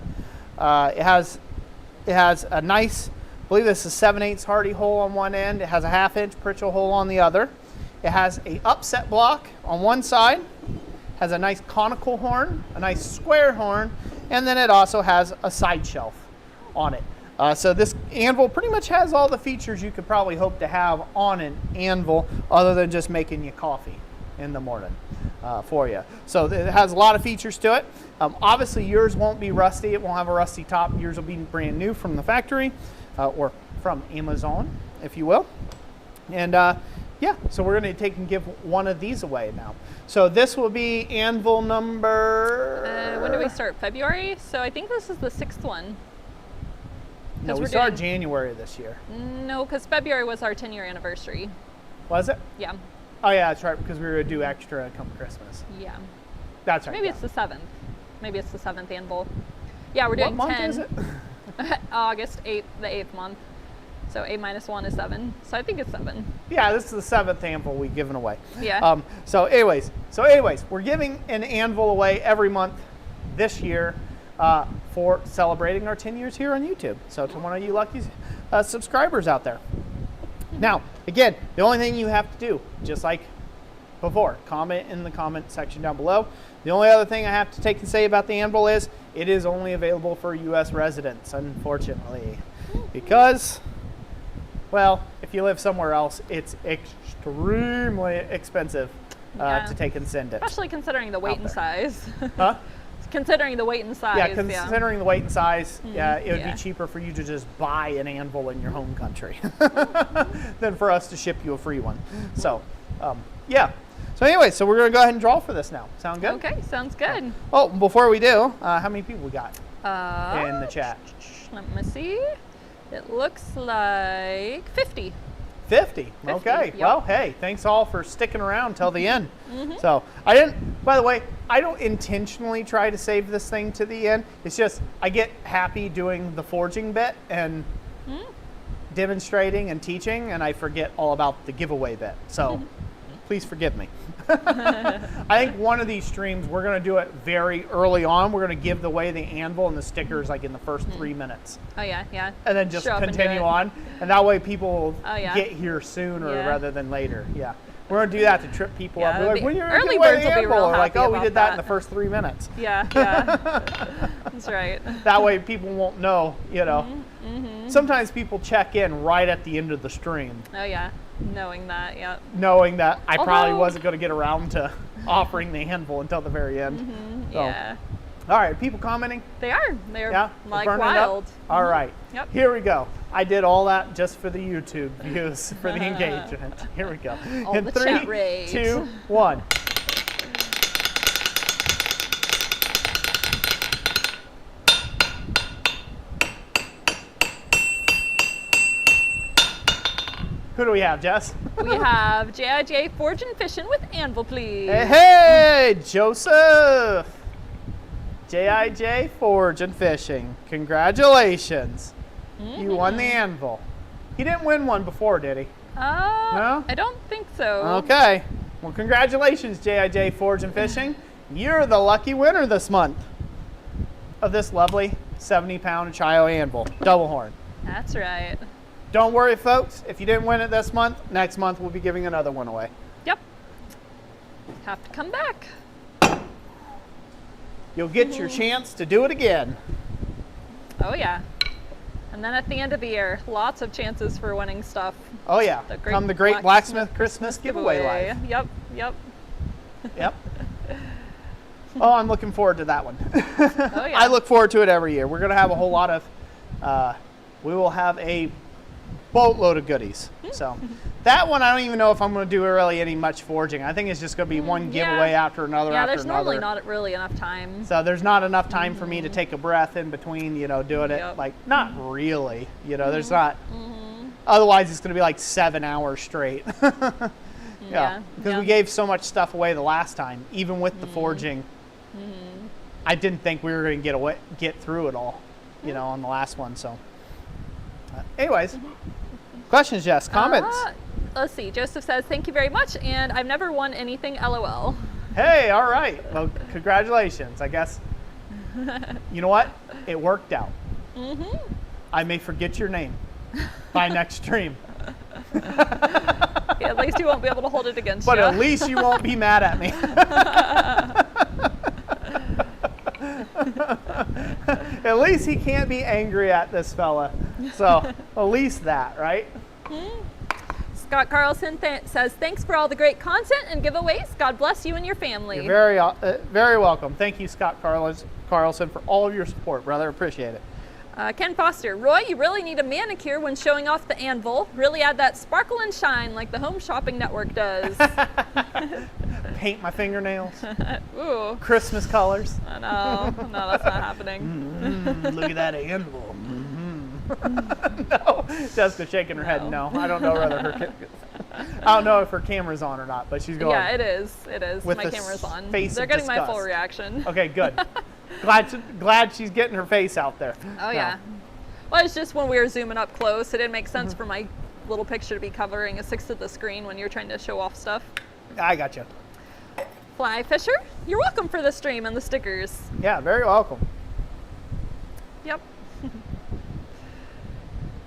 It has a nice, I believe this is 7/8 Hardy hole on one end. It has a 1/2-inch Pritchell hole on the other. It has a upset block on one side. Has a nice conical horn, a nice square horn, and then it also has a side shelf on it. So this anvil pretty much has all the features you could probably hope to have on an anvil, other than just making you coffee in the morning for you. So it has a lot of features to it. Obviously yours won't be rusty. It won't have a rusty top. Yours will be brand new from the factory or from Amazon, if you will. And yeah, so we're going to take and give one of these away now. So this will be anvil number... when do we start? February? So I think this is the 6th one. No, we started January this year. No, because February was our 10-year anniversary. Was it? Yeah. Oh yeah, that's right, because we were going to do extra come Christmas. Yeah. That's right. Maybe it's the 7th. Maybe it's the 7th anvil. Yeah, we're doing 10. What month is it? August 8th, the 8th month. So 8 minus 1 is 7. So I think it's 7. Yeah, this is the 7th anvil we've given away. Yeah. So anyways, we're giving an anvil away every month this year for celebrating our 10 years here on YouTube. So to one of you lucky subscribers out there. Now, again, the only thing you have to do, just like before, comment in the comment section down below. The only other thing I have to take and say about the anvil is it is only available for U.S. residents, unfortunately, because, well, if you live somewhere else, it's extremely expensive to take and send it. Especially considering the weight and size. Huh? Considering the weight and size. Yeah, considering the weight and size, it would Yeah. be cheaper for you to just buy an anvil in your home country than for us to ship you a free one. So, yeah. So anyway, so we're going to go ahead and draw for this now. Sound good? Okay, sounds good. Oh, before we do, how many people we got in the chat? Let me see. It looks like 50. 50. Okay. Yep. Well, hey, thanks all for sticking around till the end. So I didn't, by the way, I don't intentionally try to save this thing to the end. It's just I get happy doing the forging bit and demonstrating and teaching, and I forget all about the giveaway bit. So please forgive me. I think one of these streams, we're going to do it very early on. We're going to give away the anvil and the stickers like in the first 3 minutes. Oh, yeah, yeah. And then just Show up and do continue it. on. And that way people will Oh, yeah. get here sooner Yeah. rather than later. Yeah. We're gonna do that to trip people up. Yeah, We're like, the when you're early gonna weigh birds the will be anvil? real We're like, happy oh, we about did that in that. the first 3 minutes. Yeah. That's right. That way people won't know, you know. Mm-hmm. Sometimes people check in right at the end of the stream, Oh yeah, knowing that, yeah. knowing that I probably Although- wasn't gonna get around to offering the anvil until the very end. So, Yeah. all right, people commenting? They are. They're Yeah? like Burning it up? wild. All right. Yep. Here we go. I did all that just for the YouTube views, for the engagement. Here we go. All In the 3, chat rate. 2, 1. Who do we have, Jess? We have JIJ Forge and Fishing with Anvil, please. Hey, hey, Joseph. JIJ Forge and Fishing. Congratulations. You won the anvil. He didn't win one before, did he? No? I don't think so. Okay. Well, congratulations, JIJ Forge and Fishing. You're the lucky winner this month of this lovely 70-pound Chio anvil, double horn. That's right. Don't worry, folks. If you didn't win it this month, next month we'll be giving another one away. Yep. Have to come back. You'll get your chance to do it again. Oh yeah. And then at the end of the year, lots of chances for winning stuff. Oh yeah, come the Great Blacksmith Christmas giveaway live. Yep, yep. Yep. Oh, I'm looking forward to that one. Oh yeah. I look forward to it every year. We're gonna have a whole lot of, we will have a boatload of goodies. So that one, I don't even know if I'm gonna do really any much forging. I think it's just gonna be one giveaway after another Yeah, after there's another. normally not really enough time. So there's not enough time for me to take a breath in between, you know, doing it. Yep. Like, not really, you know, there's not, otherwise it's going to be like 7 hours straight. Yeah, Because yeah. we gave so much stuff away the last time, even with the forging. I didn't think we were going to get through it all, you know, on the last one. So anyways, questions, Jess, comments? Let's see. Joseph says, thank you very much, and I've never won anything, LOL. Hey, all right. Well, congratulations. I guess, you know what? It worked out. I may forget your name by next stream. Yeah, at least you won't be able to hold it against But you. at least you won't be mad at me. At least he can't be angry at this fella. So at least that, right? Scott Carlson says, thanks for all the great content and giveaways. God bless you and your family. You're very welcome. Thank you, Scott Carlson, for all of your support, brother. Appreciate it. Ken Foster, Roy, you really need a manicure when showing off the anvil. Really add that sparkle and shine like the Home Shopping Network does. Paint my fingernails. Ooh. Christmas colors. No, that's not happening. Look at that anvil. No, Jessica's shaking her head. No, I don't know whether I don't know if her camera's on or not, but she's going. Yeah, it is. It is. With My the camera's on. face They're of getting my full disgust. reaction. Okay, good. Glad she's getting her face out there. Oh yeah. Well, it's just when we were zooming up close, it didn't make sense for my little picture to be covering a sixth of the screen when you're trying to show off stuff. I got you. Fly Fisher, you're welcome for the stream and the stickers. Yeah, very welcome. Yep.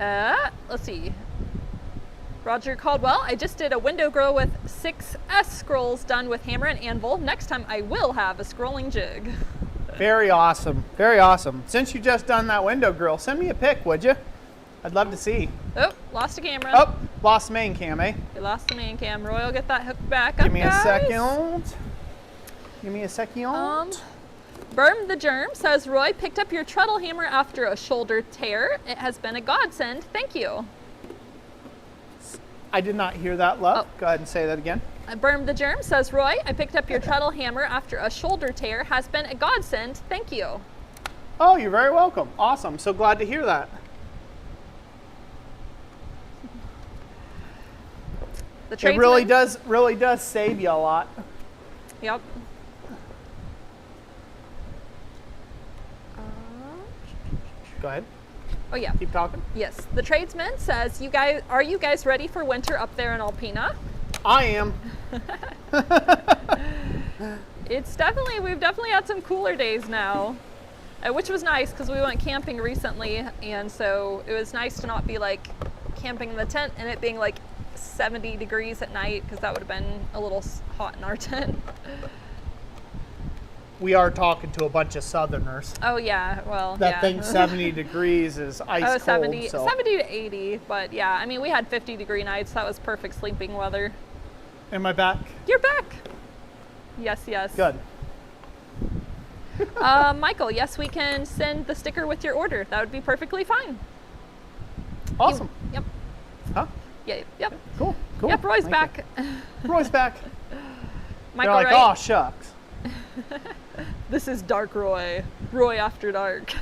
Let's see. Roger Caldwell, I just did a window grill with 6S scrolls done with hammer and anvil. Next time I will have a scrolling jig. Very awesome. Very awesome. Since you just done that window grill, send me a pic, would you? I'd love to see. Oh, lost a camera. Oh, lost the main cam, eh? You lost the main cam. Roy will get that hooked back up, Give me a guys. second. Give me a second. Burm the Germ says, Roy picked up your treadle hammer after a shoulder tear. It has been a godsend. Thank you. I did not hear that, love. Oh. Go ahead and say that again. Burm the Germ says, Roy, I picked up your treadle hammer after a shoulder tear. Has been a godsend. Thank you. Oh, you're very welcome. Awesome. So glad to hear that. The It really does save you a lot. Yep. Go ahead. Oh yeah. Keep talking. Yes. The tradesman says, are you guys ready for winter up there in Alpena? I am. We've definitely had some cooler days now, which was nice because we went camping recently, and so it was nice to not be like camping in the tent and it being like 70 degrees at night because that would have been a little hot in our tent. We are talking to a bunch of Southerners Oh yeah, well, that yeah. think 70 degrees is ice Oh, cold. 70, So. 70 to 80, but yeah, I mean, we had 50-degree nights. That was perfect sleeping weather. Am I back? You're back. Yes, yes. Good. Michael, yes, we can send the sticker with your order. That would be perfectly fine. Awesome. Yep. Huh? Yeah, yep. Cool. Cool. Yep, Roy's Thank back. you. Roy's back. Michael, They're like, right? oh, shucks. This is Dark Roy. Roy After Dark.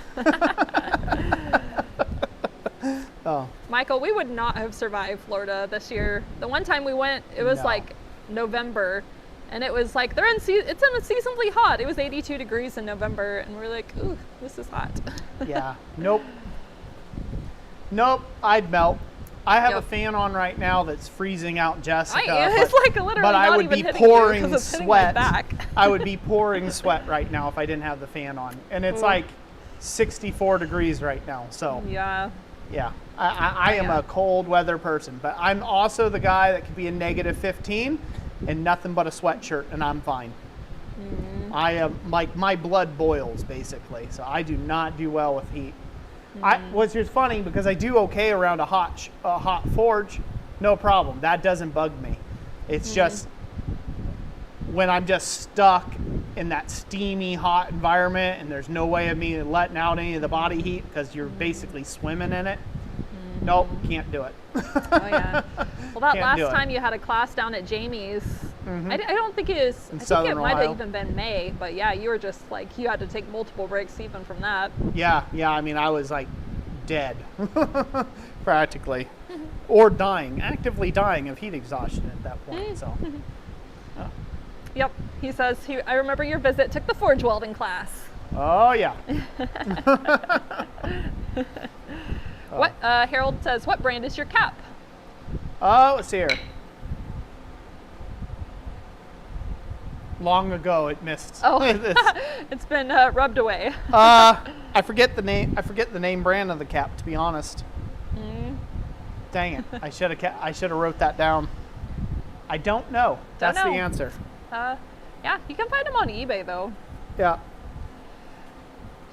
Oh. Michael, we would not have survived Florida this year. The one time we went, it was No. like November, and it was like it's unseasonably hot. It was 82 degrees in November, and we're like, ooh, this is hot. Yeah. Nope. Nope. I'd melt. I have Yep. a fan on right now that's freezing out Jessica. It's like literally but I not would even be hitting you pouring 'cause it's hitting my sweat. back. I would be pouring sweat right now if I didn't have the fan on. And it's Ooh. like 64 degrees right now. So, Yeah. yeah. I am Yeah. a cold weather person, but I'm also the guy that could be in negative 15 and nothing but a sweatshirt, and I'm fine. I am like, my blood boils basically, so I do not do well with heat. Which is funny because I do okay around a hot forge, no problem. That doesn't bug me. It's just when I'm just stuck in that steamy hot environment and there's no way of me letting out any of the body heat because you're basically swimming in it. Nope, can't do it. Oh yeah. Well, that Can't do last it. time you had a class down at Jamie's, I don't think it is. In I think Southern it might Ohio. have even been May, but yeah, you were just like you had to take multiple breaks even from that. Yeah, I mean, I was like dead, practically, or dying, actively dying of heat exhaustion at that point. So, Yep. He says I remember your visit. Took the forge welding class. oh yeah. What Harold says? What brand is your cap? Let's see here. Long ago, it missed. Oh, It's- it's been rubbed away. I forget the name. I forget the name brand of the cap. To be honest. Dang it! I should have wrote that down. I don't know. Don't That's know. the answer. Yeah, you can find them on eBay though. Yeah.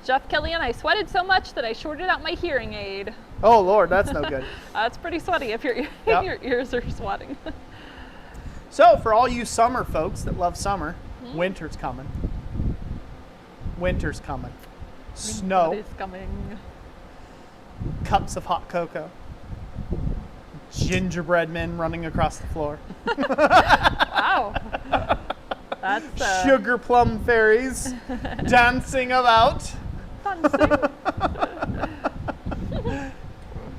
Jeff Killian, I sweated so much that I shorted out my hearing aid. Oh Lord, that's no good. It's pretty sweaty if your Yep. your ears are sweating. So for all you summer folks that love summer, winter's coming. Winter's coming. Snow, What is coming? cups of hot cocoa, gingerbread men running across the floor, Wow. That's sugar plum fairies dancing about. fun.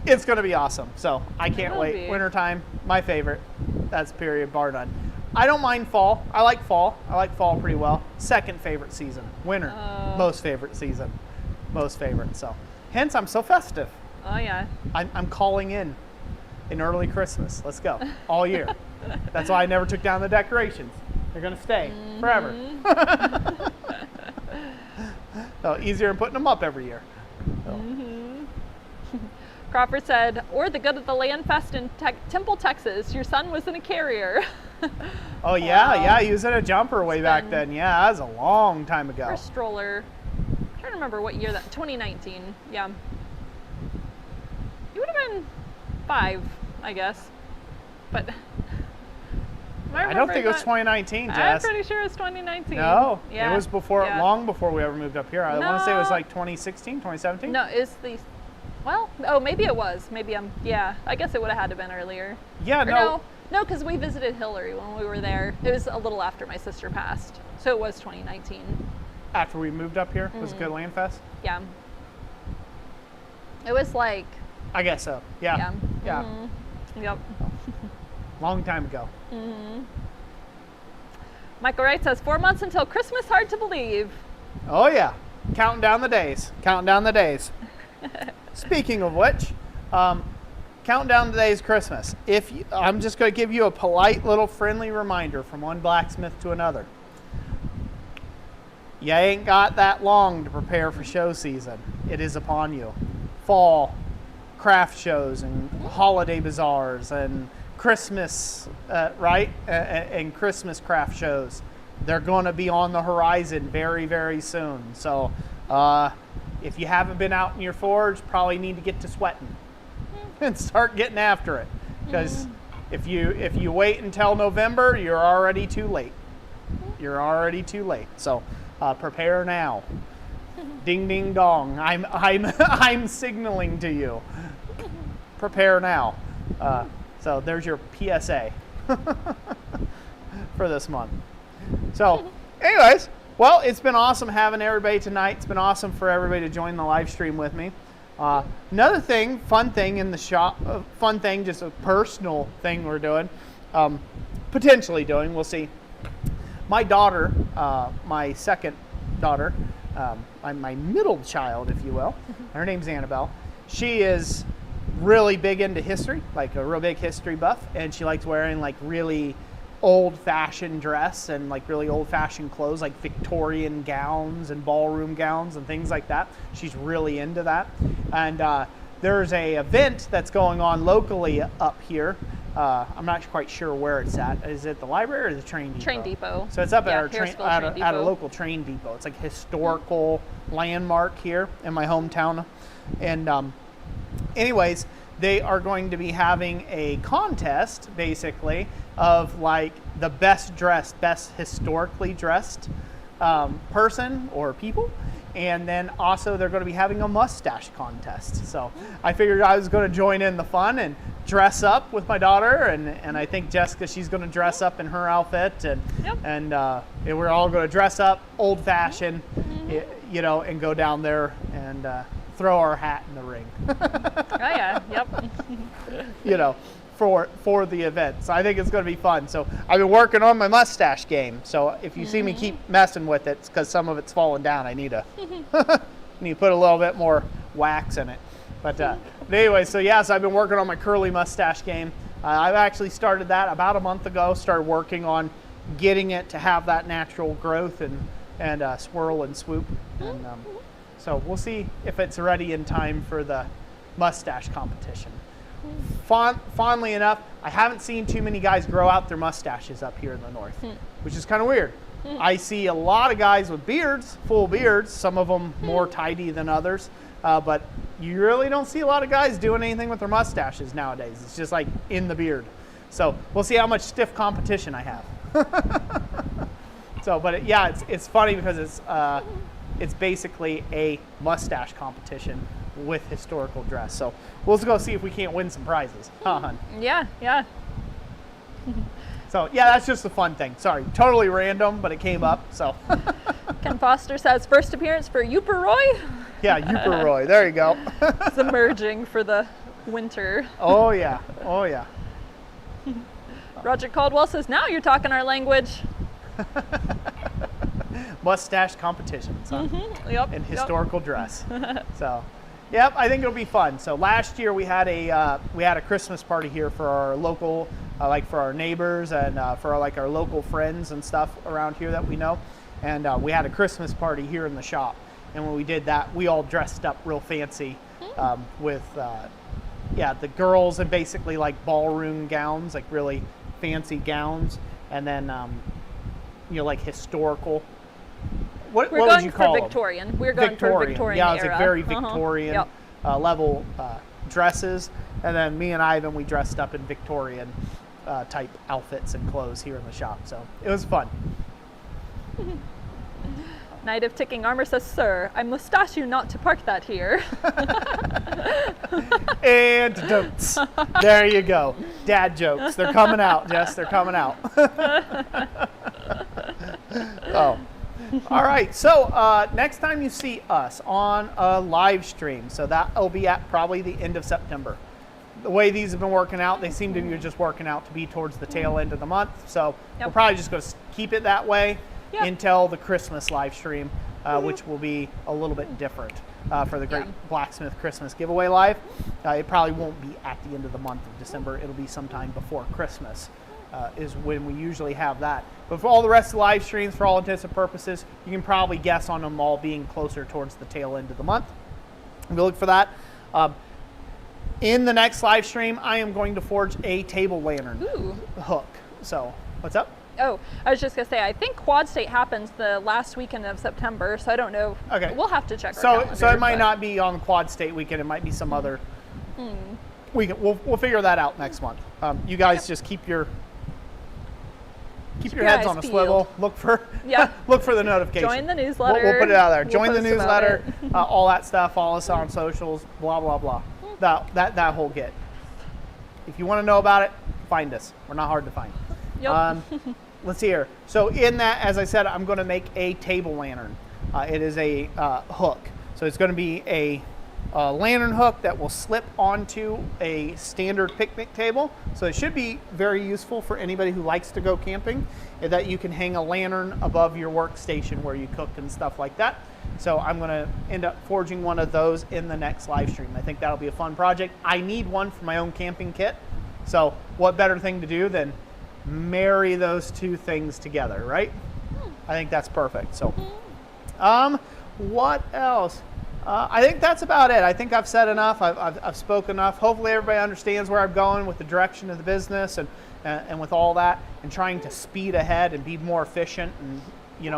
It's going to be awesome. So I can't will wait. be. Wintertime, my favorite. That's period, bar none. I don't mind fall. I like fall. I like fall pretty well. Second favorite season. Winter, most favorite season. Most favorite. So hence I'm so festive. Oh yeah. I'm calling in early Christmas. Let's go. All year. That's why I never took down the decorations. They're going to stay forever. So easier than putting them up every year. So. Crawford said, or the good of the Land Fest in Temple, Texas. Your son was in a carrier. Oh yeah, Wow. yeah, he was in a jumper way back been- then. Yeah, that was a long time ago. Or stroller. I'm trying to remember what year that. 2019. Yeah. You would have been 5, I guess. But I don't think it was 2019, I'm Jess. pretty sure it was 2019. No, Yeah. it was before, Yeah. long before we ever moved up here. I want to say it was No. like 2016, 2017. No, it's the. Well, oh, maybe it was. Maybe yeah. I guess it would have had to been earlier. Yeah, Or no, because we visited Hillary when we were there. It was a little after my sister passed, so it was 2019. After we moved up here, was it good Land Fest? Yeah. It was like. I guess so. Yeah. Yeah. Yeah. Yep. Long time ago. Michael Wright says 4 months until Christmas. Hard to believe. Oh yeah, counting down the days. Counting down the days. Speaking of which, counting down the days Christmas. I'm just going to give you a polite little friendly reminder from one blacksmith to another. You ain't got that long to prepare for show season. It is upon you. Fall craft shows and holiday bazaars and Christmas, right? And Christmas craft shows. They're going to be on the horizon very, very soon. So if you haven't been out in your forge, probably need to get to sweating and start getting after it. Because if you wait until November, you're already too late. You're already too late. So prepare now. Ding ding dong. I'm signaling to you. Prepare now. So there's your PSA for this month. So anyways, well, it's been awesome having everybody tonight. It's been awesome for everybody to join the live stream with me. Another thing, fun thing in the shop, just a personal thing we're doing, potentially doing, we'll see. My daughter, my second daughter, my middle child, if you will, her name's Annabelle. She is really big into history, like a real big history buff, and she likes wearing like really old-fashioned dress and like really old-fashioned clothes, like Victorian gowns and ballroom gowns and things like that. She's really into that. And there's a event that's going on locally up here. I'm not quite sure where it's at. Is it the library or the train depot? Train depot. So it's up at our at a local train depot. It's like a historical landmark here in my hometown. And anyways, they are going to be having a contest, basically, of like the best dressed, best historically dressed person or people. And then also they're going to be having a mustache contest. So I figured I was going to join in the fun and dress up with my daughter. And I think Jessica, she's going to dress up in her outfit. And we're all going to dress up old fashioned, you know, and go down there and throw our hat in the ring. Oh yeah, yep. You know, for the event. So I think it's going to be fun. So I've been working on my mustache game. So if you see me keep messing with it, it's because some of it's falling down. I need to put a little bit more wax in it. But anyway, so yeah, so I've been working on my curly mustache game. I've actually started that about a month ago. Started working on getting it to have that natural growth and swirl and swoop. And so we'll see if it's ready in time for the mustache competition. Fondly enough, I haven't seen too many guys grow out their mustaches up here in the north, which is kind of weird. I see a lot of guys with beards, full beards, some of them more tidy than others, but you really don't see a lot of guys doing anything with their mustaches nowadays. It's just like in the beard. So we'll see how much stiff competition I have. So, but yeah, it's funny because it's basically a mustache competition with historical dress. So we'll go see if we can't win some prizes. Huh, hun? Yeah, yeah. So yeah, that's just a fun thing. Sorry, totally random, but it came up. So Ken Foster says first appearance for Youper Roy. Yeah, Youper Roy. There you go. It's emerging for the winter. Oh yeah, oh yeah. Roger Caldwell says now you're talking our language. Mustache competitions, huh? Yep. And historical dress. So, yep, I think it'll be fun. So last year we had a Christmas party here for our local, like for our neighbors and for like our local friends and stuff around here that we know. And we had a Christmas party here in the shop. And when we did that, we all dressed up real fancy with, the girls and basically like ballroom gowns, like really fancy gowns, and then like historical. What would you call them? Victorian. We're going for Victorian. Yeah, it's like very Victorian level dresses. And then me and Ivan, we dressed up in Victorian type outfits and clothes here in the shop. So it was fun. Knight of Ticking Armor says, "Sir, I mustache you not to park that here." And don'ts. There you go. Dad jokes. They're coming out, Jess. They're coming out. Oh. All right. So next time you see us on a live stream, so that will be at probably the end of September. The way these have been working out, they seem to be just working out to be towards the tail end of the month. So we're probably just going to keep it that way until the Christmas live stream, which will be a little bit different for the Great Blacksmith Christmas Giveaway Live. It probably won't be at the end of the month of December. It'll be sometime before Christmas is when we usually have that. But for all the rest of the live streams, for all intents and purposes, you can probably guess on them all being closer towards the tail end of the month. We'll look for that. in the next live stream, I am going to forge a table lantern hook. So, what's up? Oh, I was just gonna say, I think Quad State happens the last weekend of September, so I don't know. Okay. We'll have to check our So calendar, it might not be on Quad State weekend. It might be some other weekend. We'll figure that out next month. You guys just keep your heads on a swivel. Look for look for the notification. Join the newsletter. We'll put it out there. Join the post about newsletter. it. All that stuff. Follow us on socials. Blah blah blah. That whole get. If you want to know about it, find us. We're not hard to find. Yep. Let's see here. So in that, as I said, I'm going to make a table lantern. It is a hook. So it's going to be a lantern hook that will slip onto a standard picnic table. So it should be very useful for anybody who likes to go camping, that you can hang a lantern above your workstation where you cook and stuff like that. So I'm going to end up forging one of those in the next live stream. I think that'll be a fun project. I need one for my own camping kit. So what better thing to do than marry those two things together, right? I think that's perfect. So, what else? I think that's about it. I think I've said enough. I've spoken enough. Hopefully everybody understands where I'm going with the direction of the business and with all that, and trying to speed ahead and be more efficient and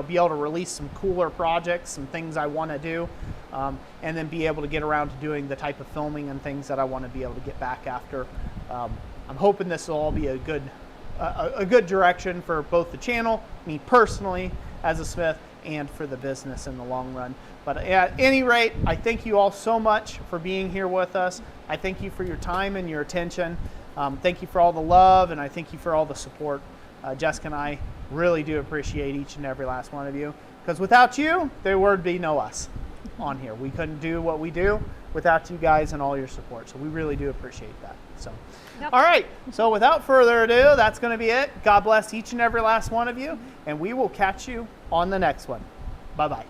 be able to release some cooler projects, some things I want to do, and then be able to get around to doing the type of filming and things that I want to be able to get back after. I'm hoping this will all be a good direction for both the channel, me personally as a smith, and for the business in the long run. But at any rate, I thank you all so much for being here with us. I thank you for your time and your attention. Thank you for all the love, and I thank you for all the support. Jessica and I really do appreciate each and every last one of you, because without you, there would be no us on here. We couldn't do what we do without you guys and all your support. So we really do appreciate that. So, all right. So without further ado, that's going to be it. God bless each and every last one of you, and we will catch you on the next one. Bye-bye.